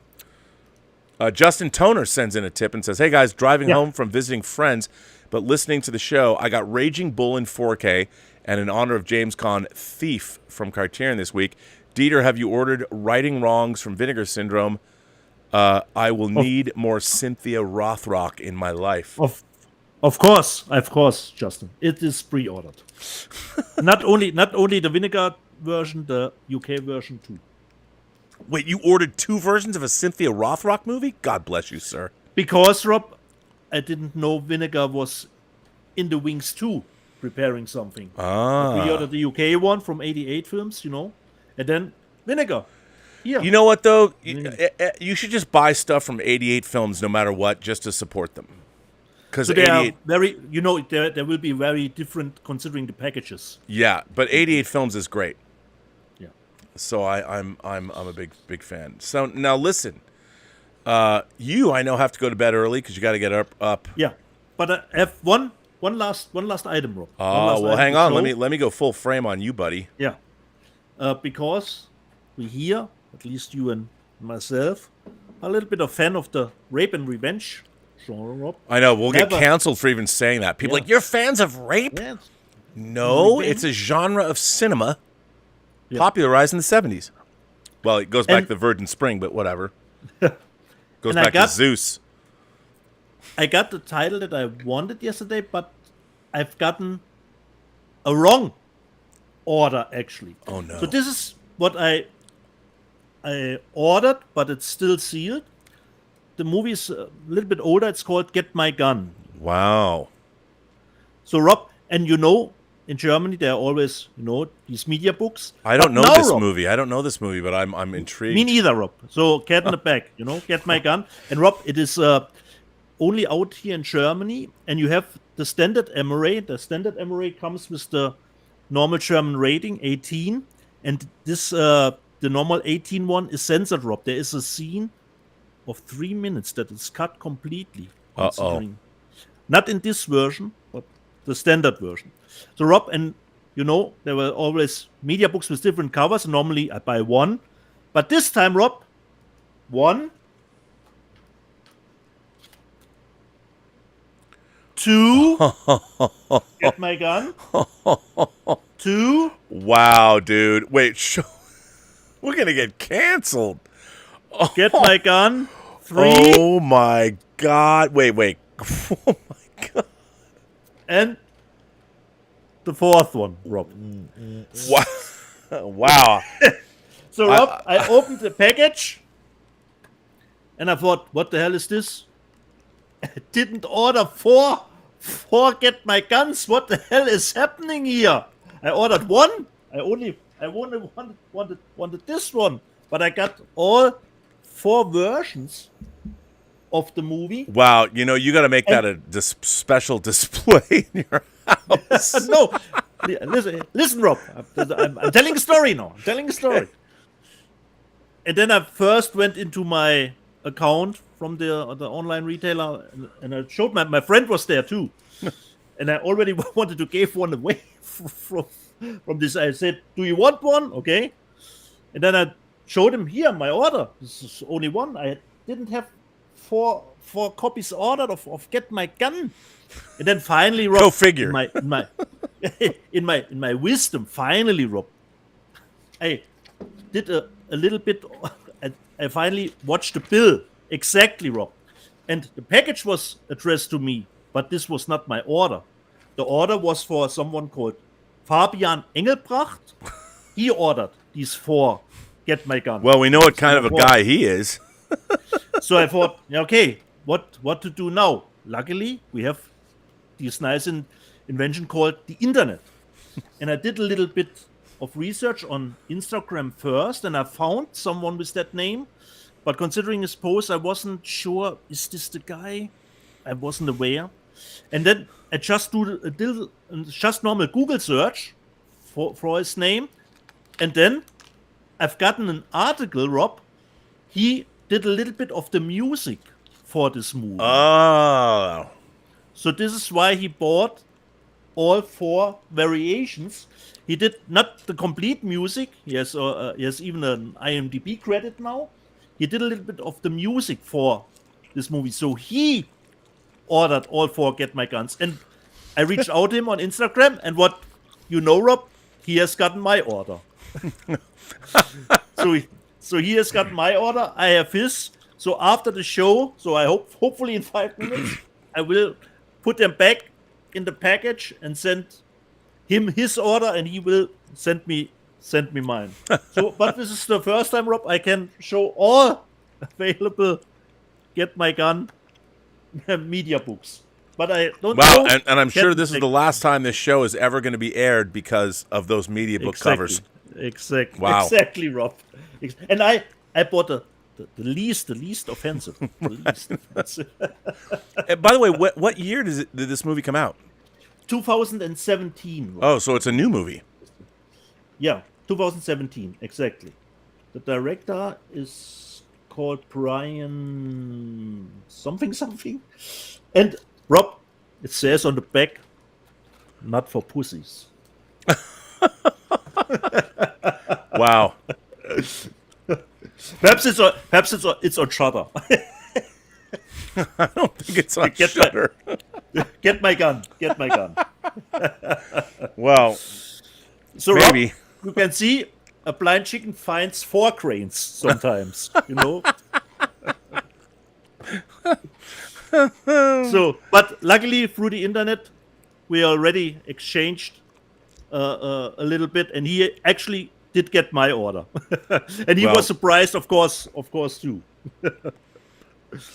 Justin Toner sends in a tip and says, "Hey guys, driving home from visiting friends, but listening to the show, I got Raging Bull in 4K, and in honor of James Caan, Thief from Criterion this week. Dieter, have you ordered Righting Wrongs from Vinegar Syndrome? I will need more Cynthia Rothrock in my life." Of course, Justin. It is pre-ordered. not only the vinegar version, the UK version too. Wait, you ordered 2 versions of a Cynthia Rothrock movie? God bless you, sir. Because, Rob, I didn't know Vinegar was in the wings too, preparing something. I pre-ordered the UK one from 88 Films, and then Vinegar. Yeah. You know what, though? You should just buy stuff from 88 Films no matter what, just to support them. Because so they are very, there will be very different considering the packages. Yeah, but 88 Films is great. Yeah. So I'm a big fan. So now listen, you I know have to go to bed early because you got to get up. Yeah, but I have one last item, Rob. Well, hang on. Let me go full frame on you, buddy. Yeah, because we hear, at least you and myself, a little bit of fan of the rape and revenge genre, Rob. I know we'll get canceled for even saying that. People like, you're fans of rape? Yeah. No, it's a genre of cinema popularized in the 70s. Well, it goes back to Virgin Spring, but whatever. Goes back to Zeus. I got the title that I wanted yesterday, but I've gotten a wrong order, actually. Oh, no. So this is what I ordered, but it's still sealed. The movie is a little bit older. It's called Get My Gun. Wow. So, Rob, and in Germany, there are always, these media books. I don't know this movie. I don't know this movie, but I'm intrigued. Me neither, Rob. So, Cat in the Bag, Get My Gun. And, Rob, it is only out here in Germany, and you have the standard MRA. The standard MRA comes with the normal German rating, 18, and this the normal 18 one is censored, Rob. There is a scene of 3 minutes that is cut completely. Not in this version, but the standard version. So, Rob, and there were always media books with different covers. Normally I buy one, but this time, Rob, 1, 2, Get My Gun, 2. Wow, dude. Wait, we're going to get canceled. Get My Gun, 3. Oh, my God. Wait. Oh, my God. And the 4th one, Rob. Wow. So, Rob, I opened the package, and I thought, what the hell is this? I didn't order 4 Get My Guns. What the hell is happening here? I ordered 1. I only wanted this one, but I got all 4 versions of the movie. Wow, you got to make that a special display in your house. No, listen, Rob. I'm telling a story now. And then I first went into my account from the online retailer, and I showed my friend was there too, and I already wanted to give one away from this. I said, "Do you want one?" Okay, and then I showed him here my order. This is only one. I didn't have four copies ordered of Get My Gun, and then finally, Rob, go figure. In my wisdom, finally, Rob, I did a little bit. I finally watched the bill exactly, Rob, and the package was addressed to me, but this was not my order. The order was for someone called Fabian Engelbracht. He ordered these 4 Get My Gun. Well, we know what kind of a guy he is. So I thought, okay, what to do now? Luckily, we have this nice invention called the internet. And I did a little bit of research on Instagram first, and I found someone with that name. But considering his post, I wasn't sure, is this the guy? I wasn't aware. And then I just do just normal Google search for his name. And then I've gotten an article, Rob. He did a little bit of the music for this movie. Oh. So this is why he bought all 4 variations. He did not the complete music. He has even an IMDb credit now. He did a little bit of the music for this movie. So he ordered all 4 Get My Guns. And I reached out to him on Instagram. And what Rob, he has gotten my order. So he has gotten my order. I have his. So after the show, so I hopefully in 5 minutes, I will put them back in the package and send him his order, and he will send me mine. So, but this is the first time, Rob, I can show all available Get My Gun media books. But I don't know. Wow, and I'm sure this is the last time this show is ever going to be aired because of those media book covers. Exactly. Wow. Exactly, Rob. And I bought the least offensive. The least offensive. And by the way, what year did this movie come out? 2017. Rob. Oh, so it's a new movie. Yeah, 2017, exactly. The director is called Brian something. And, Rob, it says on the back, not for pussies. Wow. Perhaps it's on Shutter. I don't think it's on Shutter. Get my gun. Well, so maybe. Rob, you can see a blind chicken finds 4 cranes sometimes, you know. So, but luckily through the internet, we already exchanged a little bit, and he actually did get my order, and he was surprised, of course too.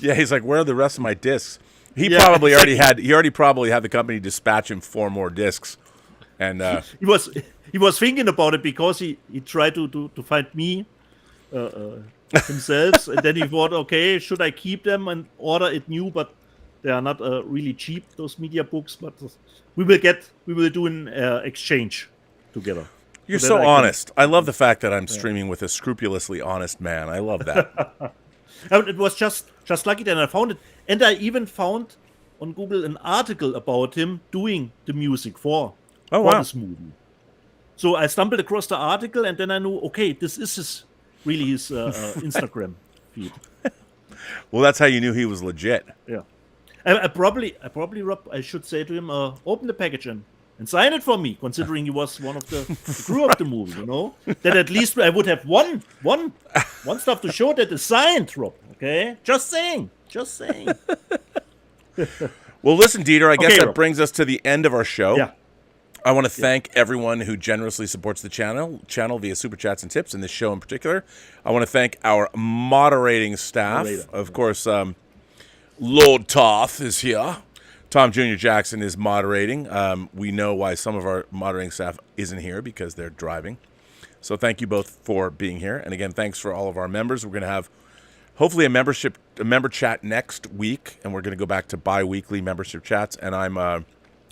Yeah, he's like, "Where are the rest of my discs?" He probably already had. He already probably had the company dispatch him 4 more discs, and he was thinking about it because he tried to find me himself, and then he thought, okay, should I keep them and order it new? But they are not really cheap, those media books. But we will do an exchange together. You're so honest. I love the fact that I'm streaming with a scrupulously honest man. I love that. It was just lucky that I found it, and I even found on Google an article about him doing the music for this movie. So I stumbled across the article, and then I knew, okay, this is his Instagram feed. Well, that's how you knew he was legit. Yeah, I probably, Rob, I should say to him, open the package and sign it for me, considering he was one of the crew of the movie, you know? That at least I would have one stuff to show that is signed, Rob, okay? Just saying. Well, listen, Dieter, I guess that Rob. brings us to the end of our show. Yeah. I want to thank everyone who generously supports the channel via Super Chats and tips, and this show in particular. I want to thank our moderating staff. Of course, Lord Toth is here. Tom Jr. Jackson is moderating. We know why some of our moderating staff isn't here because they're driving. So thank you both for being here. And again, thanks for all of our members. We're going to have hopefully a member chat next week, and we're going to go back to bi-weekly membership chats. And I'm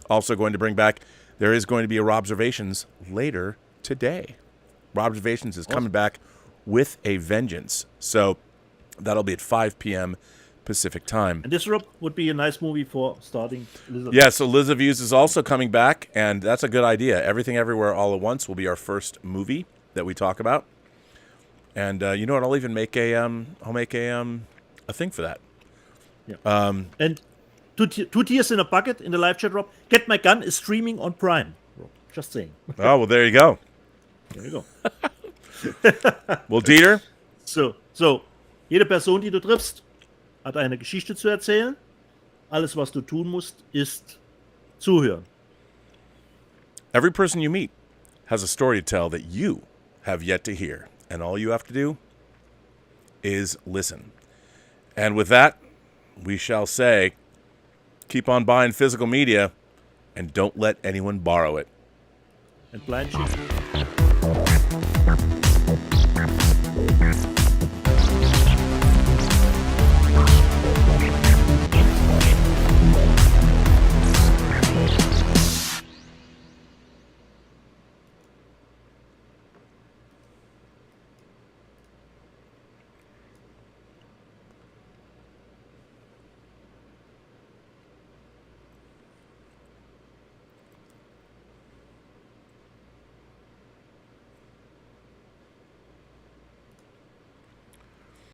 also going to bring back, there is going to be a Robservations later today. Robservations is coming back with a vengeance. So that'll be at 5 p.m. Pacific time. And this, Rob, would be a nice movie for starting Elizabeth. Yeah, so Liz of Views is also coming back, and that's a good idea. Everything Everywhere All at Once will be our first movie that we talk about. And you know what? I'll even make a thing for that. Yeah. And two tears in a bucket in the live chat, Rob. Get My Gun is streaming on Prime. Rob, just saying. Oh, well, there you go. There you go. Well, Dieter. So, jede Person, die du triffst, hat eine Geschichte zu erzählen. Alles, was du tun musst, ist zuhören. Every person you meet has a story to tell that you have yet to hear. And all you have to do is listen. And with that, we shall say, keep on buying physical media and don't let anyone borrow it. And blind chicken.